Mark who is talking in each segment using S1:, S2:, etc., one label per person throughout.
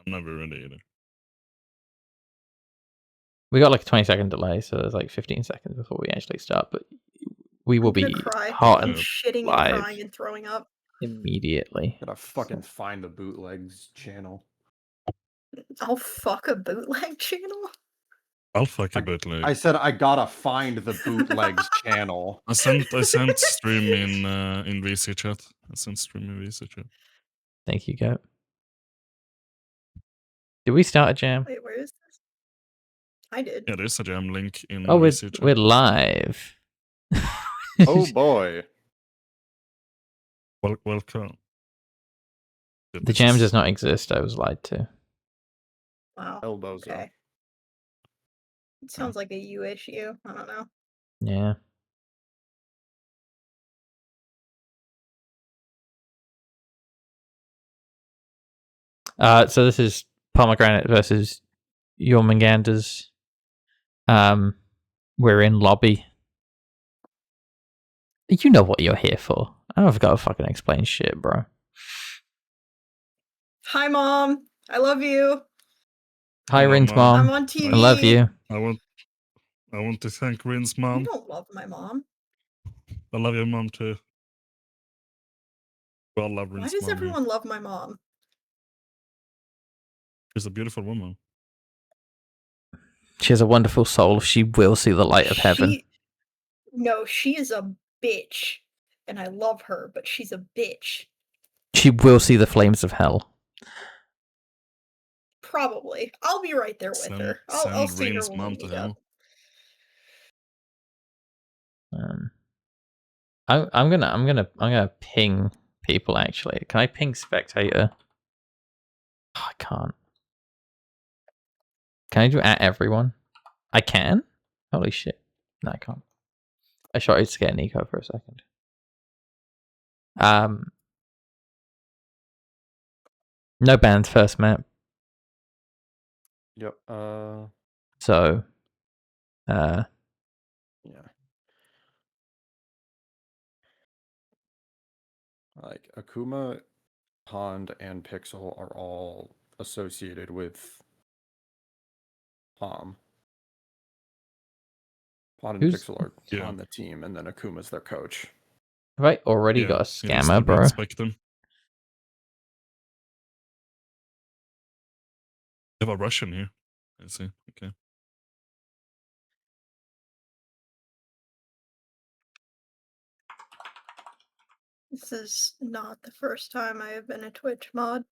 S1: I'm never ready either.
S2: We got like a 20-second delay, so there's like 15 seconds before we actually start, but we will be hot
S3: I'm
S2: and
S3: shitting
S2: live
S3: and crying and throwing up
S2: immediately.
S4: Gotta fucking find the bootlegs channel.
S3: I'll fuck a bootleg channel.
S1: I'll fuck a bootleg.
S4: I said I gotta find the bootlegs channel.
S1: I sent stream in VC chat. I sent stream in VC chat.
S2: Thank you, Goat. Did we start a jam?
S3: Wait, where is this? I did.
S1: Yeah, there's a jam link in
S2: Oh,
S1: VC chat.
S2: we're live.
S4: Oh boy.
S1: Welcome.
S2: The jam does not exist. I was lied to.
S3: Wow.
S4: Elbows
S3: Okay. It sounds like a you issue. I don't know.
S2: Yeah. So this is Pomegranate versus Jörmungandr's. We're in lobby. You know what you're here for. I don't have got to fucking explain shit, bro.
S3: Hi, Mom. I love you.
S2: Hi, Rin's mom.
S3: I'm on TV.
S2: I love you.
S1: I want to thank Rin's mom.
S3: You don't love my mom.
S1: I love your mom too. We all love Rin's mom.
S3: Why does everyone love my mom?
S1: She's a beautiful woman.
S2: She has a wonderful soul. She will see the light of heaven.
S3: No, she is a bitch. And I love her, but she's a bitch.
S2: She will see the flames of hell.
S3: Probably. I'll be right there with her. I'll see her
S1: Rin's
S3: when
S1: mom
S3: we
S1: to
S3: meet
S1: hell.
S2: up. I'm gonna ping people actually. Can I ping spectator? Oh, I can't. Can I do at everyone? I can? Holy shit. No, I can't. I tried to scare Nico for a second. No bans first map.
S4: Yep.
S2: So
S4: yeah. Like Akuma, Pond, and Pixel are all associated with Pond and Pixel are on the team, and then Akuma's their coach.
S2: Have I already got a scammer, bro?
S1: You have a Russian here. I see. Okay.
S3: This is not the first time I have been a Twitch mod.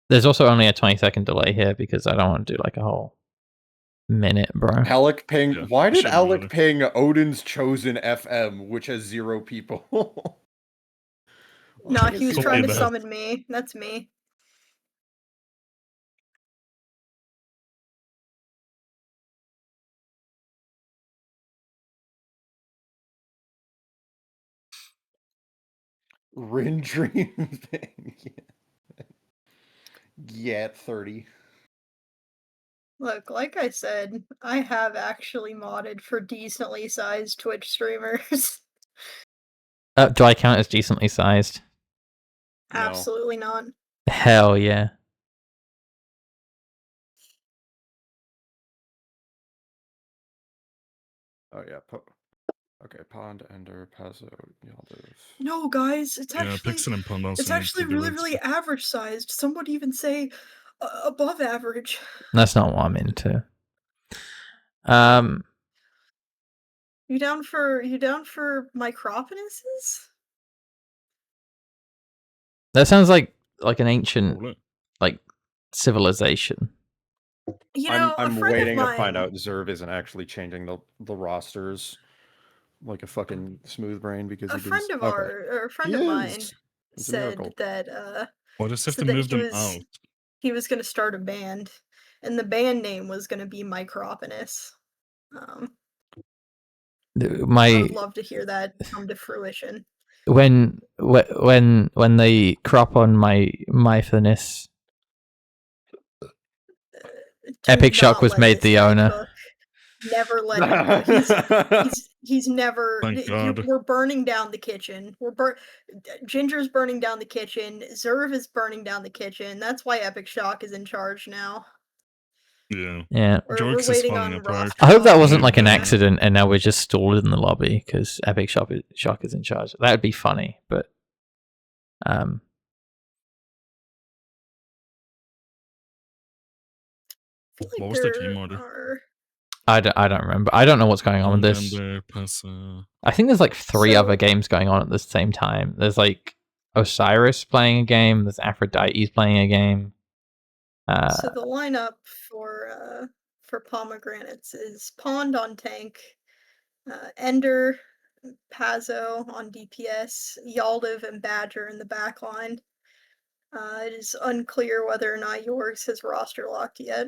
S2: There's also only a 20-second delay here because I don't want to do like a whole minute, bro.
S4: Alec ping. Yeah, why did Alec ping Odin's Chosen FM, which has 0 people?
S3: Nah, he was trying to summon me. That's me.
S4: Rin Dream thing. Yeah, 30.
S3: Look, like I said, I have actually modded for decently sized Twitch streamers.
S2: Do I count as decently sized?
S3: No. Absolutely not.
S2: Hell yeah.
S4: Oh yeah. Okay, Pond, Ender, Pazzo, Yaldiv.
S3: No, guys, it's actually it's actually really average sized. Some would even say above average.
S2: That's not what I'm into.
S3: You down for micropenises?
S2: That sounds like an ancient like civilization.
S3: You know,
S4: I'm waiting to find out Zerv isn't actually changing the rosters like a fucking smooth brain because
S3: a friend of mine said that
S1: what is if they moved them out?
S3: He was going to start a band, and the band name was going to be Micropenis. I would love to hear that come to fruition.
S2: When they crop on my furnace, Epic Shock was made the owner.
S3: never let him go. He's never.
S1: Thank God.
S3: We're burning down the kitchen. Ginger's burning down the kitchen. Zerv is burning down the kitchen. That's why Epic Shock is in charge now.
S1: Yeah.
S2: Yeah.
S3: We're
S1: Jorks is
S3: waiting
S1: falling
S3: on
S1: apart.
S3: roster
S2: I hope that
S3: lock.
S2: wasn't like an
S1: Yeah.
S2: accident and now we're just stalled in the lobby because Epic Shock is in charge. That would be funny, but
S3: I feel like
S1: What was the
S3: there
S1: team order?
S3: are-
S2: I don't remember. I don't know what's going on with this.
S1: Jörmungandr plus,
S2: I think there's like three
S3: So-
S2: other games going on at the same time. There's like Osiris playing a game. There's Aphrodite's playing a game.
S3: So the lineup for Pomegranates is Pond on tank, Ender, Pazzo on DPS, Yaldiv and Badger in the backline. It is unclear whether or not Yorks has roster locked yet,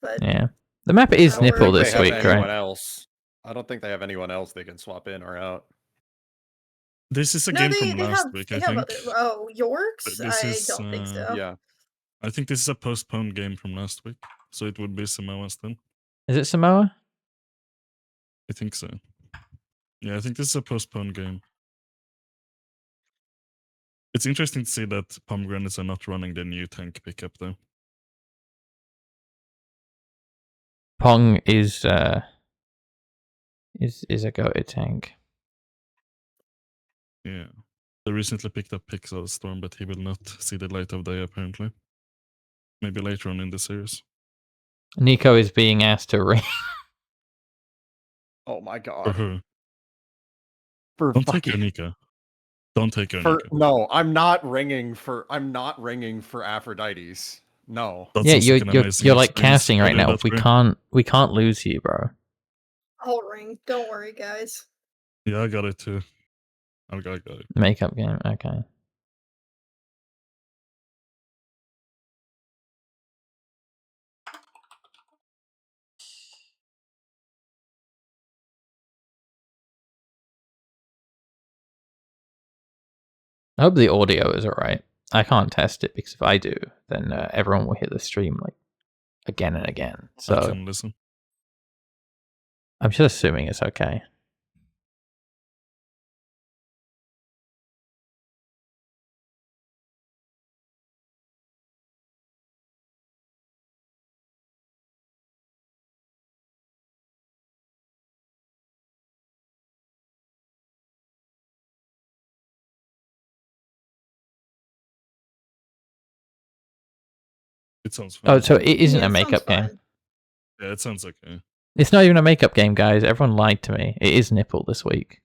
S3: but
S2: Yeah, the map is
S3: I don't
S2: nipple
S3: think
S4: They
S2: this
S4: have
S2: week,
S4: anyone
S2: right?
S4: else. I don't think they have anyone else they can swap in or out.
S1: this is a
S3: no,
S1: game
S3: they
S1: from last
S3: have
S1: week,
S3: they
S1: I
S3: have
S1: think.
S3: other. Oh, Yorks?
S1: This
S3: I
S1: is,
S3: don't think so.
S4: Yeah.
S1: I think this is a postponed game from last week, so it would be Samoa's then.
S2: Is it Samoa?
S1: I think so. Yeah, I think this is a postponed game. It's interesting to see that Pomegranates are not running the new tank pickup though.
S2: Pong is a goated tank.
S1: Yeah. They recently picked up Pixel Storm, but he will not see the light of day apparently. Maybe later on in the series.
S2: Nico is being asked to ring.
S4: Oh my
S1: For
S4: god.
S1: who?
S4: For
S1: Don't take your Nika. Don't take your Nika.
S4: No, I'm not ringing for Aphrodite's. No.
S1: That's
S2: Yeah,
S1: also an
S2: you're
S1: amazing
S2: like
S1: experience
S2: casting
S1: to
S2: right
S1: do
S2: now.
S1: that
S2: We
S1: way.
S2: can't lose you, bro.
S3: I'll ring. Don't worry, guys.
S1: Yeah, I got it too. I got it.
S2: Makeup game. Okay. I hope the audio is alright. I can't test it because if I do, then everyone will hit the stream like again and again.
S1: I
S2: So
S1: can listen.
S2: I'm just assuming it's okay.
S1: It sounds fine.
S2: Oh, so it isn't
S3: Yeah,
S2: a
S3: it sounds
S2: makeup game.
S3: fine.
S1: Yeah, it sounds okay.
S2: It's not even a makeup game, guys. Everyone lied to me. It is nipple this week.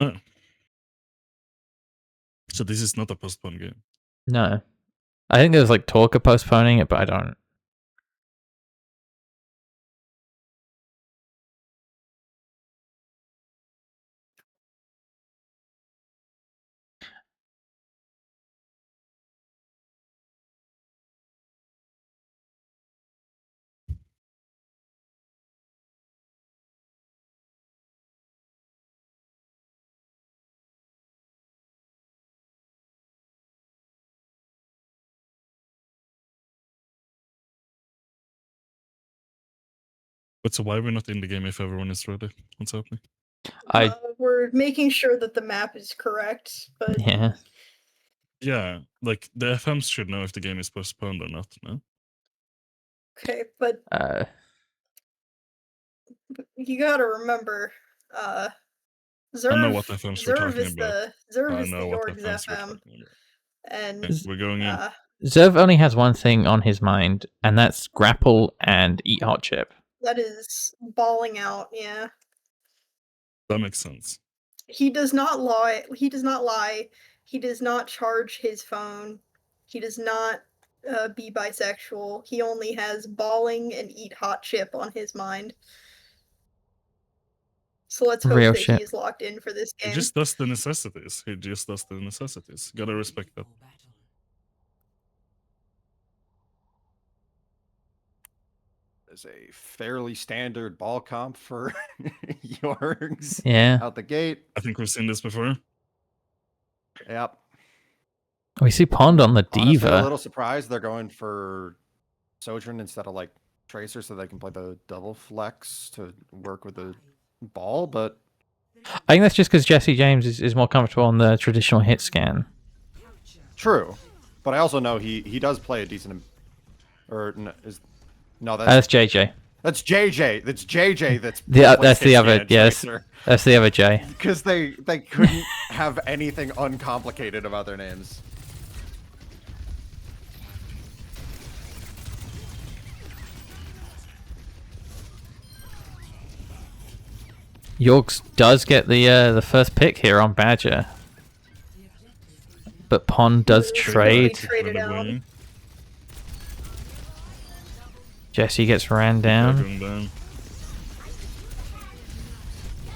S1: Oh. So this is not a postponed game.
S2: No. I think there's like talk of postponing it, but I don't.
S1: But so why are we not in the game if everyone is ready? What's happening?
S3: We're making sure that the map is correct, but
S2: Yeah.
S1: Yeah, like the FMs should know if the game is postponed or not, no?
S3: okay, but you gotta remember, Zerv.
S1: I know what FMs we're
S3: Zerv
S1: talking
S3: is
S1: about.
S3: the Zerv
S1: I
S3: is the
S1: know what
S3: Yorks
S1: FMs we're
S3: FM,
S1: talking about.
S3: and
S1: Okay, we're going in.
S2: Zerv only has one thing on his mind, and that's grapple and eat hot chip.
S3: that is balling out. Yeah,
S1: That makes sense.
S3: he does not lie. He does not lie. He does not charge his phone. He does not be bisexual. He only has balling and eat hot chip on his mind. So let's hope
S2: Real
S3: that
S2: shit.
S3: he is locked in for this game.
S1: He just does the necessities. Gotta respect that.
S4: Is a fairly standard ball comp for Jorgs
S2: Yeah.
S4: out the gate.
S1: I think we've seen this before.
S4: Yep.
S2: We see Pond on the
S4: Honestly, a
S2: Diva.
S4: little surprised they're going for Sojourn instead of like Tracer so they can play the double flex to work with the ball, but
S2: I think that's just because Jesse James is more comfortable on the traditional hit scan.
S4: true. But I also know he does play a decent, or no,
S2: That's JJ.
S4: That's JJ. That's JJ. That's
S2: That's the other. Yes, that's the other J.
S4: Because they couldn't have anything uncomplicated about their names.
S2: Yorks does get the first pick here on Badger, but Pond does trade.
S3: Traded out.
S2: Jesse gets ran down,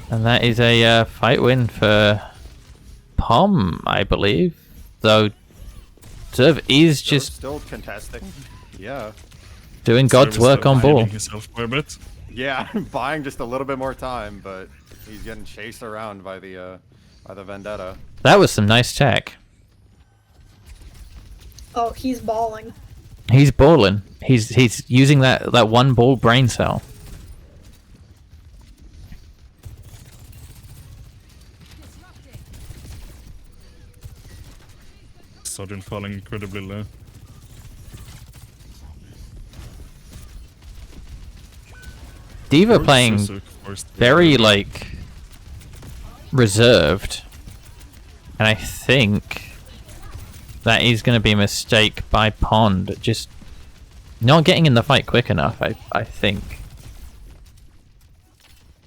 S2: and that is a fight win for Pom, I believe. Though Zerv is just
S4: still contesting. Yeah.
S2: Doing God's work on ball.
S1: Himself for a bit.
S4: Yeah, buying just a little bit more time, but he's getting chased around by the Vendetta.
S2: That was some nice tech.
S3: Oh, he's balling.
S2: He's balling. He's using that one ball brain cell.
S1: Sergeant falling incredibly low.
S2: Diva playing very like reserved, and I think that is going to be a mistake by Pond, just not getting in the fight quick enough. I think.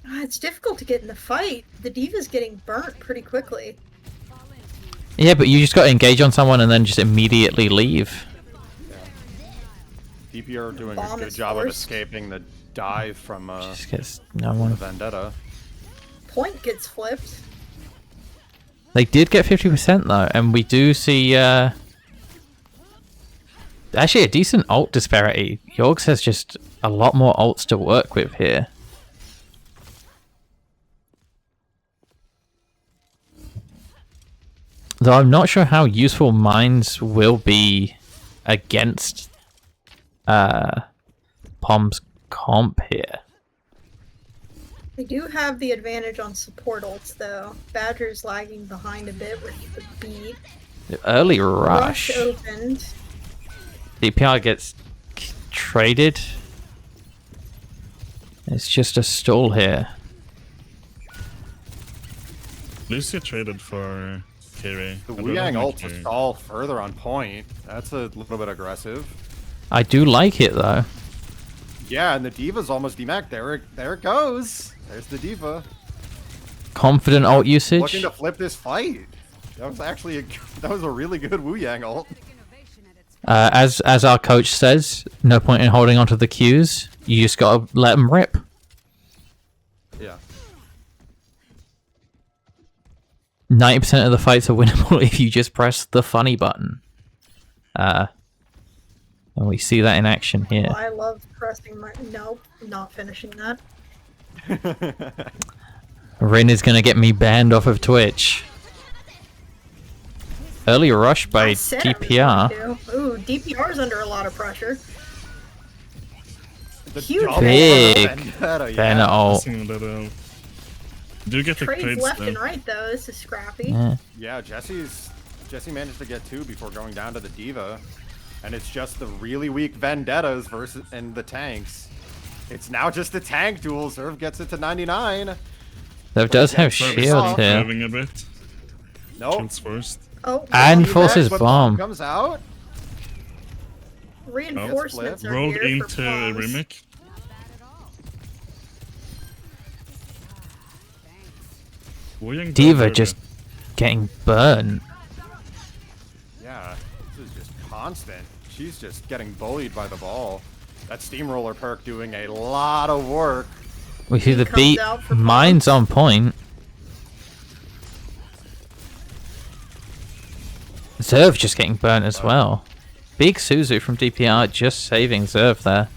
S3: It's difficult to get in the fight. The Diva's getting burnt pretty quickly.
S2: Yeah, but you just got to engage on someone and then just immediately leave.
S4: Yeah. DPR doing a good job of escaping the dive from
S2: just gets no one.
S4: the Vendetta.
S3: Point gets flipped.
S2: They did get 50% though, and we do see actually a decent ult disparity. Yorks has just a lot more ults to work with here. Though I'm not sure how useful mines will be against Pom's comp here.
S3: They do have the advantage on support ults though. Badger's lagging behind a bit with the beat.
S2: The early rush.
S3: Rush opened.
S2: DPR gets traded. It's just a stall here.
S1: Lucia traded for Kiri.
S4: The Wu Yang ult to stall further on point. That's a little bit aggressive.
S2: I do like it though.
S4: Yeah, and the Diva's almost demacked. There it goes. There's the Diva.
S2: Confident ult usage.
S4: Looking to flip this fight. That was actually that was a really good Wu Yang ult.
S2: As our coach says, no point in holding onto the cues. You just gotta let them rip.
S4: Yeah.
S2: 90% of the fights are winnable if you just press the funny button. And we see that in action here.
S3: Oh, I love pressing my... Nope, not finishing that.
S2: Rin is gonna get me banned off of Twitch. Early rush by DPR.
S3: Ooh, DPR's under a lot of pressure.
S4: Huge
S2: big banner ult.
S1: Do you get the
S3: trades left and right though? This is scrappy.
S4: Yeah, Jesse managed to get 2 before going down to the Diva, and it's just the really weak Vendettas versus and the tanks. It's now just a tank duel. Zerv gets it to 99.
S2: That does have shield here.
S1: A bit.
S4: Nope.
S1: First.
S3: Oh,
S2: and forces bomb.
S4: Comes out.
S3: Reinforcements are
S1: rolled
S3: here
S1: into
S3: for
S1: a
S3: bombs.
S1: remake.
S2: Diva just getting burned.
S4: Yeah, this is just constant. She's just getting bullied by the ball. That steamroller perk doing a lot of work.
S2: We see the beat. Mine's on point. Zerv just getting burnt as well. Big Suzu from DPR just saving Zerv there.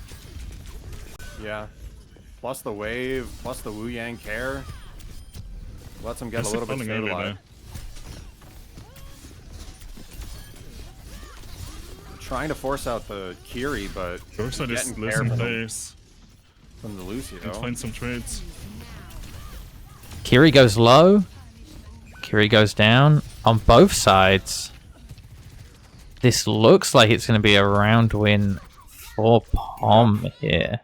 S4: Yeah. Plus the wave, plus the Wu Yang care. Lets him get a little bit stabilized. trying to force out the Kiri, but
S1: Orcs are just
S4: getting
S1: losing
S4: paired
S1: players.
S4: from the Lucio.
S1: Can find some trades.
S2: Kiri goes low. Kiri goes down on both sides. This looks like it's going to be a round win for Pom here.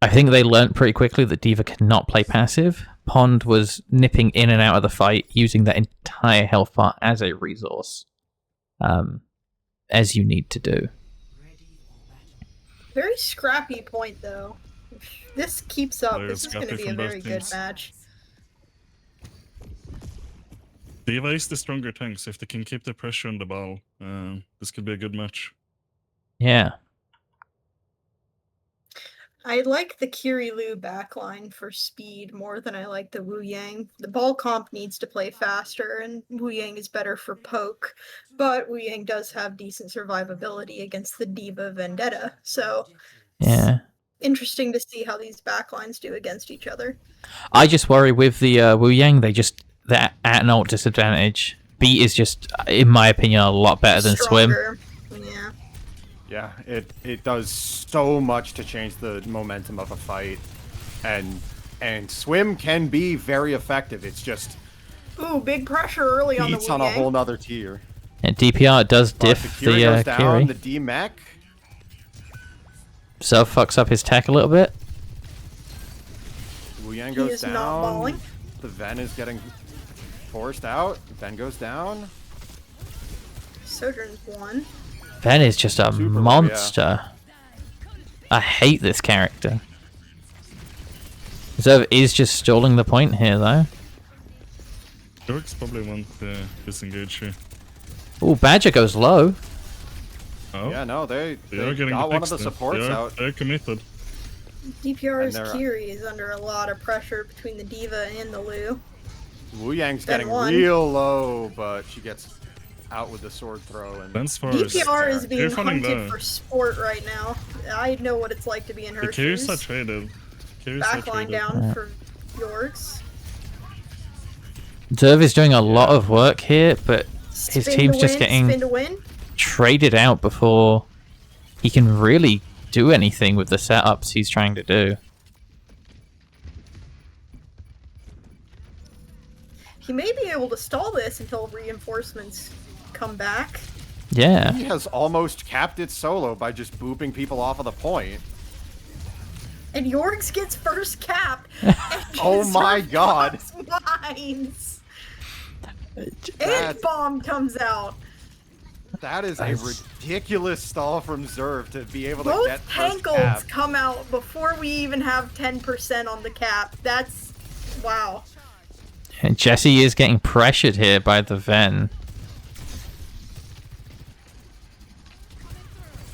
S2: I think they learnt pretty quickly that D.Va cannot play passive. Pond was nipping in and out of the fight, using that entire health bar as a resource, as you need to do.
S3: Very scrappy point, though. If this keeps up,
S1: Very
S3: this is going to
S1: scrappy
S3: be a
S1: from both
S3: very good
S1: teams.
S3: match.
S1: D.Va is the stronger tank, so if they can keep the pressure on the ball, this could be a good match.
S2: Yeah.
S3: I like the Kiri-Lu backline for speed more than I like the Wu Yang. The ball comp needs to play faster, and Wu Yang is better for poke, but Wu Yang does have decent survivability against the D.Va Vendetta, so
S2: Yeah.
S3: interesting to see how these backlines do against each other.
S2: I just worry with the Wu Yang, they're at an ult disadvantage. Beat is just, in my opinion, a lot better than Swim.
S3: Stronger. Yeah.
S4: Yeah, it does so much to change the momentum of a fight, and Swim can be very effective. It's just
S3: Ooh, big pressure early on the
S4: beats
S3: Wu
S4: on a
S3: Yang.
S4: whole nother tier.
S2: And DPR does
S4: But
S2: diff
S4: the Kiri
S2: the
S4: goes down,
S2: Kiri.
S4: the D-Mech.
S2: So fucks up his tech a little bit.
S4: Wu Yang
S3: He
S4: goes
S3: is
S4: down.
S3: not balling.
S4: The Ven is getting forced out. Ven goes down.
S3: Sojourn's one.
S2: Ven is just a
S4: Super low,
S2: monster. I hate this character. Zerv is just stalling the point here, though.
S1: Orcs probably want to disengage here.
S2: Ooh, Badger goes low.
S1: Oh,
S4: Yeah, no, they
S1: are getting
S4: got one of
S1: picks
S4: the
S1: then.
S4: supports out.
S1: They're committed.
S3: DPR's
S4: And they're-
S3: Kiri is under a lot of pressure between the D.Va and the Lu.
S4: Wu Yang's
S3: Ven
S4: getting
S3: won.
S4: real low, but she gets out with the sword throw. And
S1: Lens for
S3: DPR is
S4: They're
S3: being
S1: falling
S3: hunted
S1: low.
S3: for sport right now. I know what it's like to be in
S1: The
S3: her
S1: Kiris
S3: shoes.
S1: are traded. Kiris are
S3: Backline
S1: traded.
S3: down for Yorks.
S2: Zerv is doing a lot of work here, but his
S3: Spin
S2: team's
S3: to
S2: just
S3: win,
S2: getting
S3: spin to win.
S2: traded out before he can really do anything with the setups he's trying to do.
S3: He may be able to stall this until reinforcements come back.
S2: Yeah.
S4: he has almost capped it solo by just booping people off of the point.
S3: And Yorks gets first cap. And
S4: Oh
S3: gets
S4: my
S3: her
S4: God.
S3: Fox Mines.
S4: That-
S3: And bomb comes out.
S4: That is a ridiculous stall from Zerv to be able to
S3: Both
S4: get first
S3: tank ults
S4: cap.
S3: come out before we even have 10% on the cap. That's wow.
S2: And Jesse is getting pressured here by the Ven.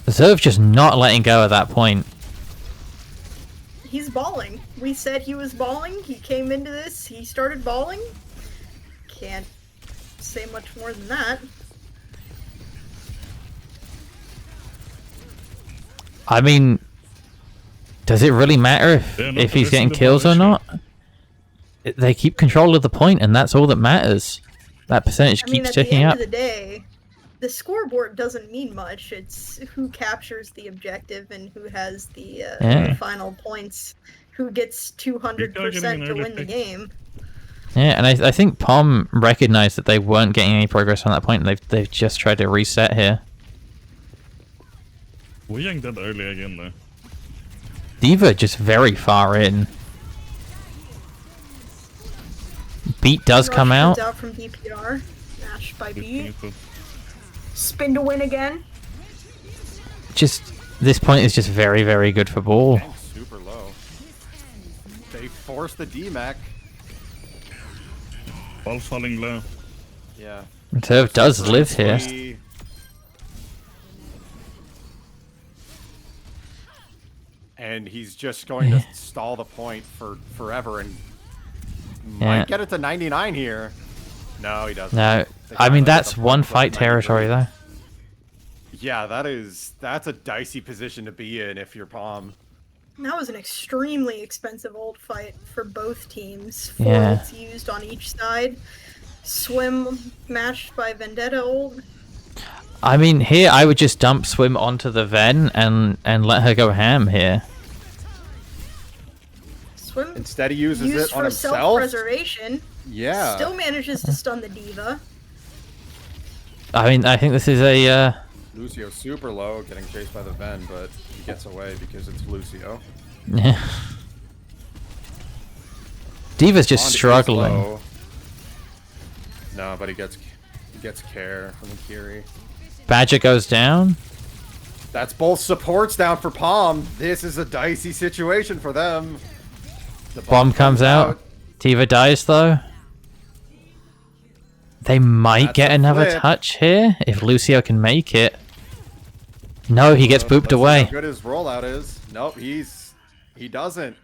S2: Zerv just not letting go at that point.
S3: He's balling. We said he was balling. He came into this. He started balling. Can't say much more than that.
S2: I mean, does it really matter
S1: Yeah, no,
S2: if he's
S1: progressing
S2: getting
S1: the
S2: kills
S1: ball
S2: or
S1: issue.
S2: not? They keep control of the point, and that's all that matters. That percentage
S3: I mean,
S2: keeps
S3: at the
S2: ticking
S3: end
S2: up.
S3: of the day, the scoreboard doesn't mean much. It's who captures the objective and who has the
S2: Yeah.
S3: final points. Who gets 200%
S1: getting an
S3: to
S1: early
S3: win the
S1: pick.
S3: game.
S2: Yeah, and I think Pom recognized that they weren't getting any progress on that point, and they've just tried to reset here.
S1: Wu Yang dead early again though.
S2: D.Va just very far in. Beat does
S3: Rush
S2: come
S3: comes
S2: out.
S3: out from DPR. Mashed by
S1: Bit
S3: B.
S1: committed.
S3: Spin to win again.
S2: Just this point is just very, very good for ball.
S4: Tank's super low. They force the D-Mech.
S1: Ball falling low.
S4: Yeah.
S2: Zerv does live here.
S4: He- And he's just going to stall the point for forever and
S2: Yeah.
S4: might get it to 99 here. No, he doesn't.
S2: No,
S4: They
S2: I mean
S4: finally get
S2: that's
S4: the
S2: one
S4: point, but
S2: fight
S4: 93.
S2: territory though.
S4: Yeah, that's a dicey position to be in if you're Palm.
S3: That was an extremely expensive old fight for both teams. 4
S2: Yeah.
S3: ults used on each side. Swim matched by Vendetta ult.
S2: I mean, here I would just dump Swim onto the Ven and let her go ham here.
S3: Swim
S4: Instead, he uses
S3: used
S4: it on
S3: for
S4: himself.
S3: self-preservation.
S4: Yeah.
S3: Still manages to stun the diva.
S2: I mean, I think this is a
S4: Lucio super low, getting chased by the Ven, but he gets away because it's Lucio.
S2: yeah. Diva's just
S4: Bond is
S2: struggling.
S4: low. No, but he gets care from the Kiri.
S2: Badger goes down.
S4: That's both supports down for Palm. This is a dicey situation for them. The
S2: Bomb comes out. Diva dies though. They might
S4: That's
S2: get
S4: a
S2: another
S4: flip.
S2: touch here if Lucio can make it. No, he gets booped
S4: Let's see
S2: away.
S4: How good his rollout is. Nope, he doesn't.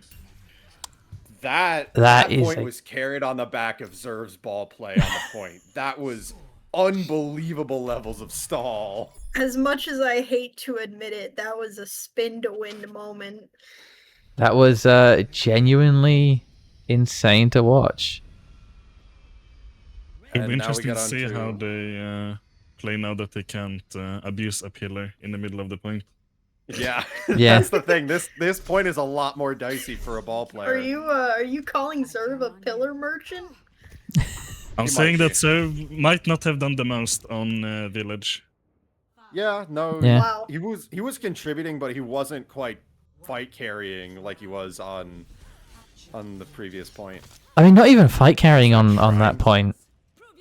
S4: That
S2: is
S4: point
S2: a-
S4: was carried on the back of Zerv's ball play on the point. That was unbelievable levels of stall.
S3: As much as I hate to admit it, that was a spin to win moment.
S2: That was genuinely insane to watch.
S1: It'll be
S4: And now we
S1: interesting
S4: get
S1: to
S4: on
S1: see
S4: to-
S1: how they play now that they can't abuse a pillar in the middle of the point.
S4: Yeah,
S2: Yeah.
S4: that's the thing. This point is a lot more dicey for a ball player.
S3: Are you calling Zerv a pillar merchant?
S1: I'm
S4: He
S1: saying
S4: might
S1: that Serv might not have done the most on Village.
S4: Yeah, no,
S2: Yeah.
S3: Wow.
S4: he was contributing, but he wasn't quite fight carrying like he was on the previous point.
S2: I mean, not even fight carrying on that point.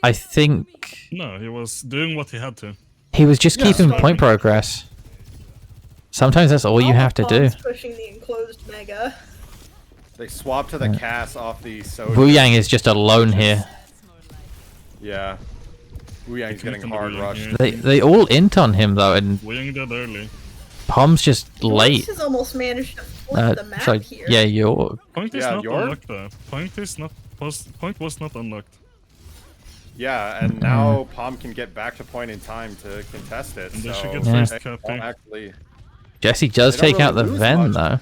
S2: I think
S1: No, he was doing what he had to.
S2: he was just
S4: Yeah.
S2: keeping point progress. Sometimes that's all you have to do.
S3: Paul's pushing the enclosed mega.
S4: They swapped to the Cass off the Soda.
S2: Wu Yang is just alone here.
S4: Yeah. Wu Yang's
S1: They
S4: getting
S1: committed
S4: hard
S1: Wu
S4: rushed.
S1: Yang.
S2: They all int on him though, and
S1: Wing dead early.
S2: Pom's just late.
S3: This has almost managed to flip the map
S2: Sorry,
S3: here.
S2: yeah, you're
S1: Point is
S4: Yeah,
S1: not
S4: York?
S1: unlocked though. Point was not unlocked.
S4: Yeah, and now Palm can get back to point in time to contest it.
S1: And they
S4: so
S1: should get
S2: Yeah.
S1: first
S4: they
S1: copy.
S4: don't actually,
S2: Jesse does
S4: They don't
S2: take out the
S4: really lose
S2: Ven
S4: much.
S2: though.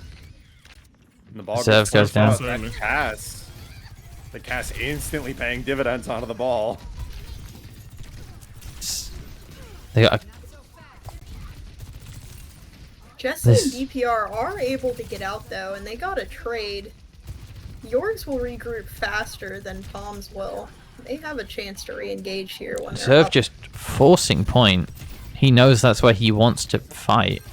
S4: the ball
S2: Serve goes down.
S4: out. That Cass, the Cass instantly paying dividends onto the ball.
S2: They got a,
S3: Jesse
S2: This-
S3: and DPR are able to get out though, and they got a trade. Yorks will regroup faster than Palms will. They have a chance to re-engage here when they're
S2: Serve
S3: up.
S2: just forcing point. He knows that's where he wants to fight.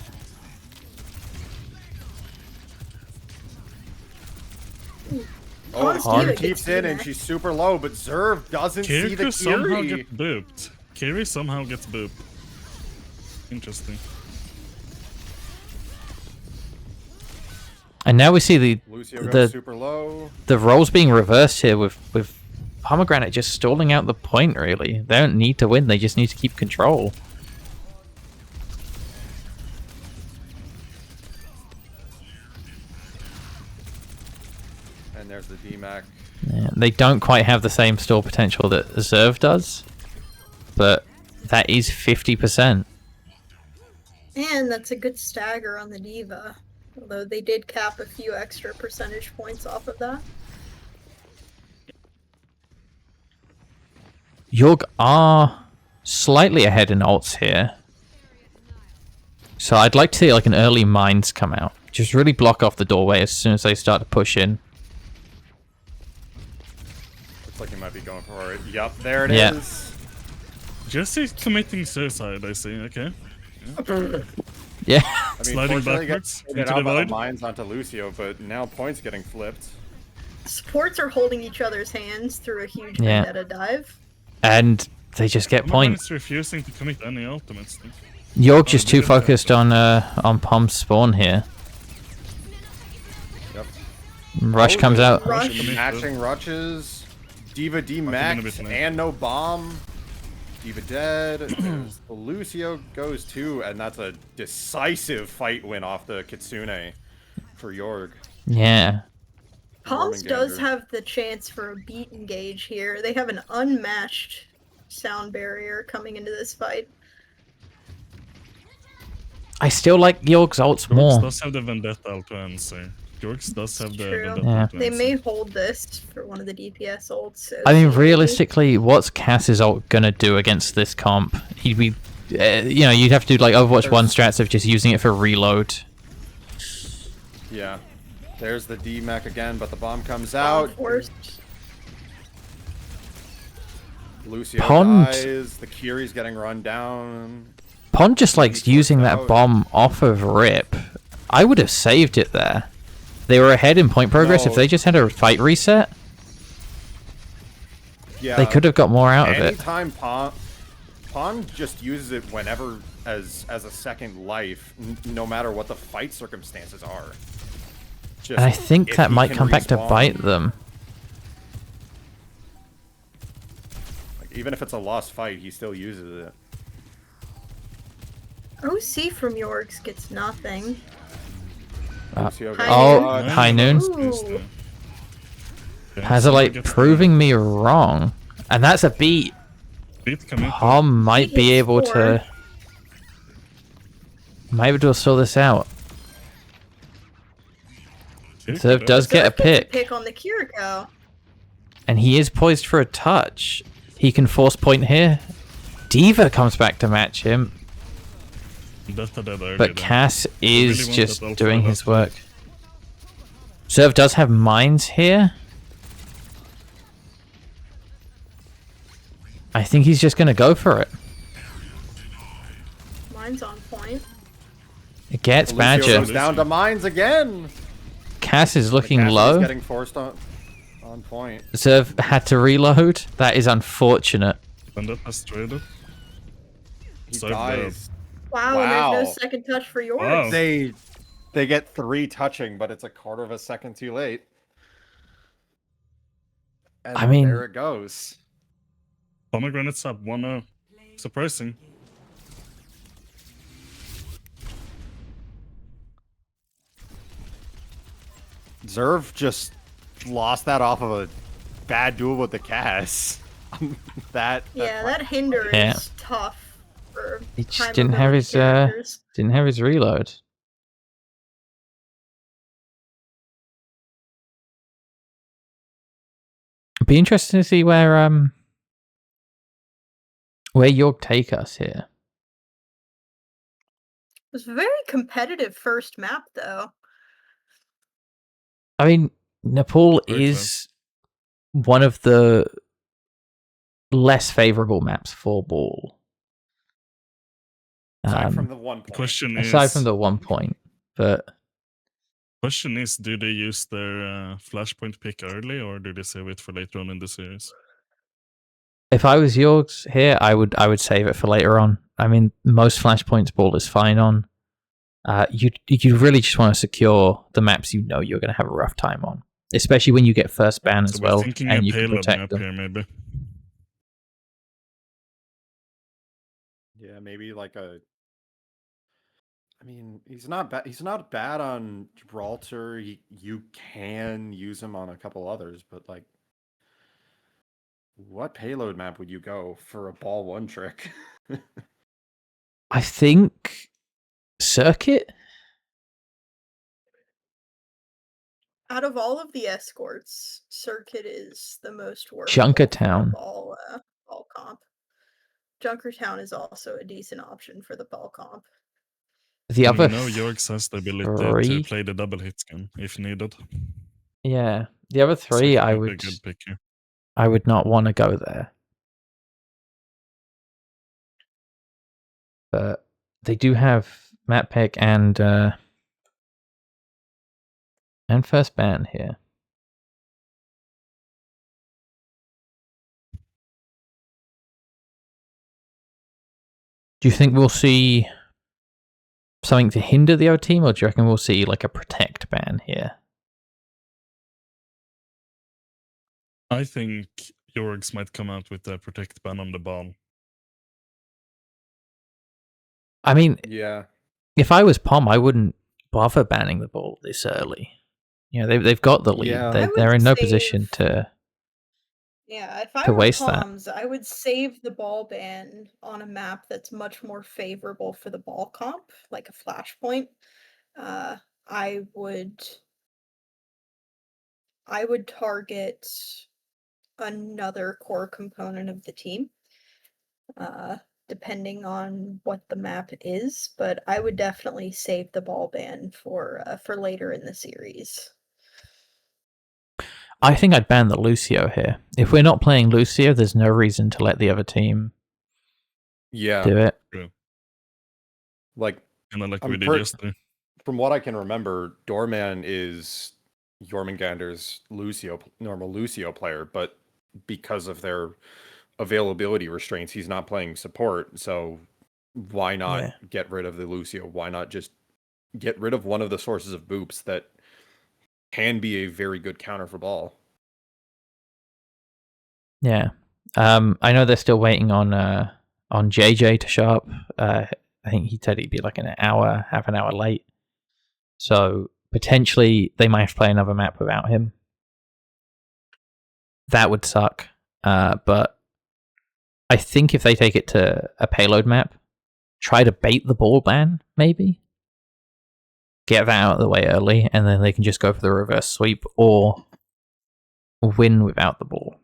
S4: Oh,
S3: Palms
S2: hard.
S3: diva
S4: keeps
S3: gets
S4: in
S3: to
S4: and
S3: that.
S4: she's super low, but Zerv doesn't see the
S1: Kiri somehow
S4: Kiri.
S1: gets booped. Kiri somehow gets booped. Interesting.
S2: And now we see
S4: Lucio goes
S2: the
S4: super low.
S2: the roles being reversed here with Pomegranate just stalling out the point. Really, they don't need to win; they just need to keep control.
S4: And there's the DMAC.
S2: Yeah, they don't quite have the same stall potential that Zerv does, but that is 50%.
S3: And that's a good stagger on the diva. Although they did cap a few extra percentage points off of that.
S2: York are slightly ahead in ults here. So I'd like to see like an early mines come out. Just really block off the doorway as soon as they start to push in.
S4: Looks like he might be going for it. Yup, there it is.
S2: Yeah.
S1: Jesse's committing suicide, I see. Okay.
S2: Yeah.
S4: I mean,
S1: Sliding
S4: fortunately,
S1: backwards
S4: get
S1: into
S4: out
S1: the
S4: by
S1: void.
S4: mines onto Lucio, but now points getting flipped.
S3: Supports are holding each other's hands through a huge
S2: Yeah.
S3: vendetta dive.
S2: And they just get points.
S1: It's refusing to commit any ultimates.
S2: York just too
S1: they get that.
S2: focused on Pom's spawn here.
S4: Yep.
S2: Rush comes out.
S3: Rush.
S4: Matching rushes. Diva
S1: been a
S4: D-Max
S1: bit late.
S4: and no bomb. Diva dead. There's the Lucio goes too, and that's a decisive fight win off the Kitsune for Jorg.
S2: Yeah.
S3: Palms does
S4: Jörmungandr.
S3: have the chance for a beat engage here. They have an unmatched sound barrier coming into this fight.
S2: I still like York's ults more.
S1: does have the Vendetta to answer. Yorks does have the
S3: True.
S1: Vendetta
S2: Yeah.
S1: to
S3: They
S1: answer.
S3: may hold this for one of the DPS ults. So
S2: I mean,
S3: see-
S2: realistically, what's Cass's ult gonna do against this comp? He'd be you know, you'd have to do like Overwatch 1
S4: There's-
S2: strats of just using it for reload.
S4: Yeah. There's the D-Mech again, but the bomb comes
S3: Bomb
S4: out.
S3: force.
S4: Lucio
S2: Pond.
S4: dies. The Kiri's getting run down.
S2: Pond just likes
S4: He's
S2: using
S4: forced
S2: that
S4: out.
S2: bomb off of Rip. I would have saved it there. They were ahead in point progress. If
S4: No.
S2: they just had a fight reset,
S4: Yeah.
S2: they could have got more out of it.
S4: Anytime Pawn just uses it whenever as a second life, no matter what the fight circumstances are. Just
S2: And I think
S4: if
S2: that
S4: he
S2: might
S4: can
S2: come back to
S4: respawn,
S2: bite them.
S4: like, even if it's a lost fight, he still uses it.
S3: OC from Yorks gets nothing.
S4: Lucio
S3: High
S4: goes
S2: Oh,
S4: dodge.
S2: high noon.
S3: Ooh.
S2: Hazalite proving me wrong. And that's a beat.
S1: Beat coming.
S2: Pom might
S3: He
S2: be
S3: hits
S2: able
S3: four.
S2: to... Might be able to sort this out. Serve does get a
S3: Zerg gets
S2: pick.
S3: on the Kiriko.
S2: And he is poised for a touch. He can force point here. D.Va comes back to match him. But Cass is
S1: really want
S2: just
S1: that ultra
S2: doing
S1: last
S2: his work. Serve does have mines here. I think he's just going to go for it.
S3: Mine's on point.
S2: It gets
S4: Lucio
S2: Badger.
S4: goes down to mines again.
S2: Cass is looking
S4: Cassidy's
S2: low.
S4: getting forced on point.
S2: Serve had to reload. That is unfortunate.
S1: Bandit has traded.
S4: He
S1: So
S4: dies.
S3: Wow, and there's
S4: Wow.
S3: no second touch for yours.
S1: Wow.
S4: They get 3 touching, but it's a quarter of a second too late. And
S2: I mean-
S4: there it goes.
S1: Pomegranate's up 1-0. Surprising.
S4: Zerv just lost that off of a bad duel with the Cass.
S3: Yeah, that hinder
S2: Yeah.
S3: is tough for
S2: He just
S3: high
S2: didn't have
S3: mobility
S2: his
S3: characters.
S2: didn't have his reload. It'd be interesting to see where York take us here.
S3: It was a very competitive first map, though.
S2: I mean, Nepal
S1: Very
S2: is one of the less favorable maps for ball.
S4: aside from the 1 point.
S1: Question is,
S2: Aside from the 1 point, but
S1: question is, do they use their flashpoint pick early, or do they save it for later on in the series?
S2: if I was Yorks here, I would save it for later on. I mean, most flashpoints ball is fine on. You really just want to secure the maps you know you're going to have a rough time on, especially when you get first ban as
S1: So we're
S2: well,
S1: thinking
S2: and
S1: a
S2: you can
S1: payload
S2: protect
S1: map
S2: them.
S1: here, maybe.
S4: Yeah, maybe like a. I mean, he's not bad. He's not bad on Gibraltar. You can use him on a couple others, but like, what payload map would you go for a ball 1 trick?
S2: I think Circuit.
S3: Out of all of the escorts, Circuit is the most worth.
S2: Junkertown.
S3: Ball comp. Junkertown is also a decent option for the ball comp.
S2: The
S1: And
S2: other
S1: we know Yorks has the ability
S2: three?
S1: to play the double hit scan if needed.
S2: Yeah, the other
S1: So
S2: three,
S1: it
S2: I
S1: might be a
S2: would
S1: good pick here.
S2: I would not want to go there. But they do have map pick and first ban here. Do you think we'll see something to hinder the other team, or do you reckon we'll see like a protect ban here?
S1: I think Yorks might come out with a protect ban on the ball.
S2: I mean,
S4: Yeah.
S2: if I was Pom, I wouldn't bother banning the ball this early. You know, they've got the lead.
S4: Yeah.
S3: I
S2: They're
S3: would
S2: in no
S3: save-
S2: position to.
S3: Yeah, if I
S2: To
S3: were
S2: waste that.
S3: Poms, I would save the ball ban on a map that's much more favorable for the ball comp, like a flashpoint. I would target another core component of the team. depending on what the map is, but I would definitely save the ball ban for later in the series.
S2: I think I'd ban the Lucio here. If we're not playing Lucio, there's no reason to let the other team do it.
S1: Yeah.
S4: Like,
S1: And then like
S4: I'm
S1: we did yesterday.
S4: from what I can remember, Doorman is Jörmungandr's normal Lucio player, but because of their availability restraints, he's not playing support. So why not get rid of the Lucio? Why not just get rid of one of the sources of boops that can be a very good counter for ball?
S2: Yeah. I know they're still waiting on JJ to show up. I think he said he'd be like half an hour late. So potentially they might have to play another map without him. That would suck. But I think if they take it to a payload map, try to bait the ball ban, maybe. Get that out of the way early, and then they can just go for the reverse sweep or win without the ball.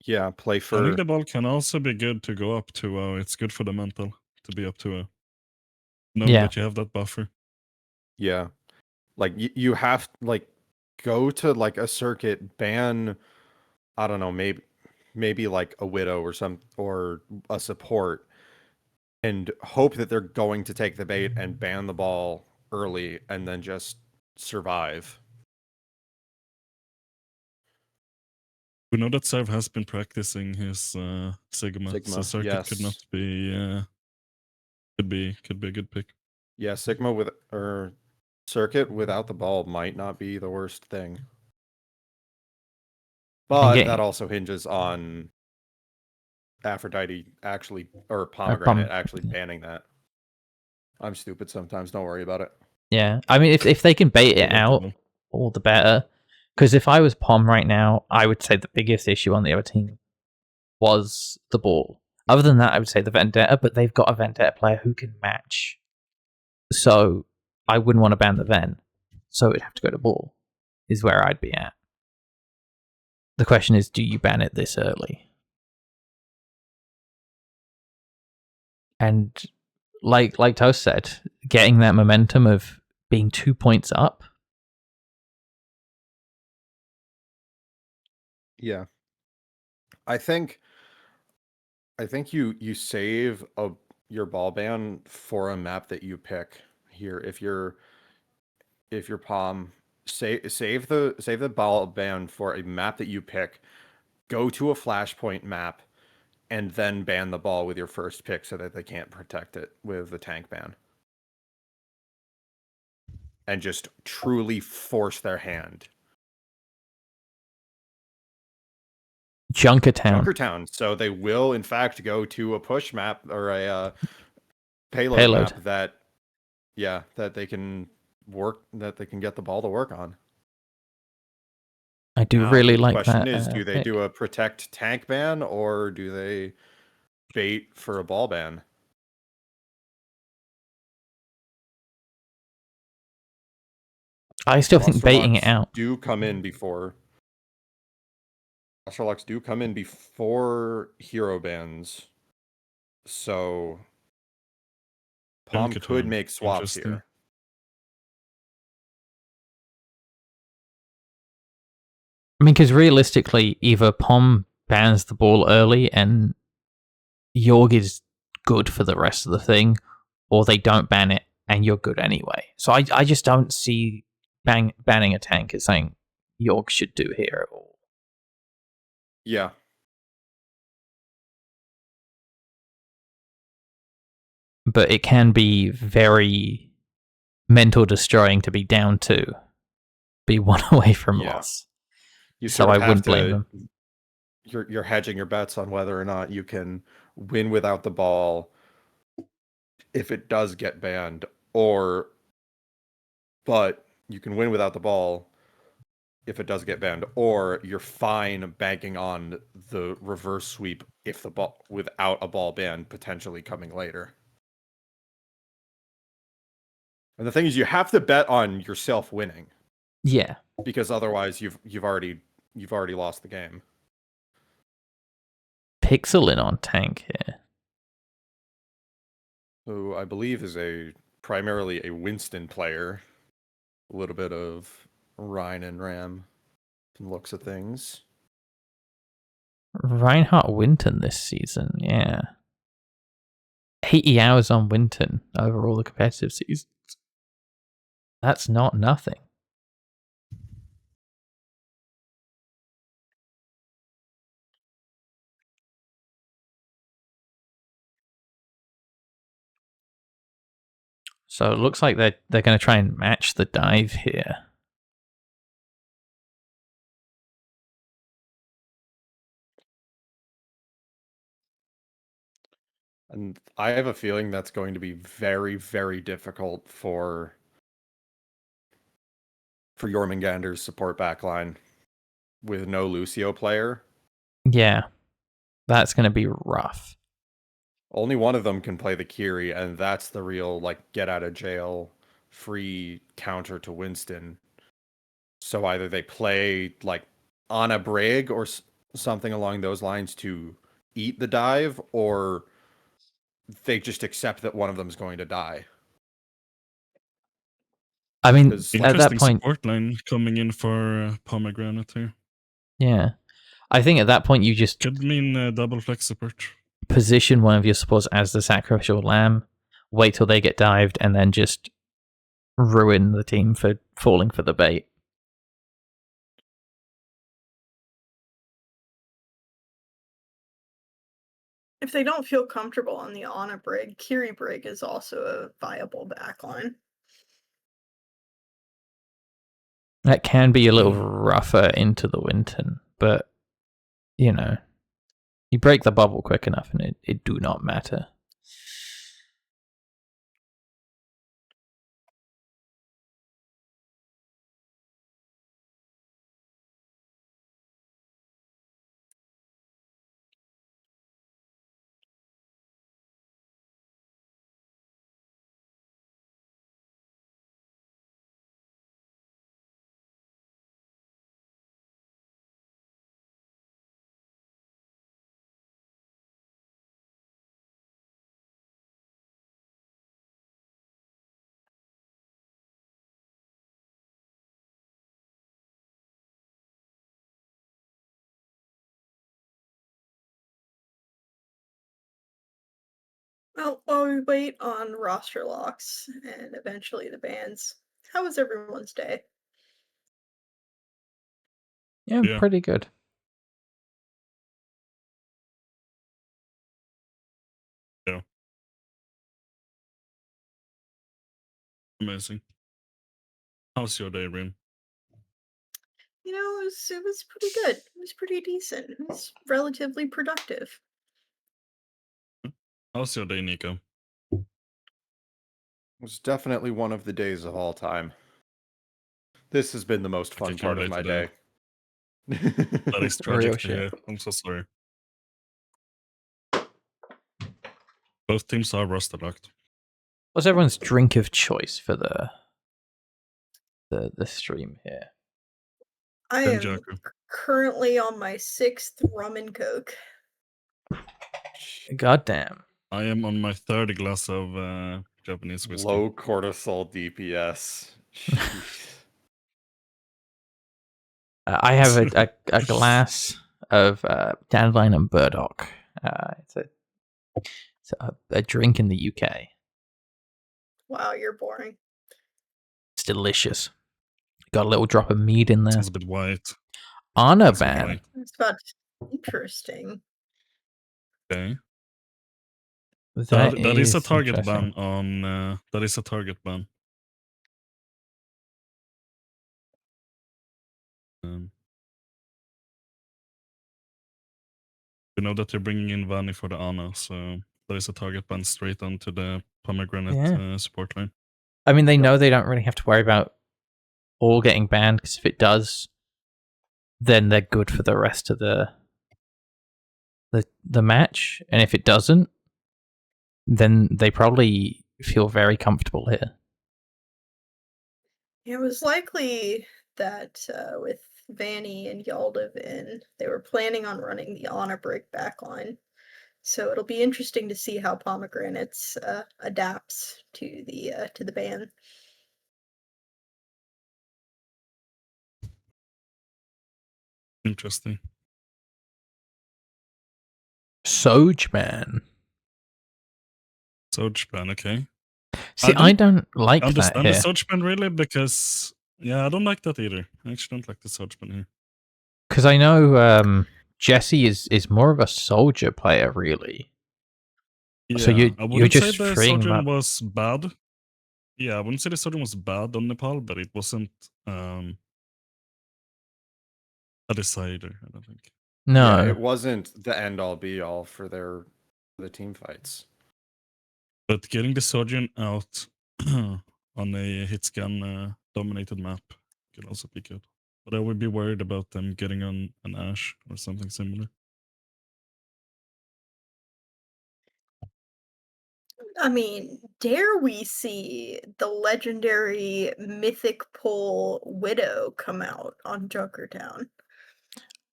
S4: Yeah, play
S1: I
S4: for.
S1: think the ball can also be good to go up to. It's good for the mental to be up to know that you have that buffer.
S4: Yeah, like you have like go to like a circuit, ban. I don't know, maybe like a widow or a support, and hope that they're going to take the bait and ban the ball early, and then just survive.
S1: We know that Serv has been practicing his Sigma, so circuit could not be. Could be a good pick.
S4: Yeah, Sigma or circuit without the ball might not be the worst thing. But that also hinges on Aphrodite or Pomegranate actually banning that. I'm stupid sometimes, don't worry about it.
S2: Yeah, I mean, if they can bait it out, all the better. Because if I was Pom right now, I would say the biggest issue on the other team was the ball. Other than that, I would say the Vendetta, but they've got a Vendetta player who can match. So I wouldn't want to ban the Ven. So it'd have to go to ball, is where I'd be at. The question is, do you ban it this early? And like Toast said, getting that momentum of being 2 points up.
S4: Yeah. I think you save your ball ban for a map that you pick here. If you're Pom, save the ball ban for a map that you pick. Go to a flashpoint map, and then ban the ball with your first pick so that they can't protect it with the tank ban. And just truly force their hand. Junkertown. So they will, in fact, go to a push map or a payload map that they can get the ball to work on.
S2: I do really like that.
S4: The question is, do they do a protect tank ban or do they bait for a ball ban?
S2: I still think baiting it out.
S4: Do come in before Astrolux do come in before hero bans, so Pom could make swaps here.
S2: I mean, because realistically, either Pom bans the ball early and Jorg is good for the rest of the thing, or they don't ban it and you're good anyway. So I just don't see banning a tank as something Jorg should do here at all.
S4: Yeah.
S2: But it can be very mental destroying to be down 2, be 1 away from loss. So I wouldn't blame them.
S4: You're hedging your bets on whether or not you can win without the ball if it does get banned, but you can win without the ball if it does get banned, or you're fine banking on the reverse sweep if the ball without a ball ban potentially coming later. And the thing is, you have to bet on yourself winning.
S2: Yeah,
S4: because otherwise you've already lost the game.
S2: Pixel in on tank here.
S4: who I believe is primarily a Winston player. A little bit of Rhine and Ram from looks of things.
S2: Reinhardt Winton this season, yeah. 80 hours on Winton over all the competitive seasons. That's not nothing. So it looks like they're going to try and match the dive here.
S4: And I have a feeling that's going to be very, very difficult for Jörmungandr's support backline with no Lucio player.
S2: Yeah, that's going to be rough.
S4: Only one of them can play the Kiri, and that's the real, like, get out of jail free counter to Winston. So either they play, like, on a Brig or something along those lines to eat the dive, or they just accept that one of them is going to die.
S2: I mean, at that
S1: interesting
S2: point,
S1: support line coming in for Pomegranate here.
S2: Yeah, I think at that point you just
S1: could mean double flex support.
S2: Position one of your supports as the sacrificial lamb, wait till they get dived, and then just ruin the team for falling for the bait.
S3: If they don't feel comfortable on the Ana Brig, Kiri Brig is also a viable backline.
S2: That can be a little rougher into the Winton, but, you know, you break the bubble quick enough and it do not matter.
S3: Well, while we wait on roster locks and eventually the bans, how was everyone's day?
S2: Yeah, pretty good.
S1: Yeah. Amazing. How's your day, Rim?
S3: You know, it was pretty good. It was pretty decent. It was relatively productive.
S1: How's your day, Nico?
S4: It was definitely one of the days of all time. This has been the most fun part of my day.
S1: That is tragic to hear. I'm so sorry. Both teams are roster locked.
S2: What's everyone's drink of choice for the stream here?
S3: I am currently on my 6th rum and coke.
S2: Goddamn.
S1: I am on my 3rd glass of Japanese whiskey.
S4: Low cortisol DPS.
S2: I have a glass of dandelion and burdock. It's a drink in the UK.
S3: Wow, you're boring.
S2: It's delicious. Got a little drop of mead in there.
S1: It's a bit white.
S2: Ana ban.
S3: It's about interesting.
S1: Okay.
S2: That
S1: is a target ban on. That is a target ban. We know that they're bringing in Vani for the Ana, so there is a target ban straight onto the Pomegranate support line.
S2: I mean, they know they don't really have to worry about all getting banned, because if it does, then they're good for the rest of the match, and if it doesn't, then they probably feel very comfortable here.
S3: It was likely that with Vanny and Yaldiv in, they were planning on running the Ana Brig backline. So it'll be interesting to see how Pomegranates adapts to the ban.
S1: Interesting.
S2: Sogeman.
S1: Sogeman, okay.
S2: See, I don't like that
S1: understand
S2: here.
S1: the Sogeman really, because I don't like that either. I actually don't like the Sogeman here.
S2: Because I know Jesse is more of a soldier player, really.
S1: Yeah,
S2: so
S1: I wouldn't
S2: just
S1: say the
S2: freeing
S1: Sogeman
S2: him up.
S1: was bad. Yeah, I wouldn't say the Sogeman was bad on Nepal, but it wasn't a decider, I don't think.
S2: No.
S4: Yeah, it wasn't the end-all be-all for the team fights.
S1: But getting the Sojourn out on a hitscan dominated map could also be good. But I would be worried about them getting on an Ashe or something similar.
S3: I mean, dare we see the legendary mythic pull Widow come out on Junkertown?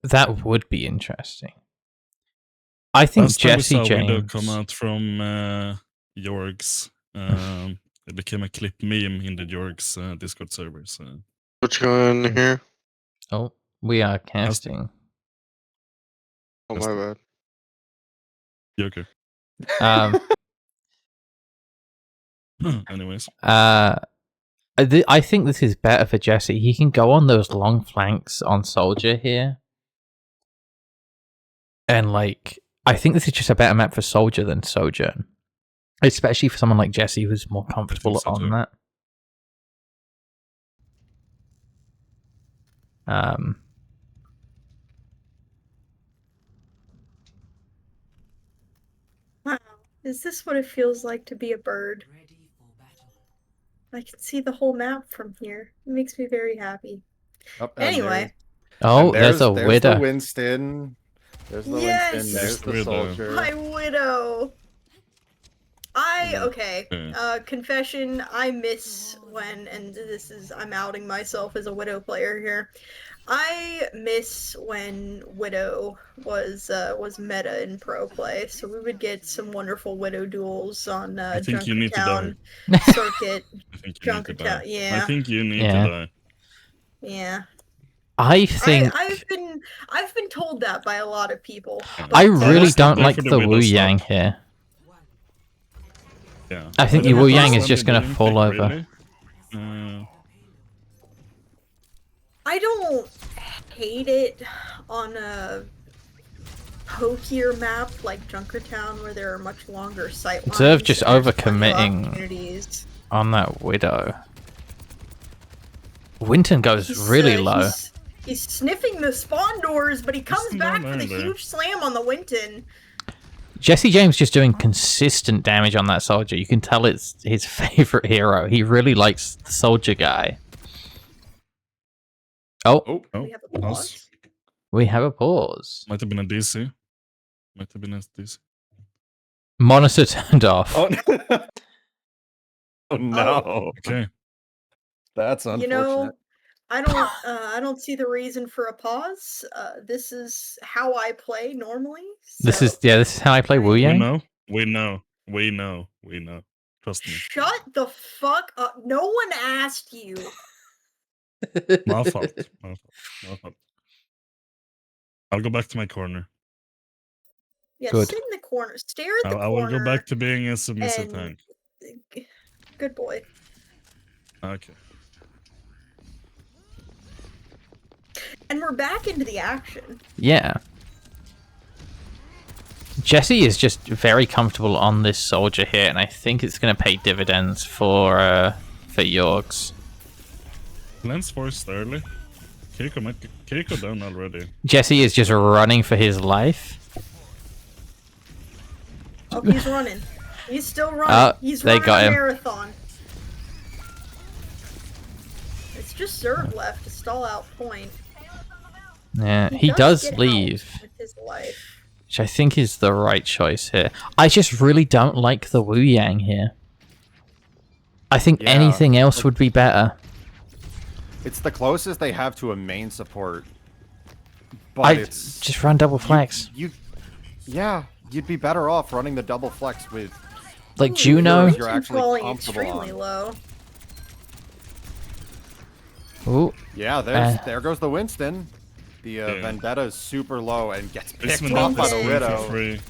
S2: That would be interesting. I think
S1: Last time
S2: Jesse
S1: we saw
S2: James
S1: Widow come out from Jorg's. It became a clip meme in the Jorg's Discord servers.
S5: What's going on here?
S2: Oh, we are casting.
S5: Oh, my bad.
S1: Joker. Anyways.
S2: I think this is better for Jesse. He can go on those long flanks on Soldier here. And, like, I think this is just a better map for Soldier than Sojourn. Especially for someone like Jesse who's more comfortable
S1: so
S2: on
S1: too.
S2: that.
S3: Wow, is this what it feels like to be a bird? I can see the whole map from here. It makes me very happy. Anyway.
S2: There's a
S4: Widow.
S2: Widow.
S4: The Winston. There's the Winston. There's the Soldier.
S3: My Widow. Okay. Confession, I miss when, and I'm outing myself as a Widow player here. I miss when Widow was meta in pro play, so we would get some wonderful Widow duels on Junkertown circuit. Junkertown, yeah.
S1: I think you need to die.
S3: Yeah.
S2: I think
S3: I've been told that by a lot of people.
S2: I really don't like the Wu Yang here.
S1: Yeah.
S2: I think the Wu Yang is just gonna fall over.
S1: Really?
S3: I don't hate it on a pokier map like Junkertown where there are much longer sight lines.
S2: Zerv just overcommitting on that Widow. Winton goes really low.
S3: He's sniffing the spawn doors, but he comes back for the huge slam on the Winton.
S2: Jesse James just doing consistent damage on that Soldier. You can tell it's his favorite hero. He really likes the Soldier guy. Oh.
S3: We have a pause.
S2: We have a pause.
S1: Might have been a DC. Might have been a DC.
S2: Monitor turned off.
S4: Oh, oh no.
S1: Okay.
S4: That's unfortunate.
S3: You know, I don't see the reason for a pause. This is how I play normally. So
S2: This is how I play Wu Yang.
S1: We know. Trust me.
S3: Shut the fuck up. No one asked you.
S1: My fault. I'll go back to my corner.
S3: Yeah,
S2: Good.
S3: sit in the corner. Stare at the corner.
S1: I will go back to being a submissive tank.
S3: Good boy.
S1: Okay.
S3: And we're back into the action.
S2: Yeah. Jesse is just very comfortable on this Soldier here, and I think it's going to pay dividends for Jorgs.
S1: Lens forced early. Kiriko down already.
S2: Jesse is just running for his life.
S3: Oh, he's running. He's still running. He's running a marathon. It's just Zerg left to stall out point.
S2: Yeah, he does leave.
S3: With his life.
S2: Which I think is the right choice here. I just really don't like the Wu Yang here. I think anything else would be better.
S4: It's the closest they have to a main support. But
S2: just run double flags.
S4: Yeah, you'd be better off running the double flex with
S2: Like
S3: Ooh,
S2: Juno.
S4: You're
S3: You're
S4: actually
S3: falling
S4: comfortable
S3: extremely
S4: on.
S3: low.
S2: Ooh,
S4: Yeah, there goes the Winston. The Vendetta is super low and gets
S1: This
S4: picked off
S1: Vendetta
S4: by
S1: is
S4: the
S1: playing for
S4: Widow.
S1: free.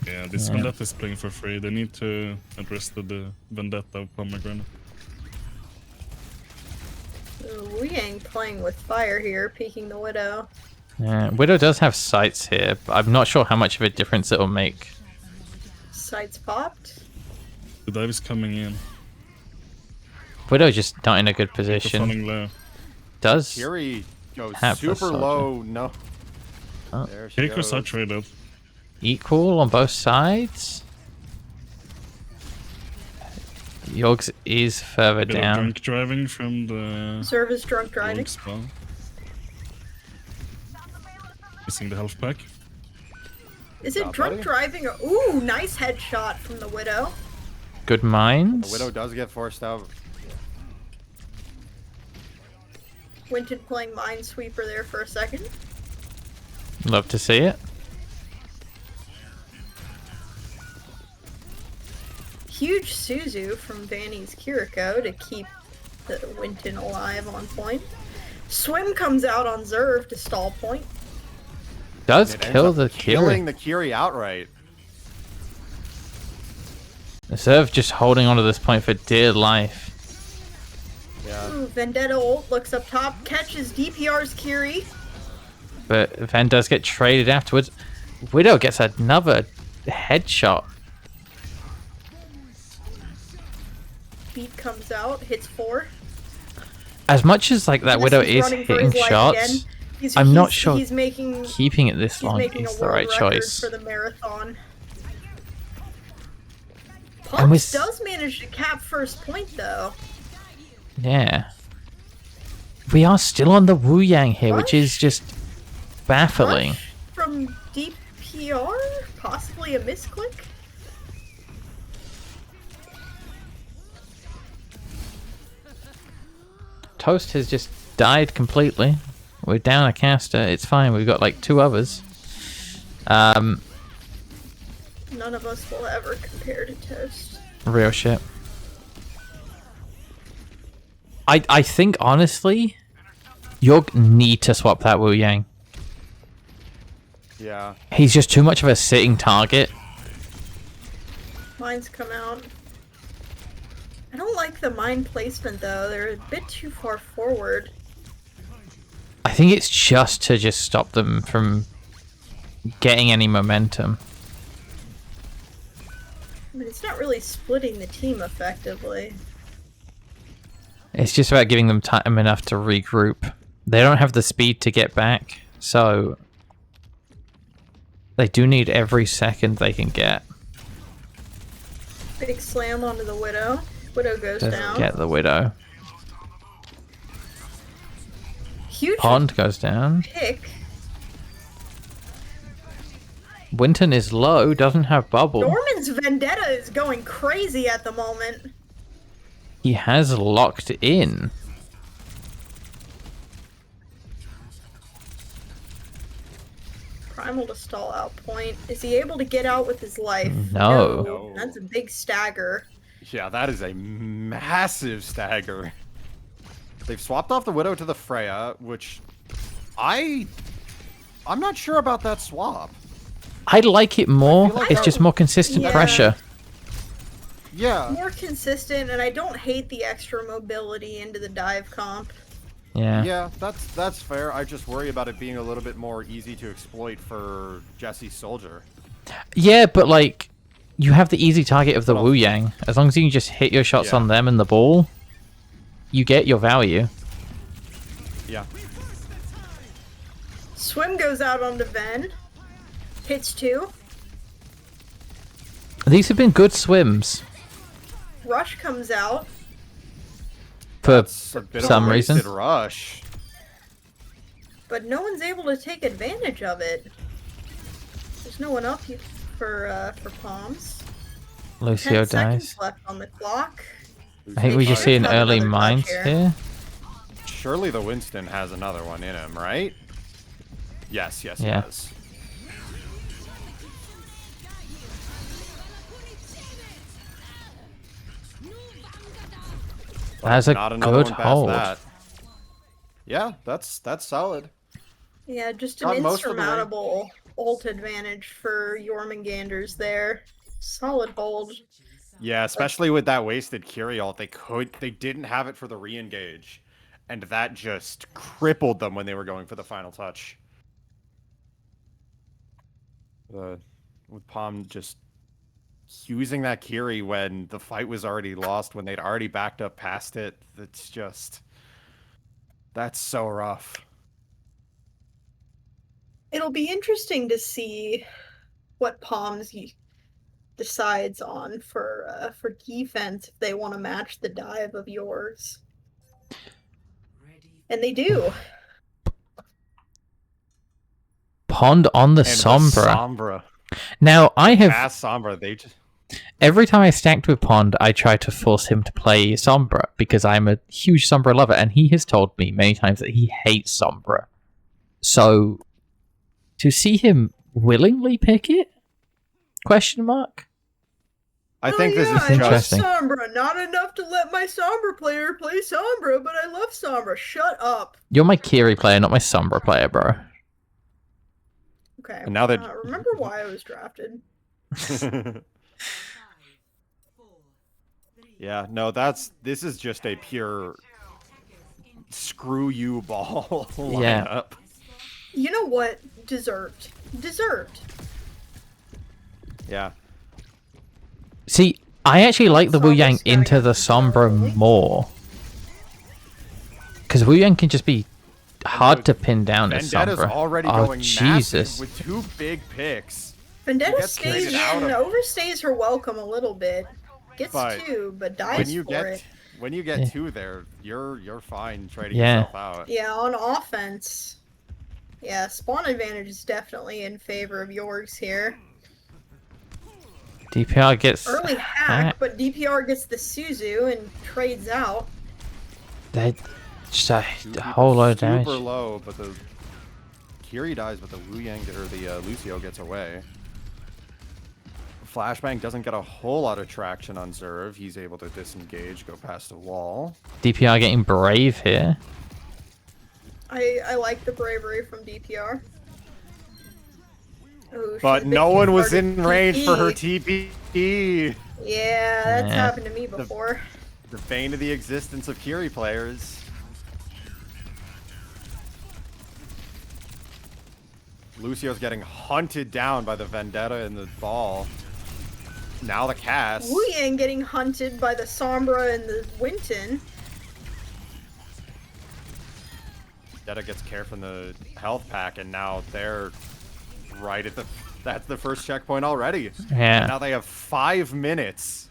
S1: Yeah, this
S2: Yeah.
S1: Vendetta is playing for free. They need to address the Vendetta of Pomegranate.
S3: Wu Yang playing with fire here, peeking the Widow.
S2: yeah. Widow does have sights here, but I'm not sure how much of a difference it'll make.
S3: Sights popped.
S1: The dive is coming in.
S2: Widow just not in a good
S1: They're
S2: position.
S1: falling low.
S2: Does
S4: Kiri goes
S2: Have the
S4: super
S2: soldier.
S4: low. No.
S2: Oh.
S4: There she
S1: Kiriko
S4: goes.
S1: saturated.
S2: equal on both sides. Yogs is further
S1: Bit of
S2: down.
S1: drunk driving from the
S3: Serve is drunk driving.
S1: Yogg spawn. Missing the health pack.
S3: Is it
S4: job,
S3: drunk
S4: buddy.
S3: driving? Or ooh, nice headshot from the Widow.
S2: Good minds.
S4: The Widow does get forced out.
S3: Winton playing Minesweeper there for a second.
S2: Love to see it.
S3: Huge Suzu from Vanny's Kiriko to keep the Winton alive on point. Swim comes out on Zerv to stall point.
S2: Does
S4: It ends
S2: kill
S4: up
S2: the
S4: killing
S2: Kiri.
S4: the Kiri outright.
S2: Serve just holding onto this point for dear life.
S4: Yeah.
S3: Ooh, Vendetta ult looks up top, catches DPR's Kiri.
S2: But Van does get traded afterwards. Widow gets another headshot.
S3: Beat comes out, hits 4.
S2: As much as like that
S3: Yes,
S2: Widow
S3: he's
S2: is
S3: running for
S2: hitting
S3: his life
S2: shots,
S3: again.
S2: I'm not sure
S3: He's making
S2: keeping it this
S3: he's
S2: long
S3: making a
S2: is the
S3: world
S2: right
S3: record
S2: choice.
S3: for the marathon.
S2: And
S3: Pops
S2: with-
S3: does manage to cap first point though.
S2: Yeah. We are still on the Wu Yang here, which
S3: Rush?
S2: is just baffling.
S3: Rush from DPR, possibly a misclick.
S2: Toast has just died completely. We're down a caster. It's fine. We've got like 2 others.
S3: None of us will ever compare to Toast.
S2: Real shit. I think honestly, you need to swap that Wu Yang.
S4: Yeah.
S2: He's just too much of a sitting target.
S3: Mines come out. I don't like the mine placement though. They're a bit too far forward.
S2: I think it's just to just stop them from getting any momentum.
S3: I mean, it's not really splitting the team effectively.
S2: It's just about giving them time enough to regroup. They don't have the speed to get back, so they do need every second they can get
S3: Big slam onto the Widow. Widow goes
S2: to
S3: down.
S2: get the Widow.
S3: Huge
S2: Pond goes down.
S3: pick.
S2: Winton is low, doesn't have bubble.
S3: Norman's Vendetta is going crazy at the moment.
S2: He has locked in.
S3: Primal to stall out point. Is he able to get out with his life?
S2: No.
S4: No.
S3: That's a big stagger.
S4: Yeah, that is a massive stagger. They've swapped off the Widow to the Freya, which I'm not sure about that swap.
S2: I like it more.
S4: I feel like
S2: It's just more consistent
S3: Yeah.
S2: pressure.
S4: Yeah.
S3: More consistent, and I don't hate the extra mobility into the dive comp.
S2: Yeah.
S4: Yeah, that's fair. I just worry about it being a little bit more easy to exploit for Jesse's soldier.
S2: Yeah, but like, you have the easy target of the
S4: Well-
S2: Wu Yang. As long as you can just hit your shots
S4: Yeah.
S2: on them and the ball, you get your value.
S4: Yeah.
S3: Swim goes out onto Ven. Hits 2.
S2: These have been good swims
S3: Rush comes out.
S2: for
S4: It's a bit
S2: some
S4: of a
S2: reason.
S4: wasted rush.
S3: But no one's able to take advantage of it. There's no one up for Palms. 10
S2: Lucio
S3: seconds
S2: dies.
S3: left on the clock.
S2: I think we just see an
S3: Have
S2: early
S3: another touch
S2: mines
S3: here.
S2: here.
S4: Surely the Winston has another one in him, right? Yes,
S2: Yeah.
S4: yes.
S2: That's a
S4: Not another
S2: good
S4: one past
S2: hold.
S4: that. Yeah, that's solid.
S3: Yeah, just an
S4: Got most of the way.
S3: insurmountable ult advantage for Jörmungandrs there. Solid hold.
S4: Yeah, especially with that wasted Curie ult, they didn't have it for the re-engage. And that just crippled them when they were going for the final touch. With Pom just using that Curie when the fight was already lost, when they'd already backed up past it, that's so rough.
S3: It'll be interesting to see what Palms decides on for defense if they want to match the dive of yours. And they do.
S2: Pond on the
S4: And
S2: Sombra. Now, I have...
S4: Past Sombra, they just...
S2: Every time I stacked with Pond, I try to force him to play Sombra, because I'm a huge Sombra lover, and he has told me many times that he hates Sombra. So, to see him willingly pick it? Question mark?
S4: I think this is
S3: I love
S2: interesting.
S3: Sombra. Not enough to let my Sombra player play Sombra, but I love Sombra. Shut up.
S2: You're my Kiri player, not my Sombra player, bro.
S3: Okay.
S4: And now that-
S3: remember why I was drafted.
S4: Yeah, no, this is just a pure screw you ball
S2: Yeah.
S4: lineup.
S3: You know what? Deserved. Deserved.
S4: Yeah.
S2: See, I actually like the Wu
S3: Sombra's
S2: Yang
S3: starting
S2: into
S3: to
S2: the Sombra
S3: really.
S2: more. Because Wu Yang can just be hard to pin down as
S4: Vendetta's
S2: Sombra.
S4: already
S2: Oh,
S4: going
S2: Jesus.
S4: massive with 2 big picks.
S3: Vendetta
S4: gets
S3: stays
S4: traded out
S3: in,
S4: of-
S3: overstays her welcome a little bit. Gets
S4: But
S3: 2, but dies for it.
S4: When you get
S2: Yeah.
S4: 2 there, you're fine trading
S2: Yeah.
S4: yourself out.
S3: Yeah, on offense. Yeah, spawn advantage is definitely in favor of yours here.
S2: DPR gets...
S3: Early hack, but DPR gets the Suzu and trades out.
S2: They just a whole lot of damage.
S4: Super low, but the Kiri dies, but the Wu Yang or the Lucio gets away. Flashbang doesn't get a whole lot of traction on Zerv. He's able to disengage, go past a wall.
S2: DPR getting brave here.
S3: I like the bravery from DPR. Oh,
S4: But
S3: she's
S4: no
S3: been
S4: one was
S3: converted
S4: in range for her
S3: TP.
S4: TP.
S3: Yeah, that's
S2: Yeah.
S3: happened to me before.
S4: The bane of the existence of Kiri players. Lucio's getting hunted down by the Vendetta and the ball. Now the cast.
S3: Wu Yang getting hunted by the Sombra and the Winton.
S4: Vendetta gets care from the health pack, and now they're right at the... That's the first checkpoint already.
S2: Yeah.
S4: And now they have 5 minutes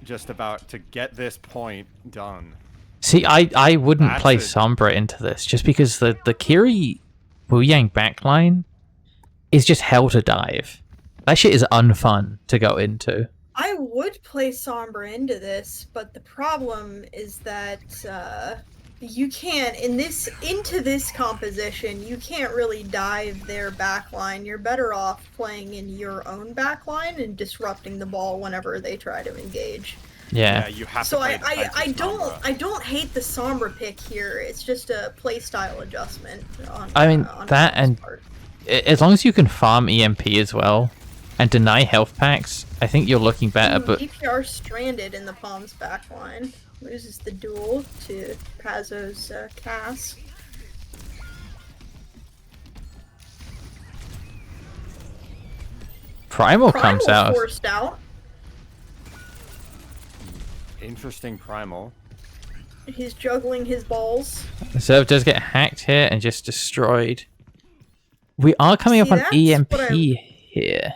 S4: just about to get this point done.
S2: See, I wouldn't
S4: That's
S2: play
S4: it.
S2: Sombra into this, just because the Kiri Wu Yang backline is just hell to dive. That shit is unfun to go into.
S3: I would play Sombra into this, but the problem is that you can't into this composition. You can't really dive their backline. You're better off playing in your own backline and disrupting the ball whenever they try to engage.
S2: Yeah.
S4: You have
S3: So
S4: to play
S3: I
S4: Sombra.
S3: don't hate the Sombra pick here. It's just a playstyle adjustment.
S2: I mean,
S3: on
S2: that
S3: Palm's
S2: and
S3: part.
S2: as long as you can farm EMP as well and deny health packs, I think you're looking better.
S3: Ooh,
S2: But
S3: DPR stranded in the Palms backline. Loses the duel to Pazzo's Cass.
S2: Primal comes out.
S3: Forced out.
S4: Interesting primal.
S3: He's juggling his balls.
S2: Zerv does get hacked here and just destroyed. We are coming
S3: See,
S2: up on
S3: that's
S2: EMP
S3: what
S2: here.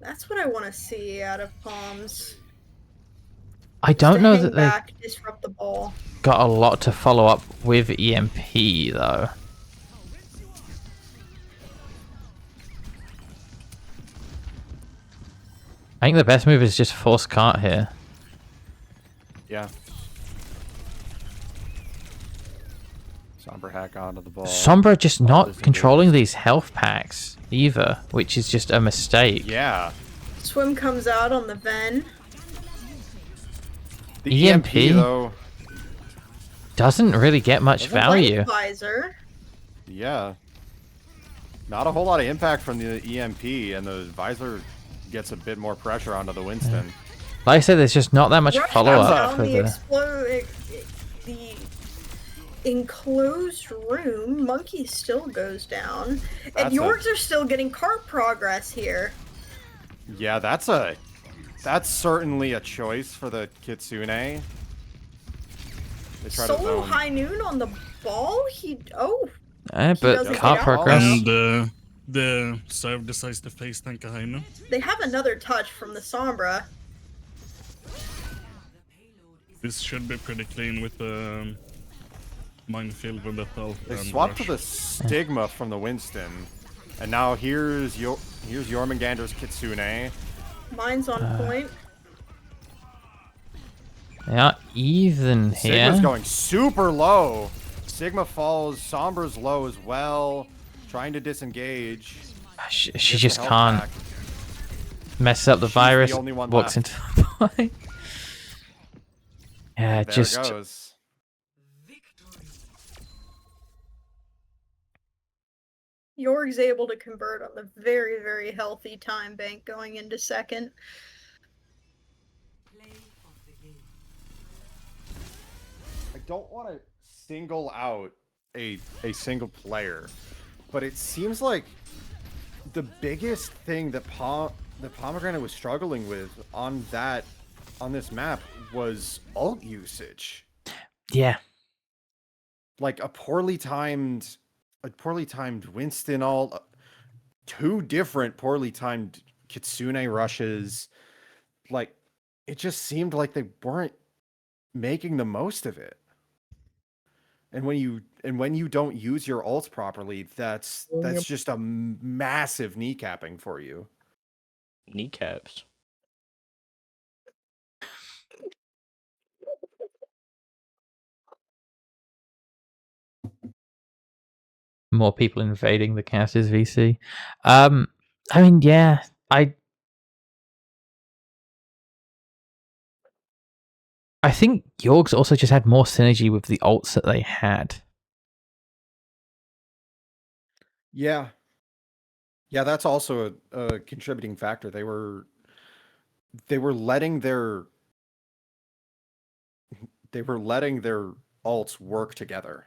S3: That's what I want to see out of Palms.
S2: I don't
S3: To
S2: know
S3: hang
S2: that they've
S3: back, disrupt the ball.
S2: got a lot to follow up with EMP, though. I think the best move is just force cart here.
S4: Yeah. Sombra hack onto the ball.
S2: Sombra just
S4: Ball
S2: not
S4: disengaged.
S2: controlling these health packs either, which is just a mistake.
S4: Yeah.
S3: Swim comes out on the Ven.
S4: The EMP,
S2: EMP?
S4: though,
S2: doesn't really get much
S4: Doesn't
S2: value.
S3: Visor.
S4: yeah. Not a whole lot of impact from the EMP, and the visor gets a bit more pressure onto the Winston.
S2: Like I said, there's just not that much
S3: Rush
S2: follow-up
S3: down
S2: for the...
S3: the enclosed room. Monkey still goes down. And Yorks are still getting cart progress here.
S4: Yeah, that's certainly a choice for the Kitsune. They try to
S3: Solo
S4: zone.
S3: High Noon on the ball?
S2: but
S3: doesn't
S2: cart
S3: get out.
S2: progress...
S1: And the serve decides to face tank a Heino.
S3: They have another touch from the Sombra.
S1: This should be pretty clean with the minefield with that ult.
S4: They
S1: and
S4: swapped to
S1: rush.
S4: the Stigma from the Winston, and now here's Jörmungandr's Kitsune.
S3: Mine's on point.
S2: Yeah, even here.
S4: Sigma's going super low. Sigma falls. Sombra's low as well. Trying to disengage.
S2: She
S4: Gets the
S2: just
S4: health
S2: can't.
S4: back.
S2: Messes up the
S4: She's
S2: virus,
S4: the only one
S2: walks
S4: left.
S2: into the fight. Yeah,
S4: There
S2: just...
S4: it goes.
S3: Jorg's able to convert on the very, very healthy time bank going into second.
S4: I don't want to single out a single player, but it seems like the biggest thing that Pomegranate was struggling with on this map was ult usage.
S2: Yeah.
S4: Like a poorly timed Winston ult, two different poorly timed Kitsune rushes. Like, it just seemed like they weren't making the most of it. And when you don't use your ults properly, that's just a massive kneecapping for you.
S6: Kneecaps.
S2: More people invading the casters VC. I mean, yeah, I think Jorgs also just had more synergy with the ults that they had.
S4: Yeah, that's also a contributing factor. They were letting their ults work together.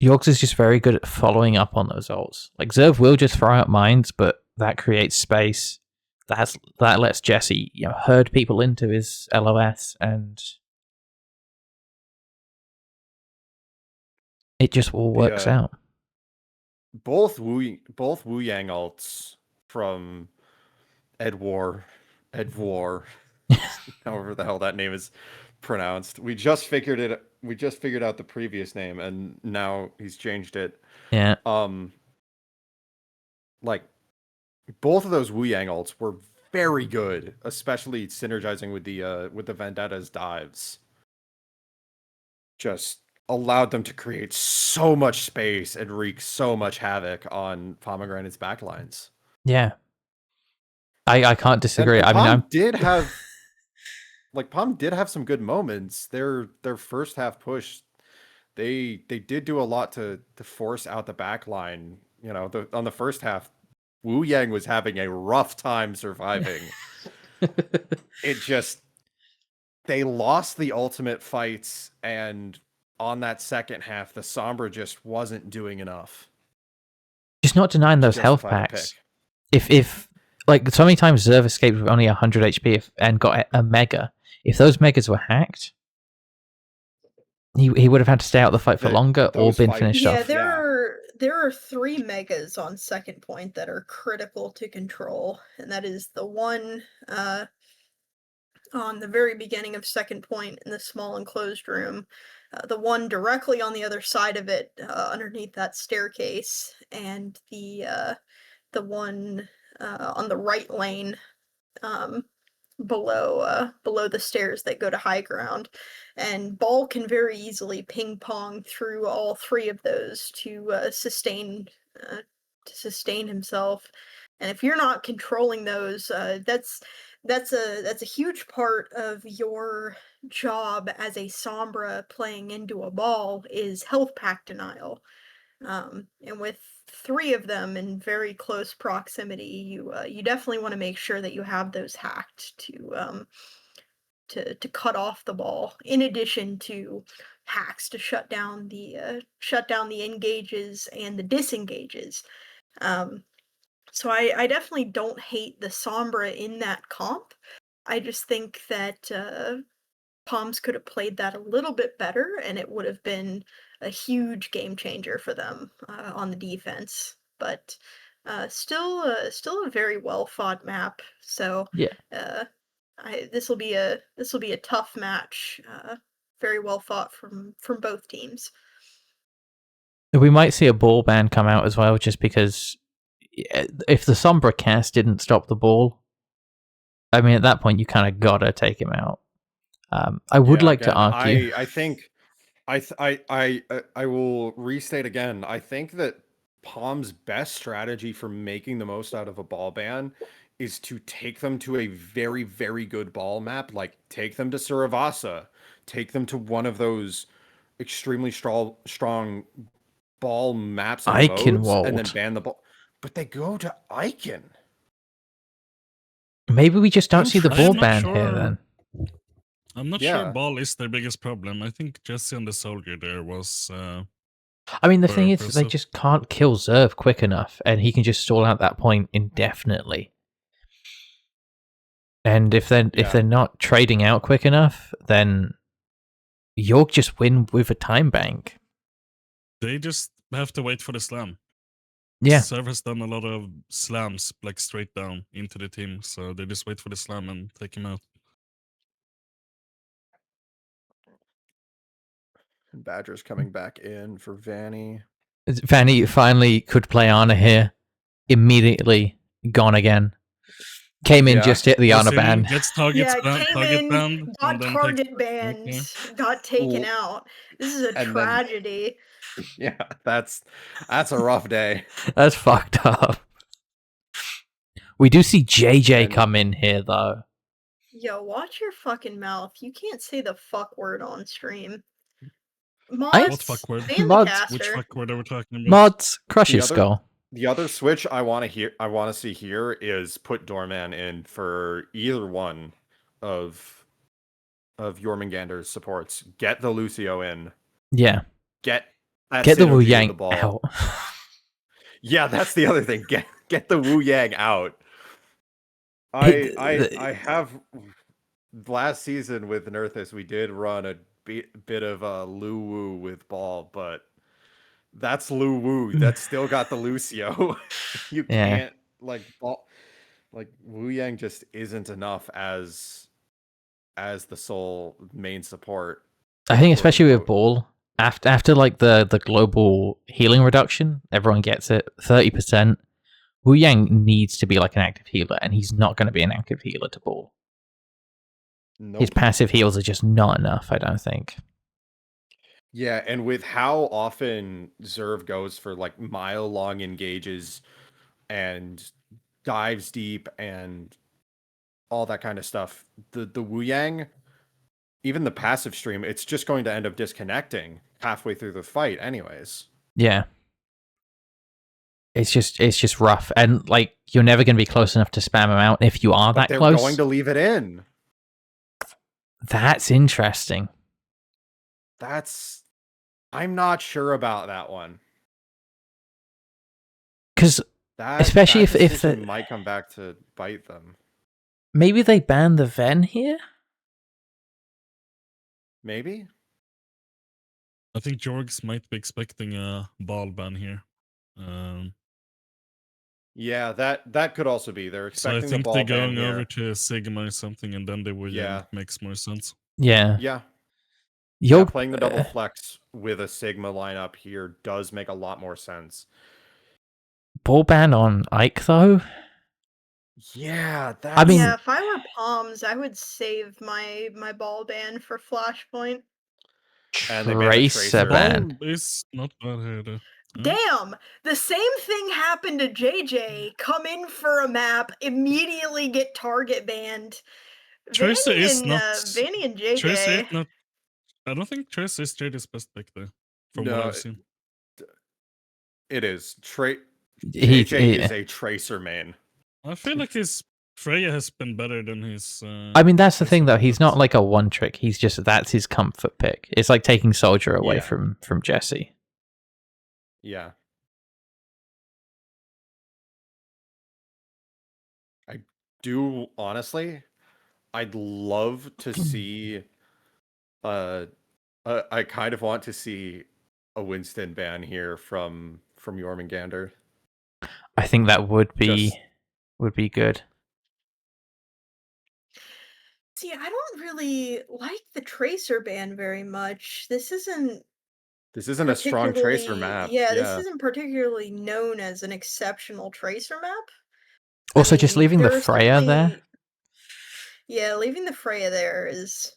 S2: Jorgs is just very good at following up on those ults. Like, Zerv will just throw out mines, but that creates space. That lets Jesse, herd people into his LOS, and it just all works out.
S4: Both Wu Yang ults from Edwar, however the hell that name is pronounced. We just figured out the previous name, and now he's changed it.
S2: Yeah.
S4: Like, both of those Wu Yang ults were very good, especially synergizing with the Vendetta's dives. Just allowed them to create so much space and wreak so much havoc on Pomegranate's backlines.
S2: Yeah. I can't disagree.
S4: And
S2: I mean,
S4: Pom did have some good moments. Their first half push, they did do a lot to force out the back line. On the first half, Wu Yang was having a rough time surviving. They lost the ultimate fights, and on that second half, the Sombra just wasn't doing enough.
S2: Just not denying those health packs. If like, so many times Zerv escaped with only 100 HP and got a mega. If those megas were hacked, he would have had to stay out the fight for longer or been finished off.
S3: There are 3 megas on second point that are critical to control, and that is the one on the very beginning of second point in the small enclosed room, the one directly on the other side of it underneath that staircase, and the one on the right lane below the stairs that go to high ground. And Ball can very easily ping pong through all 3 of those to sustain himself. And if you're not controlling those, that's a huge part of your job as a Sombra playing into a ball is health pack denial. And with 3 of them in very close proximity, you definitely want to make sure that you have those hacked to cut off the ball. In addition to hacks to shut down the engages and the disengages. So I definitely don't hate the Sombra in that comp. I just think that Palms could have played that a little bit better, and it would have been a huge game changer for them on the defense. But still a very well fought map. So
S2: Yeah.
S3: this will be a tough match. Very well fought from both teams.
S2: We might see a ball ban come out as well, just because if the Sombra cast didn't stop the ball, I mean, at that point you kind of gotta take him out. I would like to argue.
S4: I think I will restate again. I think that Palm's best strategy for making the most out of a ball ban is to take them to a very, very good ball map. Like, take them to Suravasa, take them to one of those extremely strong ball maps and modes, and then ban the ball. But they go to Icon.
S2: Maybe we just don't see the ball ban here then.
S1: I'm not sure ball is their biggest problem. I think Jesse and the soldier there was...
S2: I mean, the thing is, they just can't kill Zerv quick enough, and he can just stall out that point indefinitely. And if they're not trading out quick enough, then York just win with a time bank.
S1: They just have to wait for the slam.
S2: Yeah.
S1: Zerv has done a lot of slams, like straight down into the team, so they just wait for the slam and take him out.
S4: Badger's coming back in for Vanny.
S2: Vanny finally could play Ana here. Immediately gone again. Came in, just hit the Ana ban.
S1: Gets target banned.
S3: Got target banned. Got taken out. This is a tragedy.
S4: Yeah, that's a rough day.
S2: That's fucked up. We do see JJ come in here, though.
S3: Yo, watch your fucking mouth. You can't say the fuck word on stream. Mods,
S1: what fuck word? Which fuck word are we talking about?
S2: Mods, crush your skull.
S4: The other switch I want to see here is put Doorman in for either one of Jörmungandr's supports. Get the Lucio in.
S2: Yeah.
S4: Get
S2: the Wu Yang out.
S4: Yeah, that's the other thing. Get the Wu Yang out. I have last season with Nerthus, we did run a bit of a Lu Wu with ball, but that's Lu Wu. That's still got the Lucio. You can't Wu Yang just isn't enough as the sole main support.
S2: I think especially with ball, after like the global healing reduction, everyone gets it, 30%. Wu Yang needs to be like an active healer, and he's not going to be an active healer to ball. Nope. His passive heals are just not enough, I don't think.
S4: Yeah, and with how often Zerv goes for like mile-long engages and dives deep and all that kind of stuff, the Wu Yang, even the passive stream, it's just going to end up disconnecting halfway through the fight anyways.
S2: Yeah. It's just rough, and like you're never going to be close enough to spam him out. If you are that close,
S4: they're going to leave it in.
S2: That's interesting.
S4: I'm not sure about that one.
S2: Because especially if
S4: they might come back to bite them.
S2: Maybe they ban the Ven here.
S4: Maybe.
S1: I think Jorgs might be expecting a ball ban here.
S4: Yeah, that could also be. They're expecting
S1: so I think
S4: the ball
S1: they're
S4: ban
S1: going over
S4: here.
S1: to Sigma or something, and then they will. Yeah, makes more sense.
S2: Yeah.
S4: Yeah, playing the double flex with a Sigma lineup here does make a lot more sense.
S2: Ball ban on Ike though.
S4: Yeah,
S2: I mean,
S3: if I were Palms, I would save my ball ban for Flashpoint.
S4: And they ban the Tracer
S2: ban.
S1: It's not bad here.
S3: Damn! The same thing happened to JJ. Come in for a map, immediately get target banned.
S1: Tracer is not.
S3: Vanny and JJ.
S1: Tracer is not. I don't think Tracer is JJ's best pick though, from what
S4: No,
S1: I've seen.
S4: it is. JJ
S2: He-
S4: is a Tracer main.
S1: I feel like his Freya has been better than his.
S2: I mean, that's the
S1: Tracer
S2: thing, though. He's
S1: builds.
S2: not like a one trick. He's just that's his comfort pick. It's like taking Soldier away
S4: Yeah.
S2: from Jesse.
S4: Yeah. I do honestly. I'd love to see. I kind of want to see a Winston ban here from Jörmungandr.
S2: I think that would be
S4: Just-
S2: good.
S3: See, I don't really like the Tracer ban very much. This isn't
S4: a strong Tracer
S3: particularly-
S4: map.
S3: Yeah, this isn't particularly known as an exceptional Tracer map. I
S2: Also, just
S3: mean,
S2: leaving the
S3: there's
S2: Freya there.
S3: definitely- Yeah, leaving the Freya there is.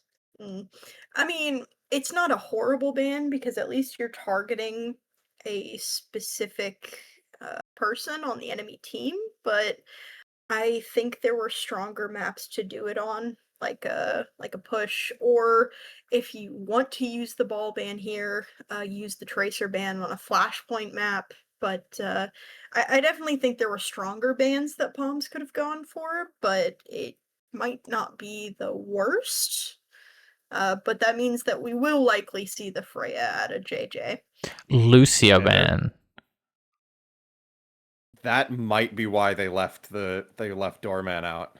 S3: I mean, it's not a horrible ban because at least you're targeting a specific person on the enemy team, but I think there were stronger maps to do it on, like a push, or if you want to use the ball ban here, use the Tracer ban on a flashpoint map. But I definitely think there were stronger bans that Palms could have gone for, but it might not be the worst. But that means that we will likely see the Freya out of JJ.
S2: Lucio
S4: Yeah, they're-
S2: ban.
S4: That might be why they left Doorman out.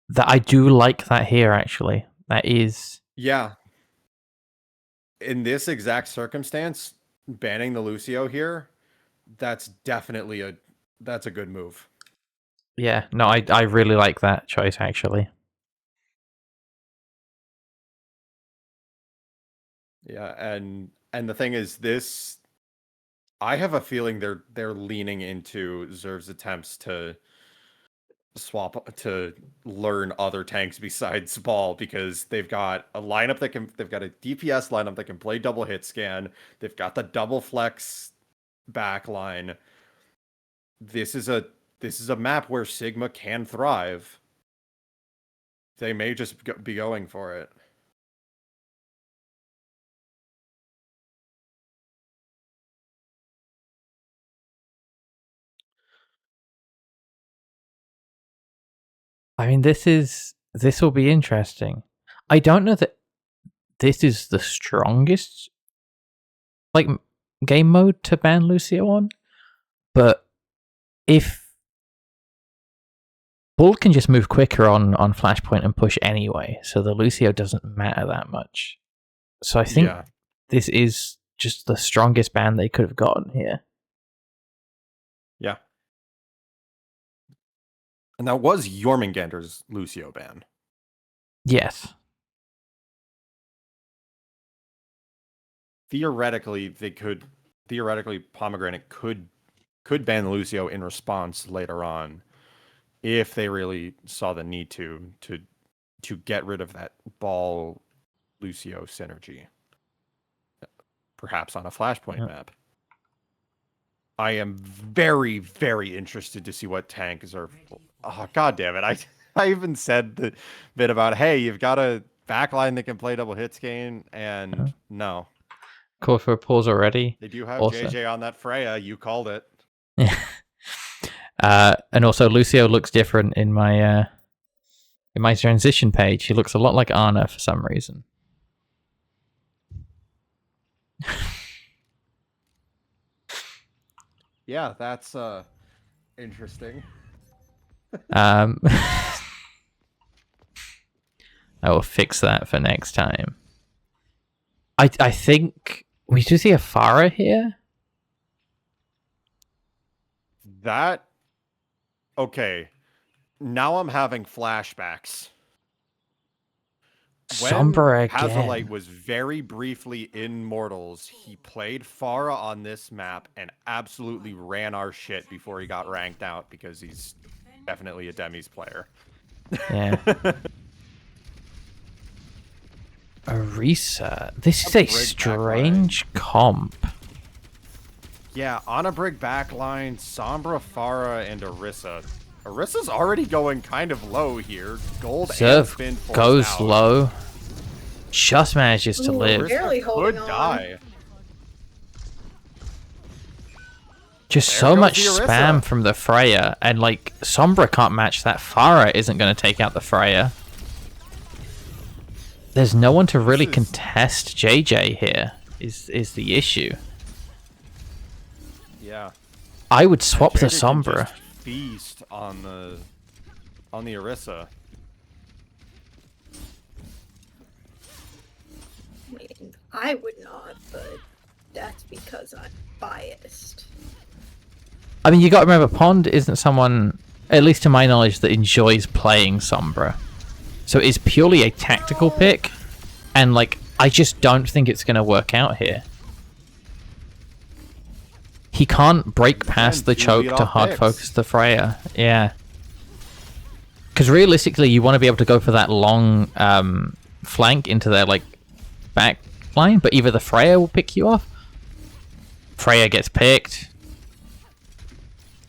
S2: That I do like that here. Actually, that is.
S4: Yeah. In this exact circumstance, banning the Lucio here, that's definitely a good move.
S2: Yeah, no, I really like that choice actually.
S4: Yeah, and the thing is, this, I have a feeling they're leaning into Zerv's attempts to swap to learn other tanks besides Ball, because they've got a lineup they've got a DPS lineup that can play double hit scan. They've got the double flex backline. This is a map where Sigma can thrive. They may just be going for it.
S2: I mean, this will be interesting. I don't know that this is the strongest like game mode to ban Lucio on, but if Bull can just move quicker on Flashpoint and push anyway, so the Lucio doesn't matter that much. So I think this is just the strongest ban they could have gotten here.
S4: Yeah. And that was Jörmungandr's Lucio ban.
S2: Yes.
S4: Theoretically, Pomegranate could ban Lucio in response later on, if they really saw the need to get rid of that Ball Lucio synergy. Perhaps on a Flashpoint map. I am very, very interested to see what tanks are. Oh, god damn it. I even said the bit about, hey, you've got a backline that can play double hit scan, and no.
S2: Call for a pause already.
S4: They do have
S2: Also.
S4: JJ on that Freya. You called it.
S2: And also Lucio looks different in my transition page. He looks a lot like Anna for some reason.
S4: Yeah, that's interesting.
S2: I will fix that for next time. I think we should see a Farah here.
S4: That, okay. Now I'm having flashbacks. When
S2: Sombra again.
S4: Hazalite was very briefly in Mortals, he played Farah on this map and absolutely ran our shit before he got ranked out, because he's definitely a Demi's player.
S2: Yeah. Arisa. This is a
S4: bridge
S2: strange comp.
S4: Yeah, Ana Brig backline, Sombra, Pharah, and Orisa. Orisa's already going kind of low here. Gold and
S2: Zerv
S4: spin forced
S2: goes
S4: out.
S2: low. Just manages to
S3: Ooh,
S2: live.
S3: barely
S4: Orisa
S3: holding
S4: could
S3: on.
S4: die.
S2: Just
S4: There
S2: so
S4: goes
S2: much
S4: the Orisa.
S2: spam from the Freya, and like Sombra can't match that. Pharah isn't going to take out the Freya. There's no one to really
S4: is-
S2: contest JJ here. Is the issue?
S4: Yeah.
S2: I would swap the
S4: JJ can
S2: Sombra.
S4: just feast on the Orisa.
S3: I mean, I would not, but that's because I'm biased.
S2: I mean, you got to remember, Pond isn't someone, at least to my knowledge, that enjoys playing Sombra. So it's purely a tactical pick, and like, I just don't think it's going to work out here. He can't break past the
S4: two
S2: choke
S4: lead-off
S2: to hard
S4: picks.
S2: focus the Freya. Yeah. Because realistically, you want to be able to go for that long flank into their like back line, but either the Freya will pick you off. Freya gets picked.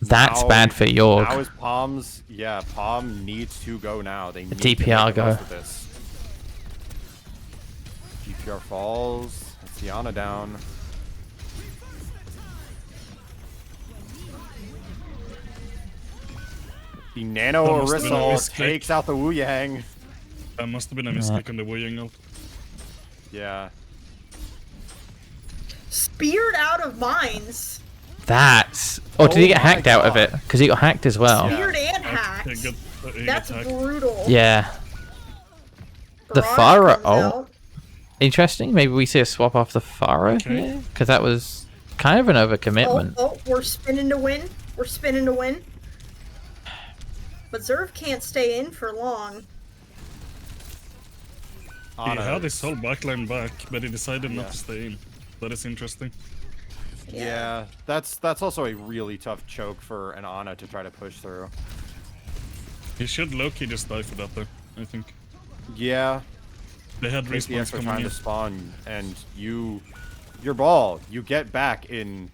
S2: That's
S4: Now-
S2: bad for York.
S4: Now is Palm's... Yeah, Palm needs to go now. They need
S2: DPR
S4: to make the most
S2: go.
S4: of this. DPR falls. That's the Ana down. The Nano
S1: That must have been a
S4: Orisa
S1: mistake.
S4: takes out the Wu Yang.
S1: That must have been a mistake on the Wu Yang ult.
S4: Yeah.
S3: Speared out of mines.
S2: That's... Oh, did he
S4: Oh
S2: get
S4: my
S2: hacked out of
S4: God.
S2: it? Because he got hacked as well.
S4: Yeah.
S3: Speared and
S1: He
S3: hacked.
S1: got
S3: That's
S1: hacked.
S3: brutal.
S2: Yeah. The
S3: Barrage
S2: Pharah
S3: comes
S2: ult.
S3: out.
S2: Interesting. Maybe we see a swap off the Pharah
S1: Okay.
S2: here? Because that was kind of an overcommitment.
S3: Oh, we're spinning to win. We're spinning to win. But Zerv can't stay in for long.
S1: He
S4: Ana
S1: had
S4: is-
S1: his whole backline back, but he decided
S4: Yeah.
S1: not to stay in. That is interesting.
S4: Yeah, that's also a really tough choke for an Ana to try to push through.
S1: He should low-key just die for that though, I think.
S4: Yeah,
S1: They had
S4: take the
S1: respawns
S4: extra
S1: coming
S4: time
S1: in.
S4: to spawn, and your ball, you get back in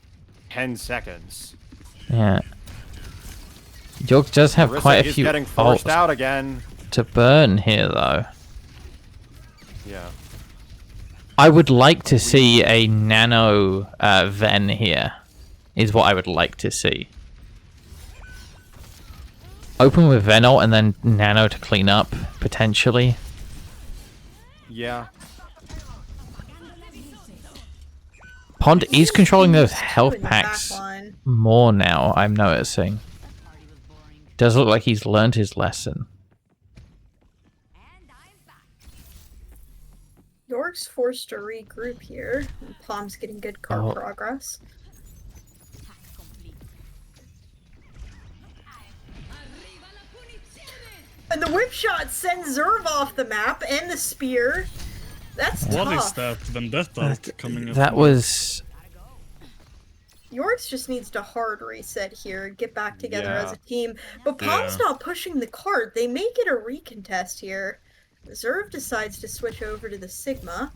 S4: 10 seconds.
S2: Yeah. York does have
S4: Orisa
S2: quite a
S4: is
S2: few
S4: getting forced
S2: ults
S4: out again.
S2: to burn here, though.
S4: Yeah.
S2: I would like to see a nano Ven here, is what I would like to see. Open with Ven ult and then nano to clean up, potentially.
S4: Yeah.
S2: Pond is controlling those
S3: Two
S2: health
S3: in the
S2: packs
S3: backline.
S2: more now, I'm noticing. Does look like he's learned his lesson.
S3: York's forced to regroup here. And Palm's getting good card
S2: Oh.
S3: progress. And the whip shot sends Zerv off the map and the spear. That's
S1: What is
S3: tough.
S1: that vendetta ult coming up?
S2: That was...
S3: Yorks just needs to hard reset here, get back together
S4: Yeah.
S3: as a team. But Palm's
S1: Yeah.
S3: not pushing the card. They make it a recontest here. Zerv decides to switch over to the Sigma.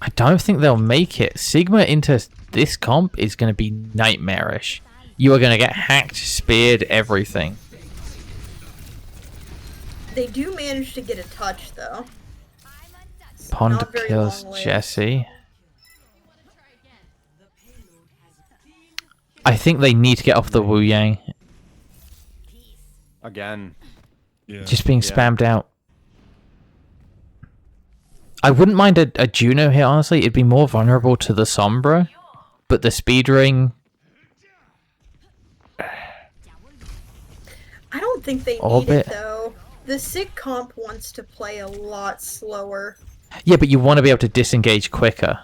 S2: I don't think they'll make it. Sigma into this comp is going to be nightmarish. You are going to get hacked, speared, everything.
S3: They do manage to get a touch, though. It's
S2: Pond
S3: not very
S2: kills
S3: long-lived.
S2: Jesse. I think they need to get off the Wu Yang.
S4: Again.
S1: Yeah.
S2: Just being
S4: Yeah.
S2: spammed out. I wouldn't mind a Juno here, honestly. It'd be more vulnerable to the Sombra. But the speed ring...
S3: I don't think they need
S2: Orbit.
S3: it, though. The Sig comp wants to play a lot slower.
S2: Yeah, but you want to be able to disengage quicker,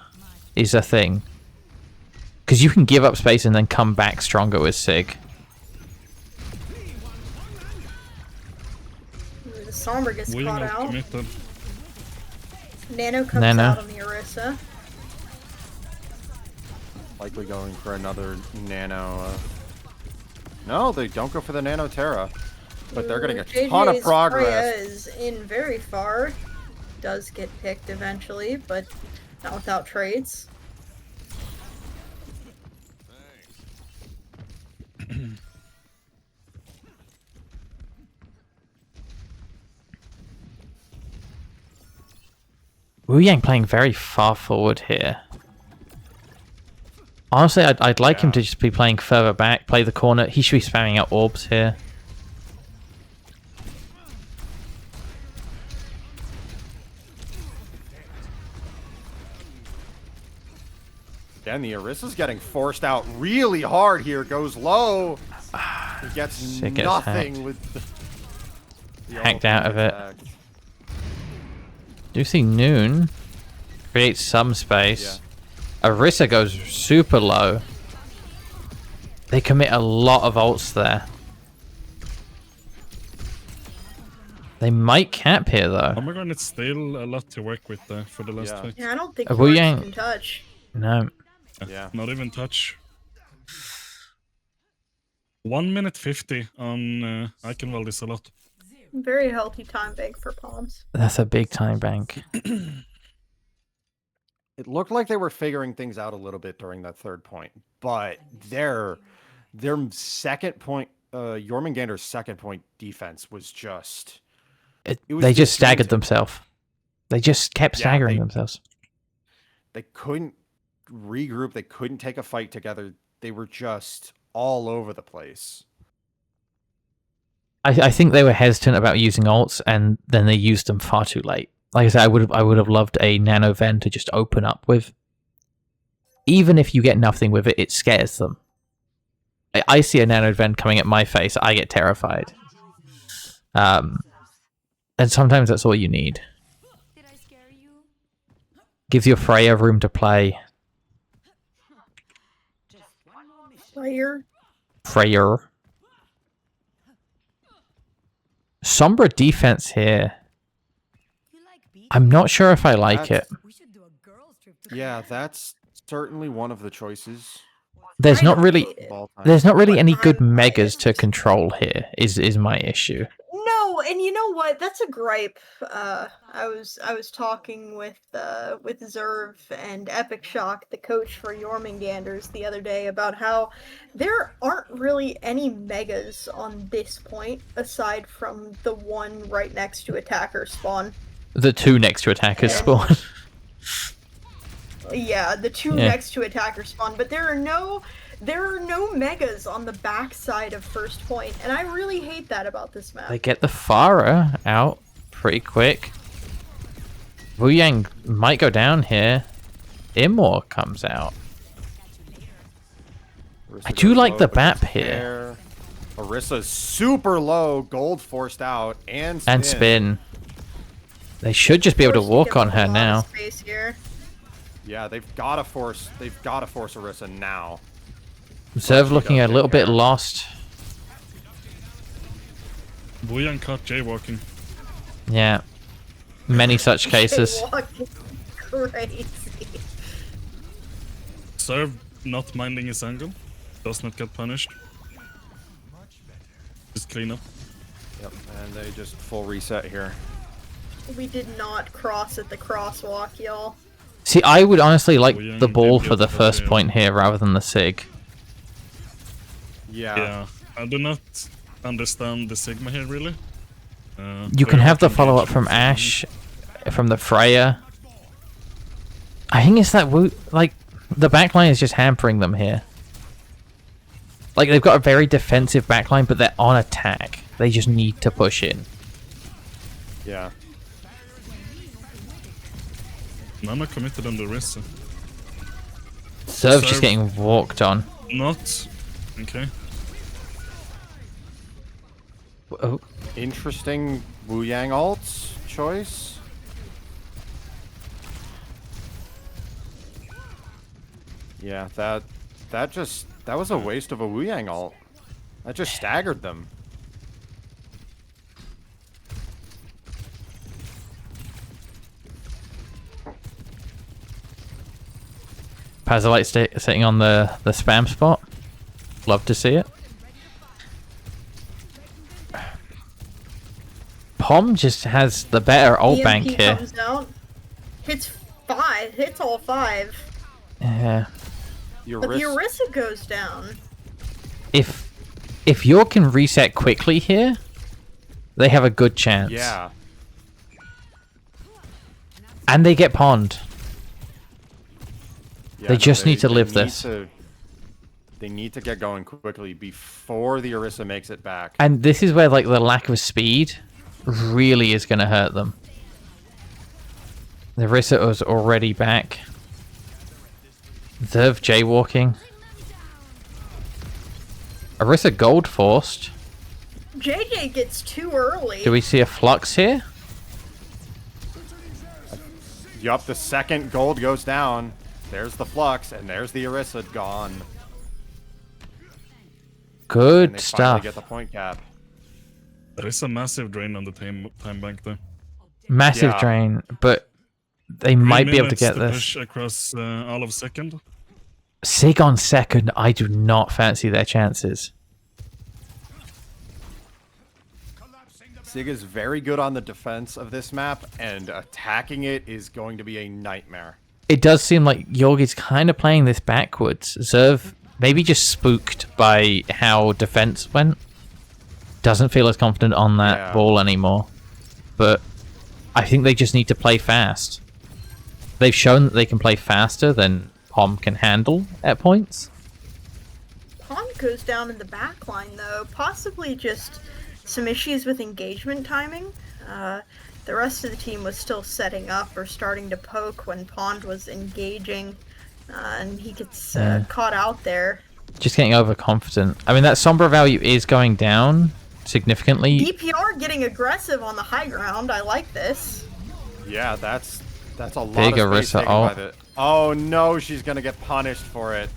S2: is a thing. Because you can give up space and then come back stronger with Sig.
S3: The Sombra gets
S1: Wu Yang
S3: caught
S1: ult
S3: out.
S1: committed.
S3: Nano comes
S2: Nano.
S3: out on the Orisa.
S4: Likely going for another Nano. No, they don't go for the Nano Terra. But they're getting a ton of
S3: JJ's
S4: progress.
S3: Freya is in very far. Does get picked eventually, but not without trades.
S2: Wu Yang playing very far forward here. Honestly, I'd like him to just be playing further back, play the corner. He should be spamming out orbs here.
S4: Again, the Orissa's getting forced out really hard here. Goes low. He gets
S2: Shit gets
S4: nothing
S2: hacked.
S4: with the
S2: Hacked out of it.
S4: hacked.
S2: Do see Noon creates some space. Orisa goes super low. They commit a lot of ults there. They might cap here though.
S1: Oh my god, it's still a lot to work with for the last fight.
S3: Yeah, I don't think
S2: Wu
S3: Wu
S2: Yang-
S3: can touch.
S2: No.
S4: Yeah.
S1: Not even touch. 1 minute 50 on Eichenwald is a lot.
S3: Very healthy time bank for Palms.
S2: That's a big time bank.
S4: It looked like they were figuring things out a little bit during that third point, but their second point, Jörmungandr's second point defense was just. It was
S2: They just staggered
S4: disjointed.
S2: themselves. They just kept
S4: Yeah,
S2: staggering
S4: they-
S2: themselves.
S4: They couldn't regroup. They couldn't take a fight together. They were just all over the place.
S2: I think they were hesitant about using ults, and then they used them far too late. Like I said, I would have loved a Nano Ven to just open up with. Even if you get nothing with it, it scares them. I see a Nano Ven coming at my face, I get terrified. And sometimes that's all you need.
S7: Did I scare you?
S2: Gives your Freya room to play.
S3: Player.
S2: Freya. Sombra defense here.
S7: You like beach?
S2: I'm not sure if I like
S4: That's-
S2: it.
S7: We should do a girls trip together.
S4: Yeah, that's certainly one of the choices.
S2: There's
S3: I
S2: not
S3: don't
S2: really
S3: hate it.
S4: of all time.
S2: there's not really any good
S3: I'm
S2: megas to
S3: biased.
S2: control here, is my issue.
S3: No, and you know what? That's a gripe. I was talking with Zerv and Epic Shock, the coach for Jörmungandrs, the other day about how there aren't really any megas on this point aside from the one right next to attacker spawn.
S2: The two next to attackers
S3: Yeah.
S2: spawn.
S3: Yeah, the two
S2: Yeah.
S3: next to attacker spawn, but there are no megas on the backside of first point, and I really hate that about this map.
S2: They get the Pharah out pretty quick. Wu Yang might go down here. Immor comes out.
S4: Orisa
S2: I do
S4: goes
S2: like
S4: low,
S2: the
S4: but
S2: BAP
S4: it's
S2: here.
S4: fair. Orissa's super low, gold forced out, and spin.
S2: And spin. They should just be able to
S3: Forced
S2: walk
S3: give
S2: on
S3: up a
S2: her
S3: lot of
S2: now.
S3: Space here.
S4: Yeah, they've gotta force Orisa now.
S2: Zerv looking a little bit lost.
S1: Wuyan caught jaywalking.
S2: Yeah. Many such cases.
S3: Jaywalking. Crazy.
S1: Serve not minding his angle. Does not get punished. Just clean up.
S4: Yep, and they just full reset here.
S3: We did not cross at the crosswalk, y'all.
S2: See, I would honestly like
S1: Wu Yang
S2: the ball
S1: did
S2: for the
S1: beautiful
S2: first
S1: there.
S2: point here rather than the Sig.
S1: Yeah, I do not understand the Sigma here really.
S2: You can
S1: very
S2: have the
S1: much
S2: follow up
S1: engaged
S2: from
S1: with Sigma.
S2: Ashe, from the Freya. I think it's that like the backline is just hampering them here. Like they've got a very defensive backline, but they're on attack. They just need to push in.
S4: Yeah.
S1: Nana committed on the wrist.
S2: Zerv's just
S1: Zerv-
S2: getting walked on.
S1: Not. Okay.
S2: Oh,
S4: Interesting Wu Yang ults choice. Yeah, that was a waste of a Wu Yang ult. That just staggered them.
S2: Pazalite sitting on the spam spot. Love to see it. Pom just has the better ult bank
S3: EMP
S2: here.
S3: comes out. Hits all five.
S2: Yeah.
S3: But the Orisa goes down.
S2: If York can reset quickly here, they have a good chance.
S4: Yeah.
S2: And they get pond.
S4: Yeah,
S2: They just need to
S4: they
S2: live
S4: need
S2: this.
S4: They need to get going quickly before the Orisa makes it back.
S2: And this is where like the lack of speed really is going to hurt them. The Orisa was already back. Zerv jaywalking. Orisa gold forced.
S3: JJ gets too early.
S2: Do we see a flux here?
S4: Yup, the second gold goes down. There's the Flux, and there's the Orisa gone.
S2: Good
S4: And they finally
S2: stuff.
S4: get the point cap.
S1: There is a massive drain on the time bank though.
S2: Massive
S4: Yeah.
S2: drain, but they
S1: 3
S2: might be able to
S1: minutes
S2: get this.
S1: push across all of second.
S2: Sig on second, I do not fancy their chances.
S4: Sig is very good on the defense of this map, and attacking it is going to be a nightmare.
S2: It does seem like Yorgi's kind of playing this backwards. Zerv maybe just spooked by how defense went. Doesn't feel as confident on that
S4: Yeah.
S2: ball anymore. But I think they just need to play fast. They've shown that they can play faster than Pom can handle at points.
S3: Pond goes down in the back line though, possibly just some issues with engagement timing. The rest of the team was still setting up or starting to poke when Pond was engaging, and he gets
S2: Yeah.
S3: caught out there.
S2: Just getting overconfident. I mean, that Sombra value is going down significantly.
S3: DPR getting aggressive on the high ground. I like this.
S4: Yeah, that's a lot
S2: Big
S4: of space
S2: Orisa
S4: taken by
S2: ult.
S4: the... Oh no, she's gonna get punished for it.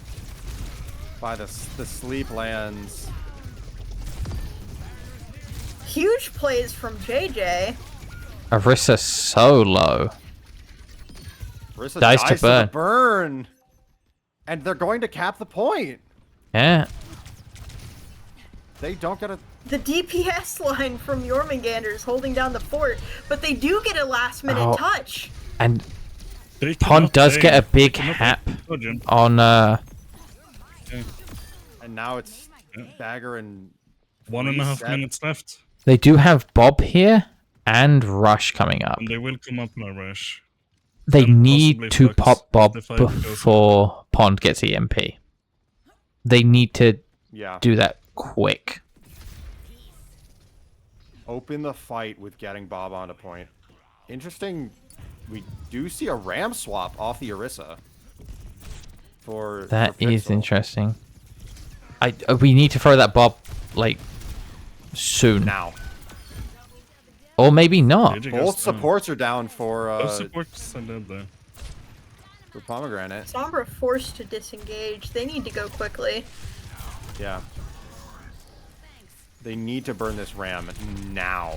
S4: By the sleep lands.
S3: Huge plays from JJ.
S2: Orisa so low.
S4: Orisa
S2: Dies
S4: dies
S2: to
S4: to the
S2: burn.
S4: burn. And they're going to cap the point.
S2: Yeah.
S4: They don't get a...
S3: The DPS line from Jörmungandr is holding down the fort, but they do get a last minute
S2: Oh.
S3: touch.
S2: And
S1: They
S2: Pond
S1: cannot
S2: does
S1: play-
S2: get a big
S1: they cannot
S2: hap
S1: play Sojourn.
S2: on
S4: And now it's Dagger and...
S1: 1.5
S4: Reset.
S1: minutes left,
S2: they do have Bob here and Rush coming up.
S1: and they will come up in a rush.
S2: They
S1: and
S2: need
S1: possibly
S2: to
S1: Flux
S2: pop Bob
S1: if the fight goes
S2: before Pond gets EMP. They need to
S4: Yeah.
S2: do that quick.
S4: Open the fight with getting Bob onto point. Interesting. We do see a ram swap off the Orisa. For
S2: That is
S4: Pixel.
S2: interesting. We need to throw that Bob like soon,
S4: Now.
S2: or maybe not.
S1: JJ
S4: Both
S1: goes down.
S4: supports are down for
S1: Both supports are dead there.
S4: for Pomegranate.
S3: Sombra forced to disengage. They need to go quickly.
S4: Yeah. They need to burn this ram now.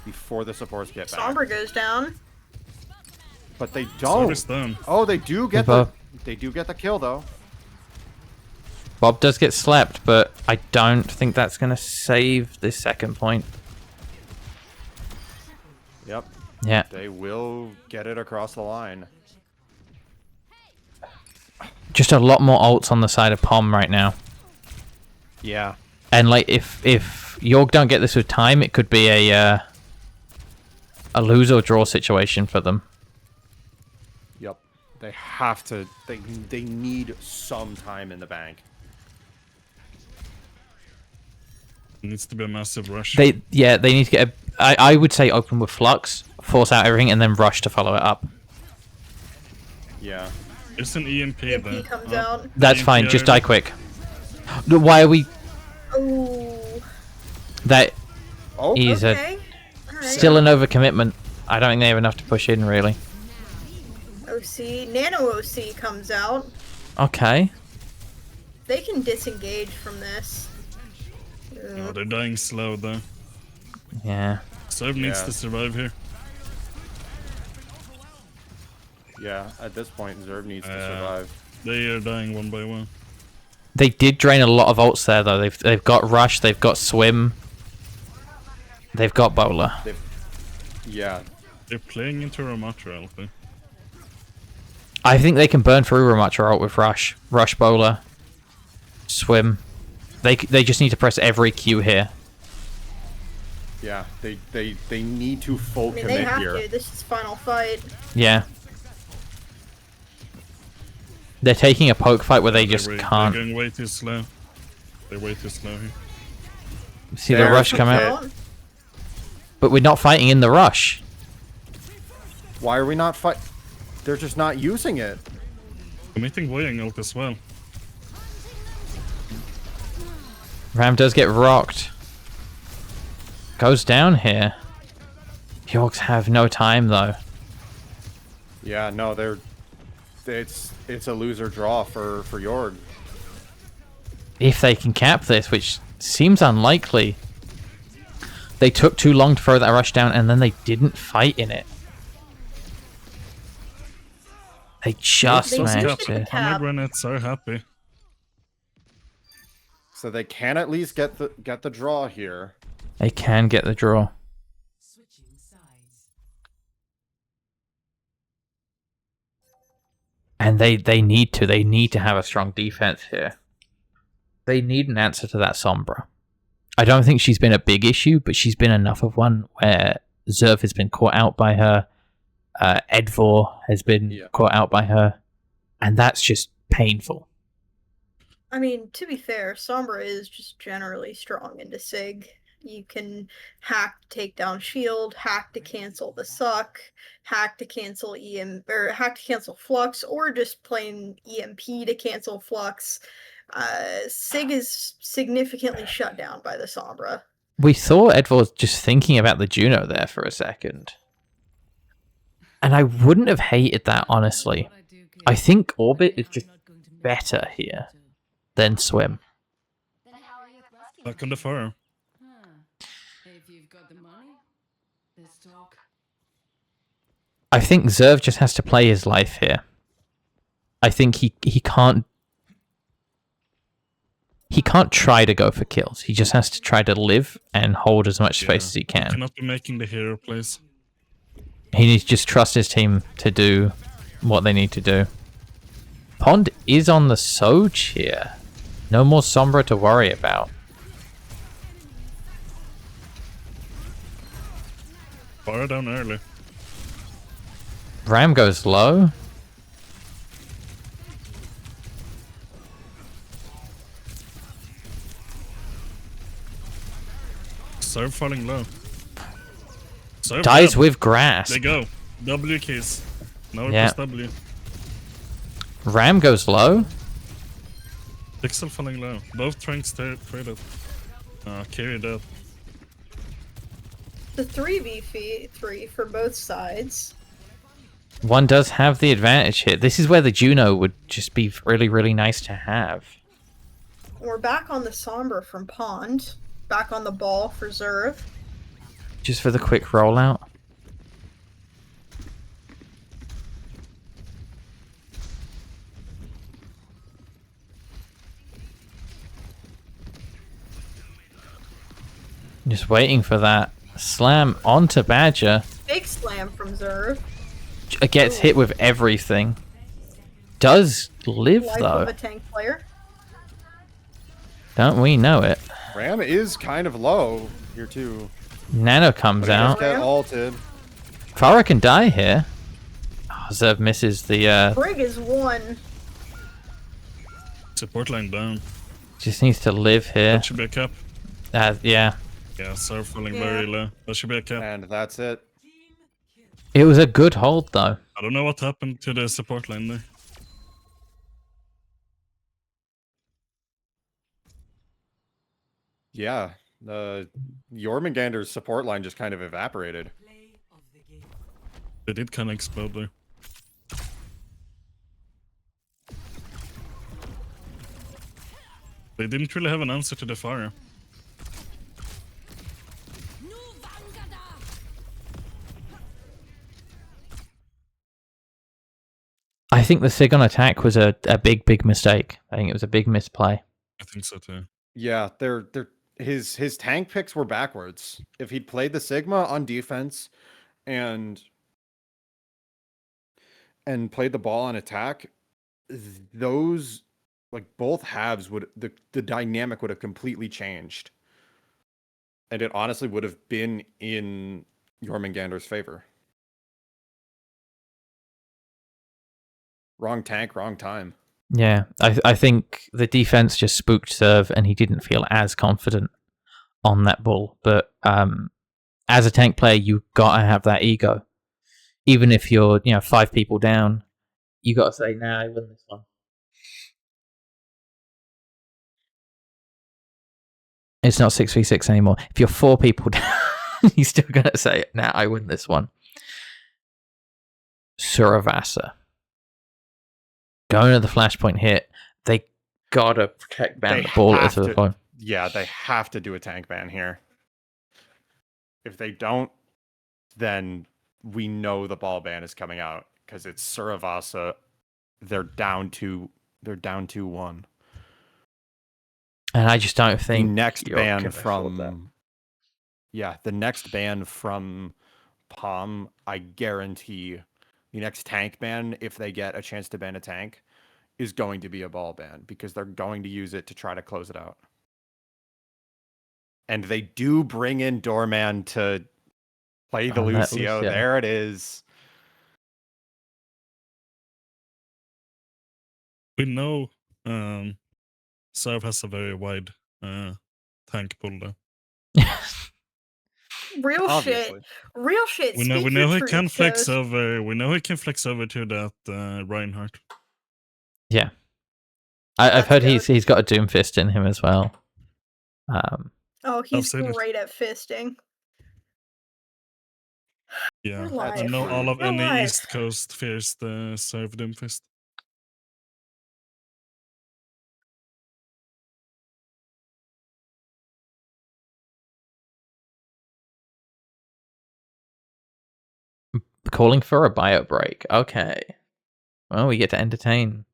S4: Before the supports get back.
S3: Sombra goes down.
S4: But they
S1: Soldier's
S4: don't.
S1: down.
S4: Oh, they do get
S2: Bob.
S4: they do get the kill though.
S2: Bob does get slapped, but I don't think that's going to save this second point.
S4: Yep.
S2: Yeah.
S4: They will get it across the line.
S2: Just a lot more ults on the side of Pom right now.
S4: Yeah.
S2: And like if Yorg don't get this with time, it could be a lose or draw situation for them.
S4: Yep. They have to they need some time in the bank.
S1: It needs to be a massive rush.
S2: They need to get I would say open with Flux, force out everything, and then rush to follow it up.
S4: Yeah.
S1: There's an EMP there.
S3: EMP comes
S1: Oh,
S3: out.
S2: That's
S1: EMP
S2: fine, just die
S1: already.
S2: quick. No, why are we...
S3: Ooh.
S2: That
S4: Oh,
S2: is
S3: Okay. Alright.
S2: still an overcommitment. I don't think they have enough to push in, really.
S3: OC. Nano OC comes out.
S2: Okay.
S3: They can disengage from this.
S1: Oh, they're dying slow though.
S2: Yeah.
S1: Serb needs
S4: Yeah.
S1: to survive here.
S4: yeah, at this point Zerv needs to survive.
S1: They are dying one by one.
S2: They did drain a lot of ults there, though. They've got Rush, they've got Swim, they've got Bowler.
S4: Yeah.
S1: They're playing into Ramatra Alpha.
S2: I think they can burn through Ramatra ult with Rush. Rush Bowler. Swim. They just need to press every Q here.
S4: Yeah, they need to full
S3: I mean,
S4: commit
S3: they have
S4: here.
S3: to. This is final fight.
S2: Yeah. They're taking a poke fight where they
S1: They're
S2: just
S1: They're
S2: can't
S1: going way too slow. They're way too slow here.
S2: see the
S4: There's
S2: rush
S4: the
S2: come
S4: hit.
S2: out. But we're not fighting in the rush.
S4: Why are we not fight? They're just not using it.
S1: Committing Voying ult as well.
S2: Ram does get rocked. Goes down here. Yorks have no time though.
S4: Yeah, no, it's a loser draw for Jorg.
S2: If they can cap this, which seems unlikely. They took too long to throw that rush down and then they didn't fight in it. They just
S3: They
S2: managed
S3: pushed it
S2: to.
S3: to cap.
S1: Pomegranates are happy.
S4: So they can at least get the draw here.
S2: They can get the draw. And they need to. They need to have a strong defense here. They need an answer to that Sombra. I don't think she's been a big issue, but she's been enough of one where Zerv has been caught out by her. Edvor has been caught out by her. And that's just painful.
S3: I mean, to be fair, Sombra is just generally strong into Sig. You can hack to take down shield, hack to cancel the suck, hack to cancel hack to cancel flux, or just plain EMP to cancel flux. Sig is significantly shut down by the Sombra.
S2: We saw Edvor just thinking about the Juno there for a second. And I wouldn't have hated that, honestly. I think Orbit is just better here than Swim.
S1: Back on the fire.
S7: If you've got the money, let's talk.
S2: I think Zerv just has to play his life here. I think he can't try to go for kills. He just has to try to live and hold as much space as he can.
S1: Cannot be making the hero plays.
S2: He needs to just trust his team to do what they need to do. Pond is on the Soj here. No more Sombra to worry about.
S1: Fire down early.
S2: Ram goes low.
S1: Serve falling low. Serve
S2: Dies
S1: dead.
S2: with grasp.
S1: They go. W keys. Now we
S2: Yeah.
S1: press W.
S2: Ram goes low.
S1: Pixel falling low. Both trying to trade it. Carried up.
S3: The 3v3 for both sides.
S2: One does have the advantage here. This is where the Juno would just be really, really nice to have.
S3: We're back on the Sombra from Pond. Back on the ball for Zerv.
S2: Just for the quick rollout. Just waiting for that slam onto Badger.
S3: Big slam from Zerv.
S2: Gets hit with everything. Does live
S3: Life
S2: though.
S3: of a tank player.
S2: Don't we know it?
S4: Ram is kind of low here too.
S2: Nano comes
S4: But he
S2: out.
S4: does get ulted.
S2: Farah can die here. Oh, Zerv misses the
S3: Brig is one.
S1: Support line down.
S2: just needs to live here.
S1: That should be a cap.
S2: Yeah.
S1: Yeah, serve falling
S3: Yeah.
S1: very low. That should be a cap.
S4: And that's it.
S2: It was a good hold though.
S1: I don't know what happened to the support line there.
S4: Yeah. Jörmungandr's support line just kind of evaporated.
S1: They did kind of explode there. They didn't really have an answer to the fire.
S2: I think the Sig on attack was a big mistake. I think it was a big misplay.
S1: I think so too.
S4: Yeah, his tank picks were backwards. If he'd played the Sigma on defense and played the ball on attack, those like both halves would the dynamic would have completely changed. And it honestly would have been in Jörmungandr's favor. Wrong tank, wrong time.
S2: Yeah, I think the defense just spooked Serve, and he didn't feel as confident on that bull. But as a tank player, you gotta have that ego. Even if you're 5 people down, you gotta say, "Nah, I win this one." It's not 6v6 anymore. If you're 4 people down, you still gotta say, "Nah, I win this one." Suravasa going to the flashpoint hit. They gotta protect ban the ball at the point.
S4: Yeah, they have to do a tank ban here. If they don't, then we know the ball ban is coming out because it's Suravasa. They're down 2-1.
S2: And I just don't think
S4: the next ban the next ban from Pom, I guarantee the next tank ban, if they get a chance to ban a tank, is going to be a ball ban because they're going to use it to try to close it out. And they do bring in Doorman to play the Lucio. There it is.
S1: We know Serve has a very wide tank pool though.
S3: Real
S4: Obviously.
S3: shit.
S1: We know he can flex over. We know he can flex over to that Reinhardt.
S2: Yeah, I've heard he's got a Doomfist in him as well.
S3: He's great at fisting.
S1: Yeah, I know all of any East Coast fears the Serve Doomfist.
S2: Calling for a bio break. Okay. Well, we get to entertain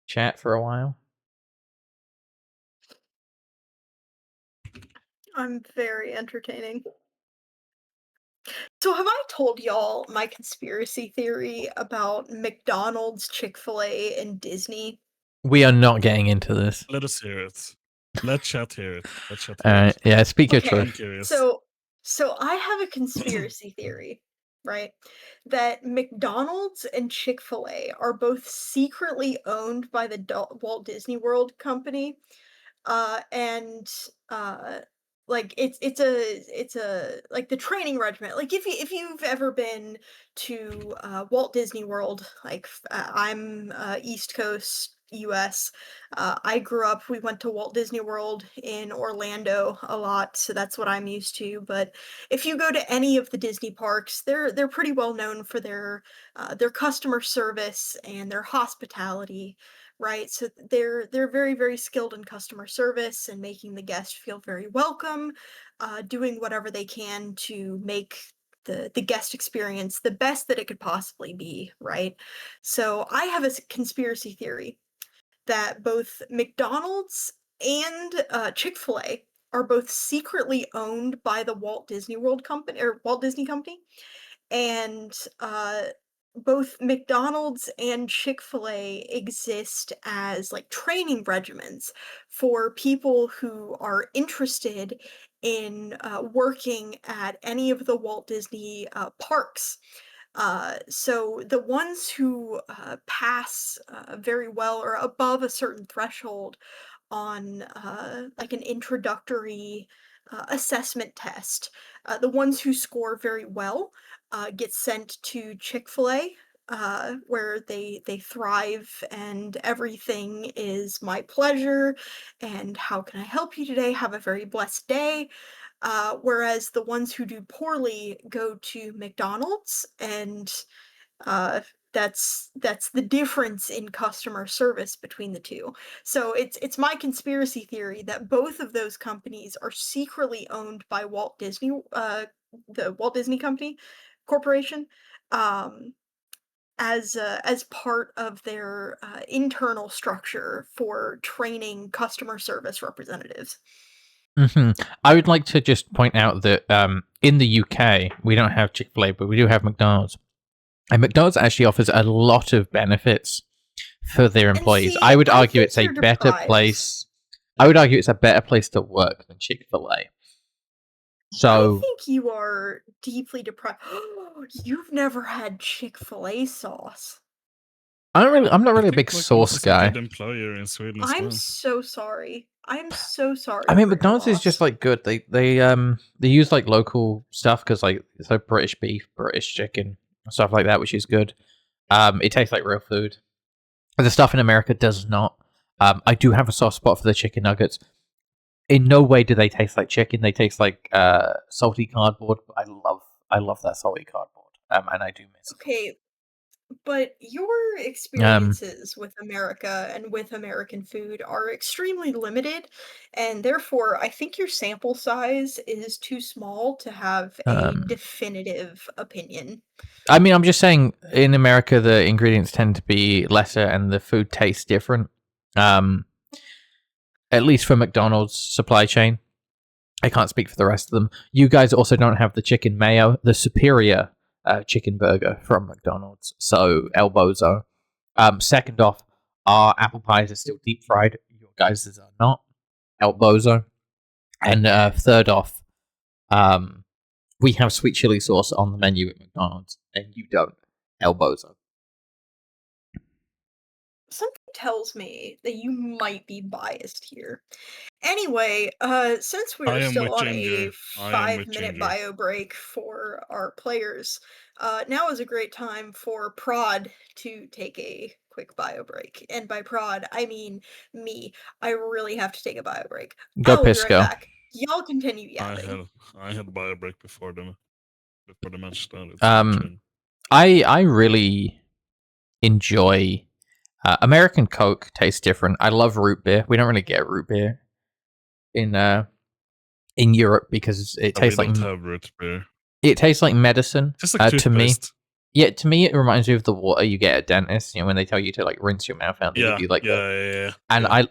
S2: chat for a while.
S3: I'm very entertaining. So have I told y'all my conspiracy theory about McDonald's, Chick-fil-A, and Disney?
S2: We are not getting into this.
S1: Let us hear it. Let chat hear it.
S2: All right. Yeah, speak your truth.
S1: I'm curious.
S3: So I have a conspiracy theory, right? That McDonald's and Chick-fil-A are both secretly owned by the Walt Disney World company. Like it's a like the training regiment. Like if you've ever been to Walt Disney World, like I'm East Coast US. I grew up. We went to Walt Disney World in Orlando a lot, so that's what I'm used to. But if you go to any of the Disney parks, they're pretty well known for their customer service and their hospitality. Right, so they're very, very skilled in customer service and making the guest feel very welcome, doing whatever they can to make the guest experience the best that it could possibly be, right? So I have a conspiracy theory that both McDonald's and Chick-fil-A are both secretly owned by the Walt Disney World company or Walt Disney Company, and both McDonald's and Chick-fil-A exist as like training regiments for people who are interested in working at any of the Walt Disney parks. So the ones who pass very well or above a certain threshold on like an introductory assessment test, the ones who score very well get sent to Chick-fil-A, where they thrive and everything is my pleasure and how can I help you today? Have a very blessed day. Whereas the ones who do poorly go to McDonald's, and that's the difference in customer service between the two. So it's my conspiracy theory that both of those companies are secretly owned by Walt Disney, the Walt Disney Company Corporation, as part of their internal structure for training customer service representatives.
S2: I would like to just point out that in the UK, we don't have Chick-fil-A, but we do have McDonald's. And McDonald's actually offers a lot of benefits for their employees. I would argue it's a better place. I would argue it's a better place to work than Chick-fil-A. So
S3: I think you are deeply deprived. You've never had Chick-fil-A sauce.
S2: I'm not
S1: I
S2: really a
S1: think
S2: big
S1: McDonald's
S2: sauce
S1: is a
S2: guy.
S1: good employer in Sweden as
S3: I'm
S1: well.
S3: so sorry. I'm so sorry.
S2: I mean,
S3: for your
S2: McDonald's is just
S3: loss.
S2: like good. They use like local stuff because like it's like British beef, British chicken, stuff like that, which is good. It tastes like real food. The stuff in America does not. I do have a soft spot for the chicken nuggets. In no way do they taste like chicken. They taste like salty cardboard. I love that salty cardboard. And I do miss it.
S3: Okay, but your experiences with America and with American food are extremely limited, and therefore I think your sample size is too small to have a definitive opinion.
S2: I mean, I'm just saying, in America, the ingredients tend to be lesser and the food tastes different. At least for McDonald's supply chain. I can't speak for the rest of them. You guys also don't have the chicken mayo, the superior chicken burger from McDonald's. So, El Bozo. Second off, our apple pies are still deep fried. Your guys' are not. El Bozo. And third off, we have sweet chili sauce on the menu at McDonald's, and you don't. El Bozo.
S3: Something tells me that you might be biased here. Anyway, since
S1: I
S3: we're
S1: am
S3: still
S1: with
S3: on
S1: Ginger.
S3: a
S1: I am with
S3: 5-minute
S1: Ginger.
S3: bio break for our players, now is a great time for Prod to take a quick bio break. And by Prod, I mean me. I really have to take a bio break.
S2: Go
S3: I will be right
S2: Pisco.
S3: back. Y'all continue yapping.
S1: I had bio break before the match started.
S2: I really enjoy American Coke. Tastes different. I love root beer. We don't really get root beer in Europe because it tastes like
S1: have root beer.
S2: It tastes like medicine.
S1: Just like
S2: to me.
S1: toothpaste.
S2: Yeah, to me it reminds me of the water you get at dentist. You know, when they tell you to like rinse your mouth out, they give you like
S1: yeah.
S2: And I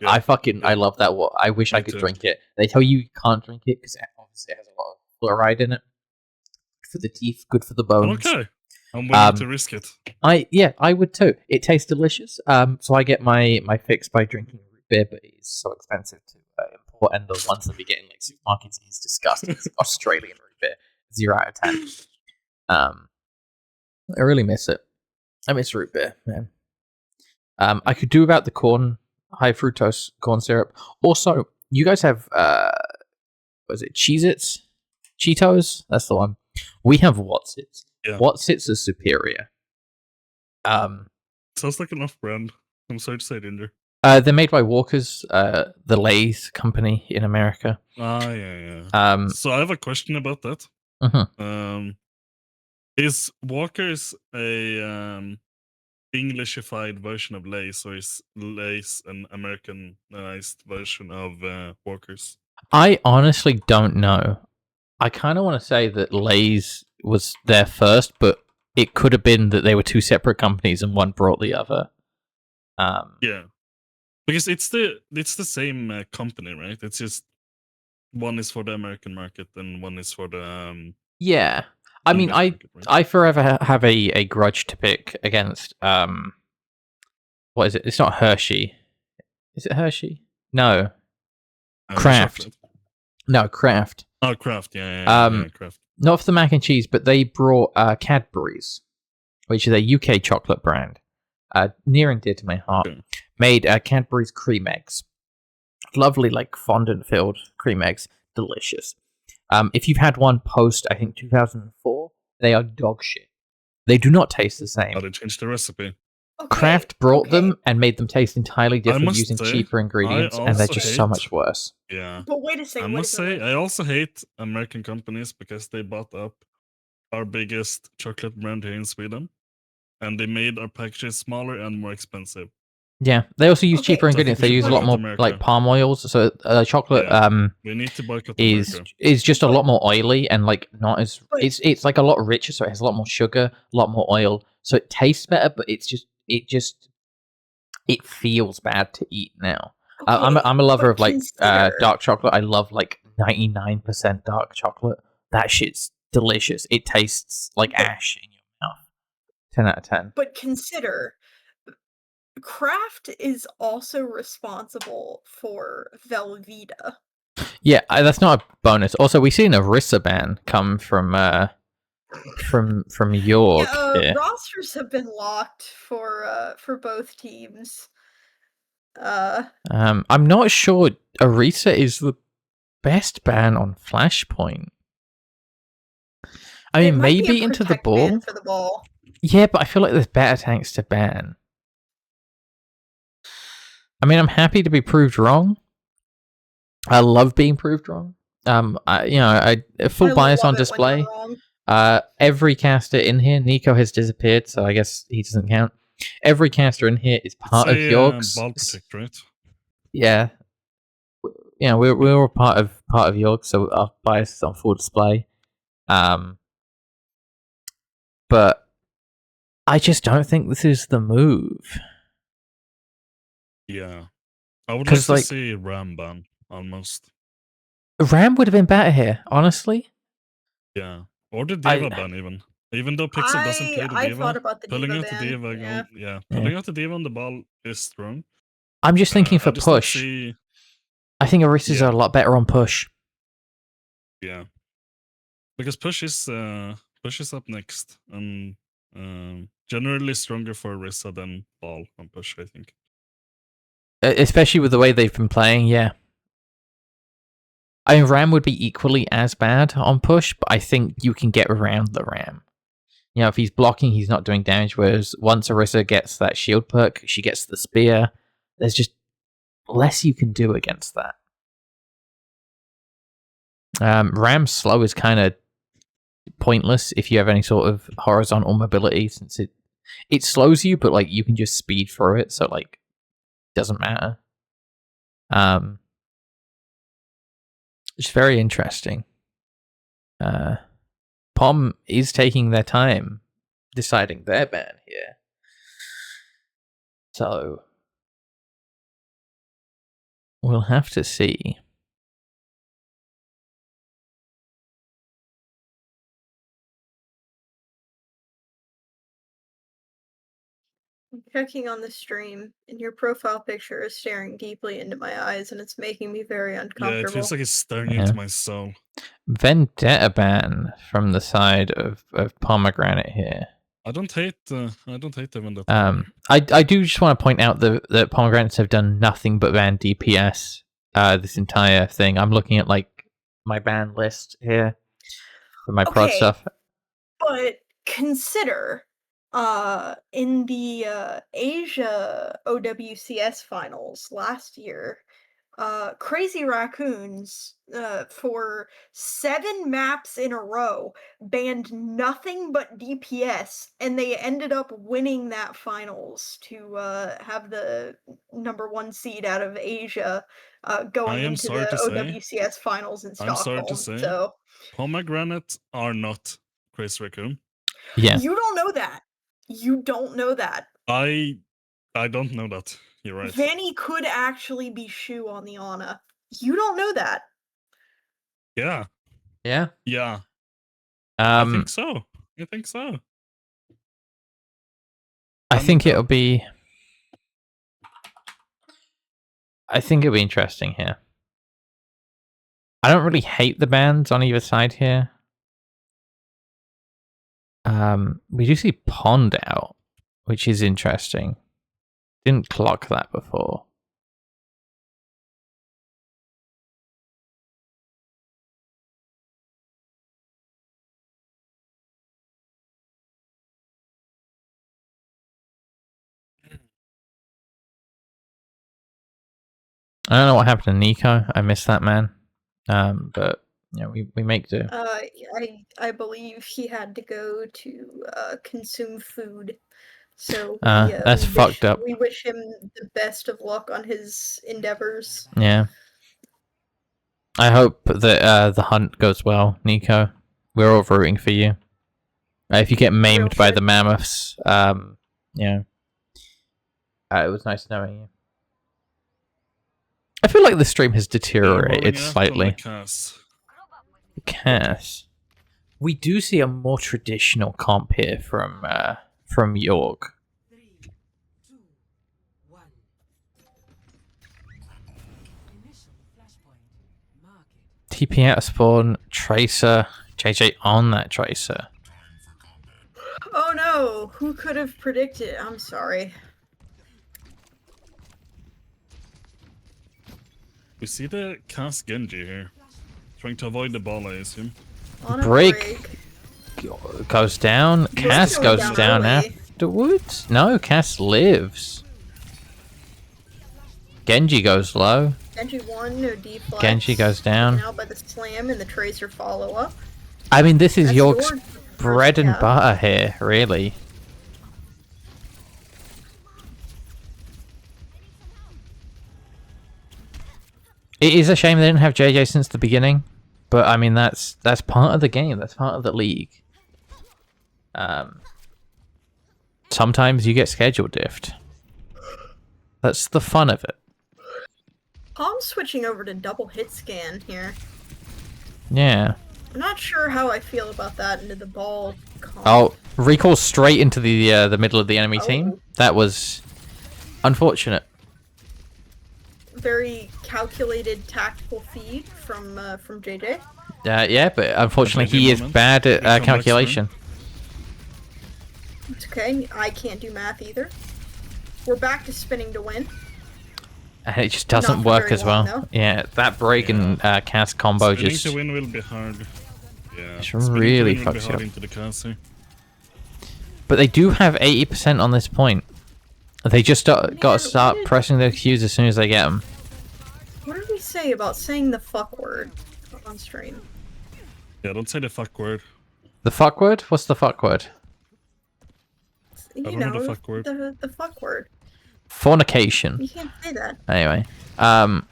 S2: love that water. I wish I could drink it. They tell you can't drink it because obviously it has a lot of fluoride in it. Good for the teeth, good for the bones.
S1: Okay, I'm willing to risk it.
S2: I would too. It tastes delicious. So I get my fix by drinking root beer, but it's so expensive to import, and the ones that we get in like supermarkets is disgusting. It's Australian root beer, 0 out of 10. I really miss it. I miss root beer, man. I could do without the high fructose corn syrup. Also, you guys have what is it? Cheez-Its? Cheetos? That's the one. We have What's-Its.
S1: Yeah.
S2: What's-Its is superior.
S1: Sounds like an off-brand. I'm sorry to say, Ginger.
S2: They're made by Walker's, the Lay's company in America.
S1: Yeah. So I have a question about that. Is Walker's a Englishified version of Lay's, or is Lay's an Americanized version of Walker's?
S2: I honestly don't know. I kind of want to say that Lay's was there first, but it could have been that they were two separate companies and one brought the other.
S1: Yeah, because it's the same company, right? It's just one is for the American market and one is for the
S2: yeah. I mean,
S1: market, right?
S2: I forever have a grudge to pick against what is it? It's not Hershey. Is it Hershey? No. Kraft. No, Kraft.
S1: Oh, Kraft. Yeah, Kraft.
S2: Not for the mac and cheese, but they brought Cadbury's, which is a UK chocolate brand, near and dear to my heart.
S1: Okay.
S2: Made Cadbury's cream eggs. Lovely, like fondant-filled cream eggs. Delicious. If you've had one post, I think 2004, they are dog shit. They do not taste the same.
S1: Oh, they changed the recipe.
S3: Okay,
S2: Kraft brought them and made them taste entirely different using
S1: say,
S2: cheaper ingredients, and they're just so much worse.
S1: Yeah.
S3: But wait a second.
S1: I must say, I also hate American companies because they bought up our biggest chocolate brand here in Sweden, and they made our packages smaller and more expensive.
S2: Yeah, they also use cheaper ingredients. They use a lot more
S1: America.
S2: like palm oils. So chocolate
S1: we need to boycott
S2: is just a lot more oily and like not as it's like a lot richer. So it has a lot more sugar, a lot more oil. So it tastes better, but it feels bad to eat now.
S3: Okay,
S2: I'm a lover of like
S3: consider...
S2: dark chocolate. I love like 99% dark chocolate. That shit's delicious. It tastes like ash in your mouth. 10 out of 10.
S3: But consider, Kraft is also responsible for Velveeta.
S2: Yeah, that's not a bonus. Also, we've seen a Rissa ban come from York here.
S3: Rosters have been locked for both teams.
S2: I'm not sure Orisa is the best ban on Flashpoint. I mean,
S3: it might be
S2: maybe
S3: a
S2: into the
S3: protect ban
S2: ball.
S3: for the ball.
S2: Yeah, but I feel like there's better tanks to ban. I mean, I'm happy to be proved wrong. I love being proved wrong. I full
S3: I
S2: bias
S3: love
S2: on
S3: it when you're
S2: display.
S3: wrong.
S2: Every caster in here, Nico has disappeared, so I guess he doesn't count. Every caster in here is part of York's.
S1: Ball protect, right?
S2: Yeah, we're all part of York, so our bias is on full display. But I just don't think this is the move.
S1: Yeah. I would like
S2: 'Cause,
S1: to
S2: like-
S1: see Ram ban, almost.
S2: Ram would have been better here, honestly.
S1: Yeah. Or the Diva ban, even. Even though Pixel doesn't play the
S3: I
S1: Diva,
S3: thought about the
S1: pulling
S3: Diva
S1: out the
S3: ban.
S1: Diva,
S3: Yeah.
S1: pulling out the Diva on the ball is strong.
S2: I'm just thinking
S1: I
S2: for
S1: just don't
S2: push.
S1: see-
S2: I think Orisa's
S1: Yeah.
S2: are a lot better on push.
S1: Yeah. Because push is up next, and generally stronger for Orisa than ball on push, I think.
S2: Especially with the way they've been playing, yeah. I mean, Ram would be equally as bad on push, but I think you can get around the Ram. You know, if he's blocking, he's not doing damage, whereas once Orisa gets that shield perk, she gets the spear, there's just less you can do against that. Ram's slow is kind of pointless if you have any sort of horizontal mobility, since it slows you, but like you can just speed through it, so like it doesn't matter. It's very interesting. Pom is taking their time deciding their ban here. So we'll have to see.
S3: I'm checking on the stream, and your profile picture is staring deeply into my eyes, and it's making me very uncomfortable.
S1: Yeah, it feels like it's staring
S2: Yeah.
S1: into my soul.
S2: Vendetta ban from the side of Pomegranate here.
S1: I don't hate the Vendetta.
S2: I do just want to point out that Pomegranates have done nothing but ban DPS this entire thing. I'm looking at like my ban list here for my prod
S3: Okay.
S2: stuff.
S3: But consider, in the Asia OWCS finals last year, Crazy Raccoons, for 7 maps in a row, banned nothing but DPS, and they ended up winning that finals to have the #1 seed out of Asia, going
S1: I am
S3: into
S1: sorry
S3: the
S1: to say-
S3: OWCS finals in
S1: I'm
S3: Stockholm.
S1: sorry to say.
S3: So
S1: Pomegranate are not Crazy Raccoon.
S2: Yeah.
S3: you don't know that. You don't know that.
S1: I don't know that. You're right.
S3: Vanny could actually be Shu on the Ana. You don't know that.
S1: Yeah.
S2: Yeah.
S1: Yeah. I think
S2: Um,
S1: so. I think so.
S2: I think it'll be interesting here. I don't really hate the bans on either side here. We do see Pond out, which is interesting. Didn't clock that before. I don't know what happened to Nico. I missed that man. But you know, we make do.
S3: I believe he had to go to consume food. So
S2: That's fucked up.
S3: We wish him the best of luck on his endeavors.
S2: Yeah. I hope that the hunt goes well, Nico. We're all rooting for you. If you get maimed by
S3: shit.
S2: the mammoths, it was nice knowing you. I feel like the stream has deteriorated slightly. Cass. We do see a more traditional comp here from York.
S7: 3, 2, 1. Initial flashpoint. Marking.
S2: TP out of spawn. Tracer. JJ on that Tracer.
S3: Oh no! Who could have predicted? I'm sorry.
S1: We see the cast Genji here. Trying to avoid the ball, I assume.
S3: On a
S2: Break. Goes down. Cass
S3: going
S2: goes
S3: down
S2: down
S3: early.
S2: afterwards. No, Cass lives. Genji goes low.
S3: Genji 1, no deflex.
S2: Genji goes down.
S3: Taken out by the slam and the Tracer follow-up.
S2: I mean, this is
S3: That's
S2: York's
S3: your
S2: bread and
S3: yeah.
S2: butter here, really. It is a shame they didn't have JJ since the beginning, but I mean that's part of the game. That's part of the league. Sometimes you get schedule diffed. That's the fun of it.
S3: I'm switching over to double hit scan here.
S2: Yeah.
S3: I'm not sure how I feel about that into the ball comp.
S2: Oh, recall straight into the middle of the enemy team.
S3: Oh.
S2: That was unfortunate.
S3: Very calculated tactical feed from JJ.
S2: Yeah, but unfortunately he is bad at
S1: Become
S2: calculation.
S3: It's okay. I can't do math either. We're back to spinning to win.
S2: And it just doesn't
S3: Not for
S2: work
S3: very
S2: as well.
S3: long, though.
S2: Yeah, that break and cast combo
S1: Spinning
S2: just...
S1: to win will be hard. Yeah,
S2: It's
S1: spinning to
S2: really
S1: win will be
S2: fucks you
S1: hard
S2: up.
S1: into the cast here.
S2: But they do have 80% on this point. They just got to start pressing their cues as soon as they get them.
S3: What did we say about saying the fuck word on stream?
S1: Yeah, don't say the fuck word.
S2: The fuck word? What's the fuck word?
S3: You
S1: don't know
S3: know,
S1: the fuck word.
S3: The fuck word.
S2: Fornication.
S3: You can't say that.
S2: Anyway.
S3: Mods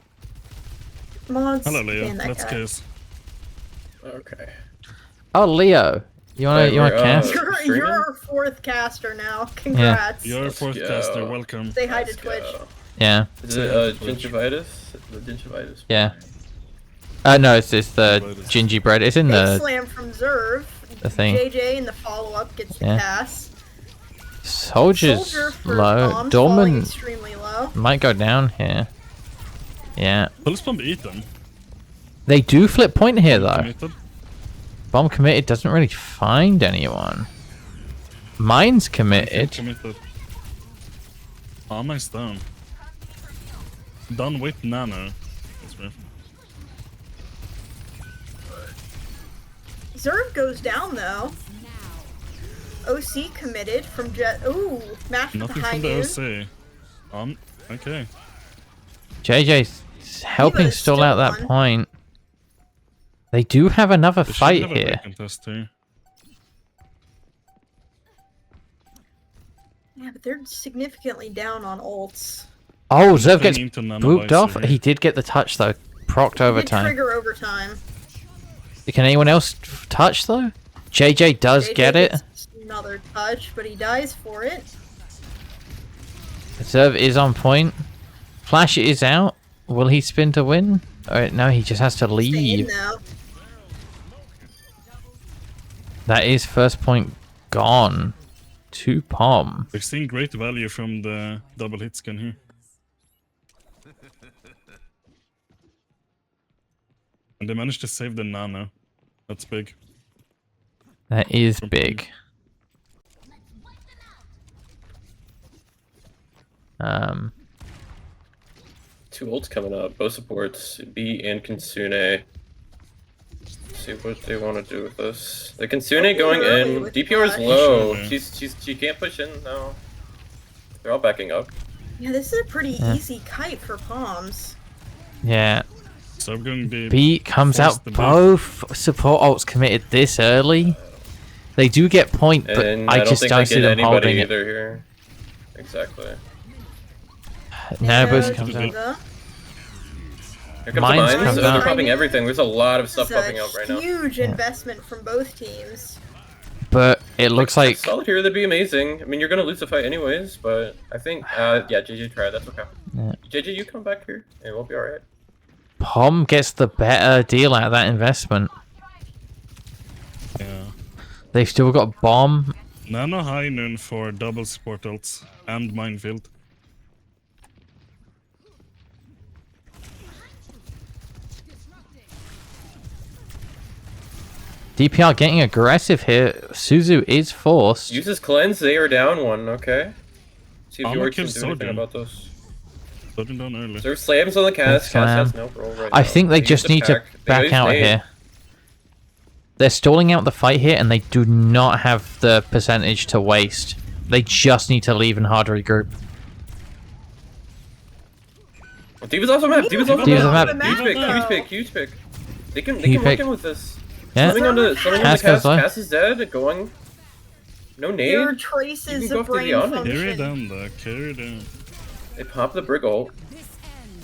S1: Hello, Leo.
S3: ban that
S1: Let's
S3: guy.
S1: kiss.
S6: Okay.
S2: Oh, Leo. You wanna
S6: Hey, we're,
S2: cast?
S3: You're our fourth caster now. Congrats.
S1: You're a fourth
S6: go.
S1: caster. Welcome.
S3: Say hi to
S6: Let's
S3: Twitch.
S6: go.
S2: Yeah.
S6: Is it gingivitis? The gingivitis.
S2: Yeah. No, it's the gingerbread. It's in
S3: Big
S2: the
S3: slam from Zerv.
S2: the thing.
S3: JJ in the follow-up gets the
S2: Yeah.
S3: pass.
S2: Soldiers
S3: Soldier for
S2: low.
S3: bombs falling
S2: Dorman
S3: extremely low.
S2: might go down here. Yeah.
S1: Pulse bomb eat them.
S2: They do flip point here though.
S1: Committed.
S2: Bomb committed doesn't really find anyone. Mine's committed.
S1: Committed. Almost down. Done with nano. That's rough.
S3: Zerv goes down though. OC committed from Jet. Ooh, match with the
S1: Nothing
S3: high
S1: from the
S3: noon.
S1: OC. Okay.
S2: JJ's helping
S3: Diva's
S2: stall
S3: still
S2: out that
S3: on.
S2: point. They do have another
S1: They should
S2: fight
S1: have a
S2: here.
S1: break contest here.
S3: Yeah, but they're significantly down on ults.
S2: Oh, Zerv gets
S1: Turning into nano
S2: booped
S1: visor
S2: off.
S1: here.
S2: He did get the touch though. Procced
S3: Did
S2: overtime.
S3: trigger overtime.
S2: Can anyone else touch though? JJ does
S3: JJ
S2: get it.
S3: gets another touch, but he dies for it.
S2: Zerv is on point. Flash is out. Will he spin to win? No, he just has to
S3: Stay in
S2: leave.
S3: now.
S2: That is first point gone to Pom.
S1: We're seeing great value from the double hit scan here. And they managed to save the nano. That's big.
S2: That is big.
S6: Two ults coming up. Both supports. B and Kitsune. See what they want to do with this. The Kitsune going
S3: early
S6: in.
S3: with
S6: DPR is
S3: flash.
S6: low.
S1: Kitsune.
S6: She can't push in now. They're all backing up.
S3: Yeah, this is a pretty easy kite for Palms.
S2: Yeah.
S1: So I'm going to
S2: B comes
S1: force
S2: out.
S1: the
S2: Both support ults committed this early. They do get point, but
S6: And
S2: I
S6: don't
S2: just
S6: think
S2: don't
S6: they
S2: see
S6: get
S2: them holding
S6: anybody
S2: it.
S6: either here. Exactly.
S2: Now
S3: Yeah,
S2: Boost comes out.
S3: Diva.
S6: Here comes
S2: Mines
S6: the mines.
S2: comes
S6: They're
S2: out.
S6: popping everything. There's a lot of stuff
S3: This is
S6: popping out right
S3: a
S6: now.
S3: huge investment from both teams.
S2: But it looks like
S6: Solid here, that'd be amazing. I mean, you're gonna lose the fight anyways, but I think, yeah, JJ tried. That's okay.
S2: Yeah.
S6: JJ, you come back here, and we'll be alright.
S2: Pom gets the better deal out of that investment.
S1: Yeah.
S2: They've still got bomb.
S1: Nano high noon for double support ults and minefield.
S2: DPR getting aggressive here. Suzu is forced.
S6: Uses cleanse. They are down one. Okay. See if
S1: Armor
S6: York can
S1: kills
S6: do anything
S1: Sojourn.
S6: about those.
S1: Sojourn down early.
S6: Zerv slams on the cast.
S2: Slam.
S6: Cast has no roll right
S2: I
S6: now.
S2: think they
S6: use
S2: just
S6: the
S2: need to
S6: Pact. They
S2: back
S6: use
S2: out
S6: nade.
S2: here. They're stalling out the fight here, and they do not have the percentage to waste. They just need to leave and hard regroup.
S6: Oh, D.Va's also map. D.Va's also
S2: D.Va's
S6: map.
S2: a map.
S6: Huge pick. Huge pick. They can
S2: Huge
S6: work
S2: pick.
S6: in with this.
S2: Yeah.
S6: Slamming on the
S2: Cass goes
S6: cast.
S2: low.
S6: Cass is dead. Going. No nade.
S3: There are
S6: You
S3: traces
S6: can go
S3: of
S6: after the
S3: brain
S6: Ana.
S1: Carry
S3: function.
S1: down there, carry down.
S6: They pop the brick ult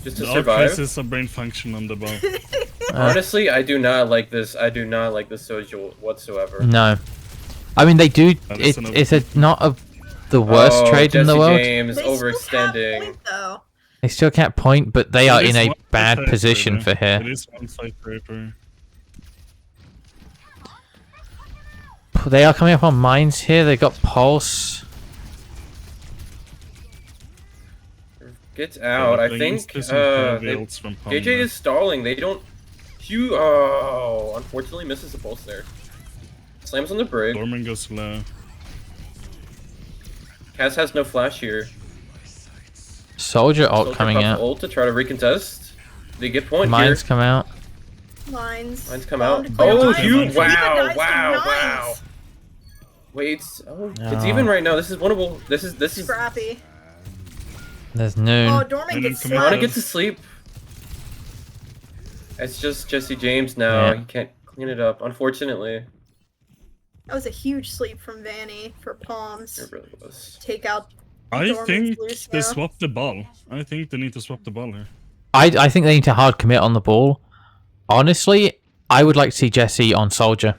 S6: just to
S1: The
S6: survive.
S1: traces of brain function on the ball.
S6: Honestly, I do not like this. I do not like this Soju whatsoever.
S2: No. I mean, they do.
S1: That is
S2: It's not the worst trade in the
S6: Jesse
S2: world.
S6: James
S3: They still
S6: overextending.
S3: have point, though.
S2: They still can't point, but they are
S1: It
S2: in
S1: is
S2: a
S1: one
S2: bad
S1: side
S2: position for
S1: traitor. It
S2: here.
S1: is one side traitor.
S2: They are coming up on mines here. They got Pulse.
S6: Gets out. I
S1: They
S6: think
S1: used to some heavy
S6: they-
S1: ults from
S6: JJ
S1: Pomegranate.
S6: is stalling. They don't. Hugh. Oh, unfortunately misses the pulse there. Slams on the brig.
S1: Dorman goes low.
S6: Cass has no flash here.
S2: Soldier ult
S6: Soldier
S2: coming
S6: pops
S2: out.
S6: ult to try to recontest. They get point
S2: Mines
S6: here.
S2: come out.
S3: Mines.
S6: Mines come
S3: Bomb
S6: out.
S3: declared
S6: Oh,
S3: mines.
S6: Hugh!
S3: Even
S6: Wow!
S3: dies to
S6: Wow!
S3: mines.
S6: Wow! Wait, it's
S2: No.
S6: even right now. This is winnable. This is
S3: Scrappy.
S2: There's noon.
S3: Oh, Dorman
S1: And
S3: gets
S1: then
S6: Ana
S3: slapped.
S6: gets to sleep. It's just Jesse James now.
S2: Yeah.
S6: He can't clean it up, unfortunately.
S3: That was a huge sleep from Vanny for Palms.
S6: It really was.
S3: Take out.
S1: I
S3: Dorman's
S1: think
S3: loose
S1: they
S3: now.
S1: swapped the ball. I think they need to swap the ball here.
S2: I think they need to hard commit on the ball. Honestly, I would like to see Jesse on Soldier.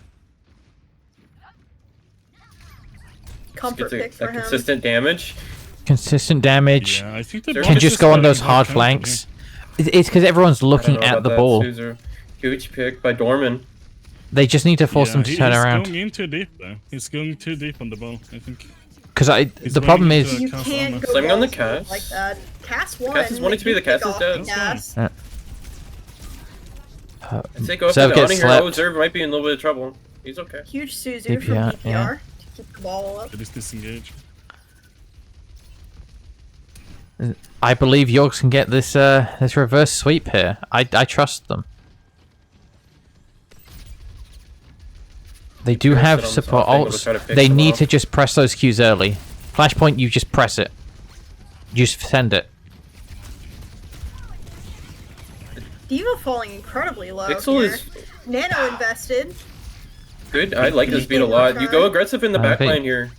S3: Comfort
S6: Gets
S3: pick for
S6: that
S3: him.
S6: consistent damage.
S2: Consistent damage.
S1: Yeah, I think they
S6: Can
S2: Can
S6: Just
S2: just go on those
S1: spelling
S2: hard
S1: counter
S2: flanks. It's because everyone's
S6: I don't
S2: looking
S6: know
S2: at
S6: about
S2: the
S6: that,
S2: ball.
S6: Suzer. Huge pick by Dorman.
S2: They just need to force them to turn
S1: he's
S2: around.
S1: going in too deep though. He's going too deep on the ball, I think.
S2: Because
S1: He's
S2: the
S1: going
S2: problem
S1: into
S2: is
S3: You
S1: Cass
S3: can't
S1: armor.
S3: go
S6: Slamming on the
S3: balls deep
S6: Cass.
S3: like that. Cass won.
S6: Cass is 1 HP, the Cass is dead.
S3: Cass.
S6: I'd say go after
S2: Zerv
S6: the
S2: gets
S6: Ana here. Oh,
S2: slept.
S6: Zerv might be in a little bit of trouble. He's okay.
S3: Huge Suzu
S2: DPR,
S3: from DPR
S2: yeah.
S3: to keep the ball up.
S1: It is disengaged.
S2: I believe Yorks can get this this reverse sweep here. I trust them. They do
S6: Press it
S2: have
S6: on the
S2: support
S6: top angle to
S2: ults.
S6: try to pick
S2: They
S6: them
S2: need
S6: off.
S2: to just press those Qs early. Flashpoint, you just press it. You just send it.
S3: Diva falling incredibly low.
S6: Pixel
S3: here.
S6: is
S3: Nano invested.
S6: good. I like this beat a
S3: Anything
S6: lot.
S3: return?
S6: You go aggressive in the
S2: I
S6: back
S2: think-
S6: line here.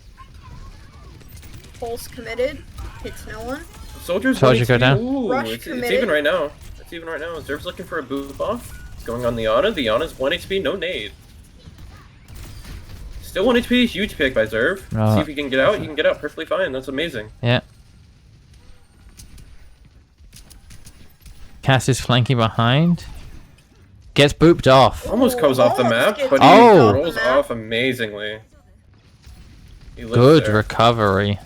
S3: Pulse committed. Hits no one.
S6: Soldiers
S2: Soldier
S6: one
S2: go
S6: HP.
S2: down.
S6: Ooh,
S3: Rush
S6: it's
S3: committed.
S6: even right now. It's even right now. Zerv's looking for a boop off. It's going on the Ana. The Ana's 1 HP, no nade. Still 1 HP, huge pick by Zerv. See if he can get out. He can get out perfectly fine. That's amazing.
S2: Yeah. Cass is flanking behind. Gets booped off.
S6: Almost goes off the
S3: Almost
S6: map,
S3: gets
S6: but
S2: booped
S6: he
S2: off the
S6: rolls
S3: map.
S6: off amazingly. He lives
S2: Good
S6: there.
S2: recovery.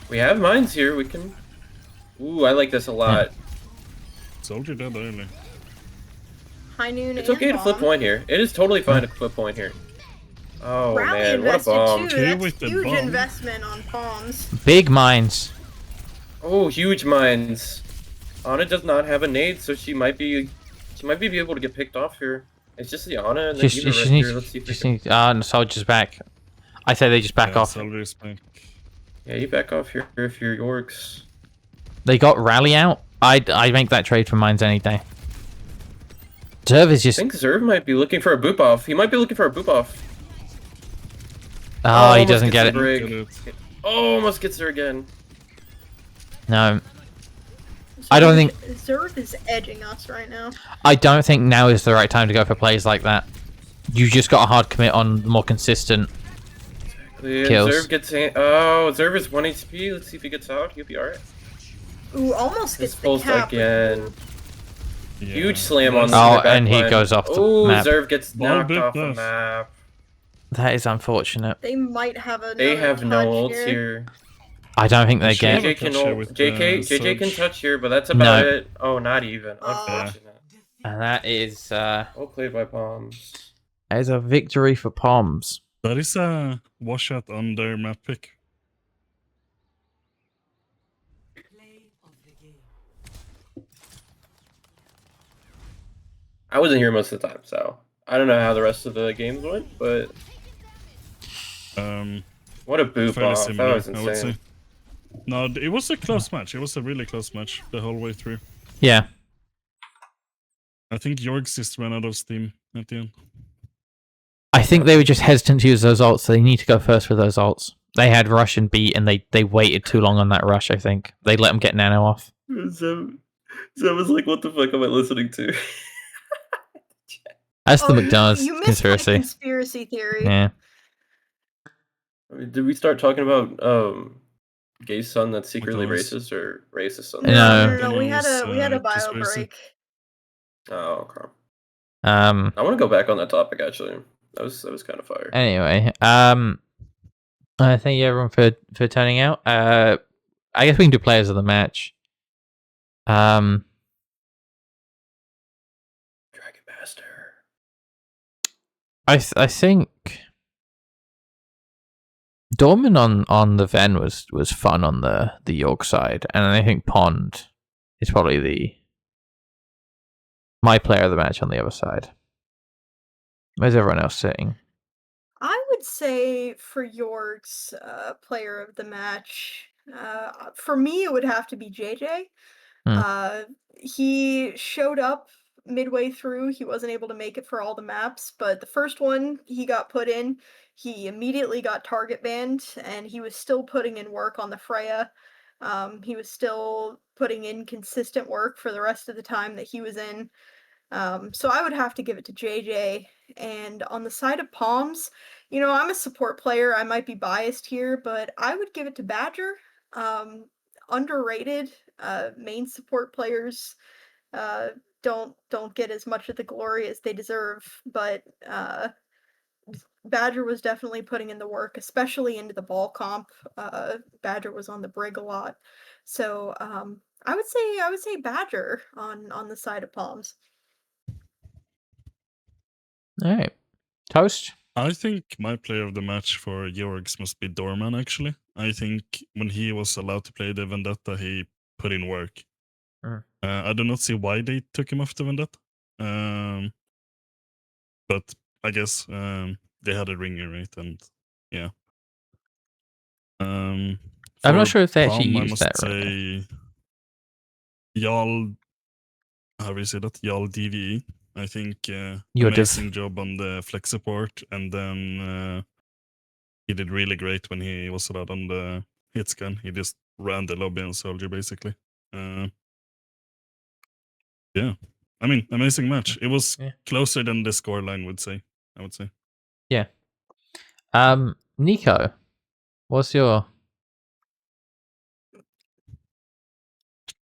S6: We have mines here. We can. Ooh, I like this a lot.
S1: Soldier dead early.
S3: High noon.
S6: It's
S3: and
S6: okay to flip
S3: bomb.
S6: point here. It is totally fine to flip point here. Oh
S3: Rally
S6: man, what a
S3: invested
S6: bomb!
S3: too.
S1: Two
S3: That's
S1: with the
S3: huge
S1: bomb.
S3: investment on Palms.
S2: Big mines.
S6: Oh, huge mines. Ana does not have a nade, so she might be able to get picked off here. It's just the Ana and the
S2: Just,
S6: Diva right
S2: just
S6: here.
S2: need,
S6: Let's see if we
S2: just
S6: can...
S2: need, no, Soldier's back. I say they just back
S1: Yeah,
S2: off.
S1: Soldier is back.
S6: Yeah, you back off here if you're Yorks.
S2: They got rally out. I'd make that trade for mines any day. Zerv is
S6: I
S2: just.
S6: think Zerv might be looking for a boop off. He might be looking for a boop off.
S2: Oh, he
S6: almost
S2: doesn't
S6: gets
S2: get
S6: the
S2: it.
S6: break.
S1: Get it.
S6: Oh, almost gets her again.
S2: No. I don't think-
S3: Zerv is edging us right now.
S2: I don't think now is the right time to go for plays like that. You just got a hard commit on more consistent.
S6: Yeah,
S2: Kills.
S6: Zerv gets. Oh, Zerv is 1 HP. Let's see if he gets out. He'll be alright.
S3: Ooh, almost
S6: His
S3: gets the
S6: pulse
S3: cap.
S6: again.
S1: Yeah.
S6: Huge slam on
S1: Nice.
S6: the
S2: Oh,
S6: back
S2: and he
S6: line.
S2: goes off the
S6: Ooh,
S2: map.
S6: Zerv gets
S1: Ball
S6: knocked
S1: bit
S6: off the
S1: left.
S6: map.
S2: That is unfortunate.
S3: They might have a.
S6: They have no ults here.
S2: I don't think they
S1: Should have
S2: get.
S6: JJ can
S1: touch here
S6: ult.
S1: with,
S6: JJ can
S1: Surge.
S6: touch here, but that's about
S2: No.
S6: it. Oh, not even. Unfortunate.
S2: And that is
S6: Well played by Palms.
S2: a victory for Palms.
S1: That is a washout on their map pick.
S6: I wasn't here most of the time, so I don't know how the rest of the games went, but what a boop
S1: Fairly
S6: off.
S1: similar,
S6: That was
S1: I would say.
S6: insane.
S1: No, it was a close match. It was a really close match the whole way through.
S2: Yeah.
S1: I think Jorgs just ran out of steam at the end.
S2: I think they were just hesitant to use those ults. So they need to go first with those ults. They had rush and beat, and they waited too long on that rush, I think. They let them get nano off.
S6: So was like, what the fuck am I listening to?
S2: That's the McDonald's
S3: you missed
S2: conspiracy.
S3: my conspiracy theory.
S2: Yeah.
S6: I mean, did we start talking about gay son that's secretly
S1: McDonald's.
S6: racist or racist son?
S3: No, we had a
S1: McDonald's,
S3: bio
S1: conspiracy.
S3: break.
S6: Oh, okay.
S2: I
S6: I want to go back on that topic actually. That was kind of fire.
S2: Anyway, thank you everyone for turning out. I guess we can do players of the match.
S6: Dragon Master.
S2: I think Dorman on the Ven was fun on the York side, and I think Pond is probably my player of the match on the other side. Where's everyone else sitting?
S3: I would say for York's player of the match, for me it would have to be JJ. He showed up midway through. He wasn't able to make it for all the maps, but the first one he got put in, he immediately got target banned, and he was still putting in work on the Freya. He was still putting in consistent work for the rest of the time that he was in. So I would have to give it to JJ. And on the side of Palms, I'm a support player. I might be biased here, but I would give it to Badger. Underrated. Main support players don't get as much of the glory as they deserve, but Badger was definitely putting in the work, especially into the ball comp. Badger was on the brig a lot, so I would say Badger on the side of Palms.
S2: All right, Toast.
S1: I think my player of the match for Jorgs must be Dorman, actually. I think when he was allowed to play the Vendetta, he put in work. I do not see why they took him off the Vendetta. But I guess they had a ringer, right? And yeah.
S2: I'm not sure if they actually
S1: Palm,
S2: used
S1: I
S2: that
S1: must say Jarl, how do you say that? Jarl DVE. I think amazing job on the flex support, and then he did really great when he was allowed on the hit scan. He just ran the lobby and soldier basically. Yeah, I mean, amazing match. It was closer than the scoreline would say. I would say.
S2: Yeah. Nico, what's your?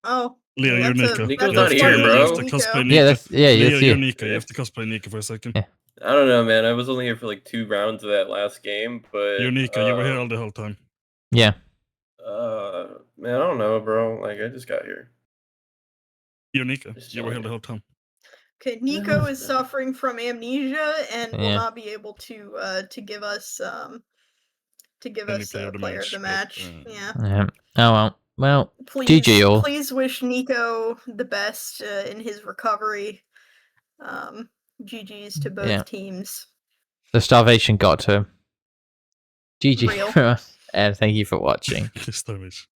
S3: Oh,
S1: Leo, you're Nico.
S6: Nico's
S1: You have
S6: not here,
S1: to-
S6: bro.
S1: You have to cosplay Nico.
S2: Yeah, that's
S1: Leo,
S2: that's
S1: you're
S2: you.
S1: Nico. You have to cosplay Nico for a second.
S2: Yeah.
S6: I don't know, man. I was only here for like 2 rounds of that last game, but
S1: You're Nico. You were here all the whole time.
S2: Yeah.
S6: Man, I don't know, bro. Like, I just got here.
S1: You're Nico. You were here the whole time.
S3: Okay, Nico is suffering from amnesia and will
S2: Yeah.
S3: not be able to give us
S1: Any
S3: player of the match. Yeah.
S2: Yeah. Oh well.
S3: Please,
S2: GG all.
S3: please wish Nico the best in his recovery. GG's to both teams.
S2: The starvation got to him. GG,
S3: Real.
S2: everyone, and thank you for watching.
S1: Starvation.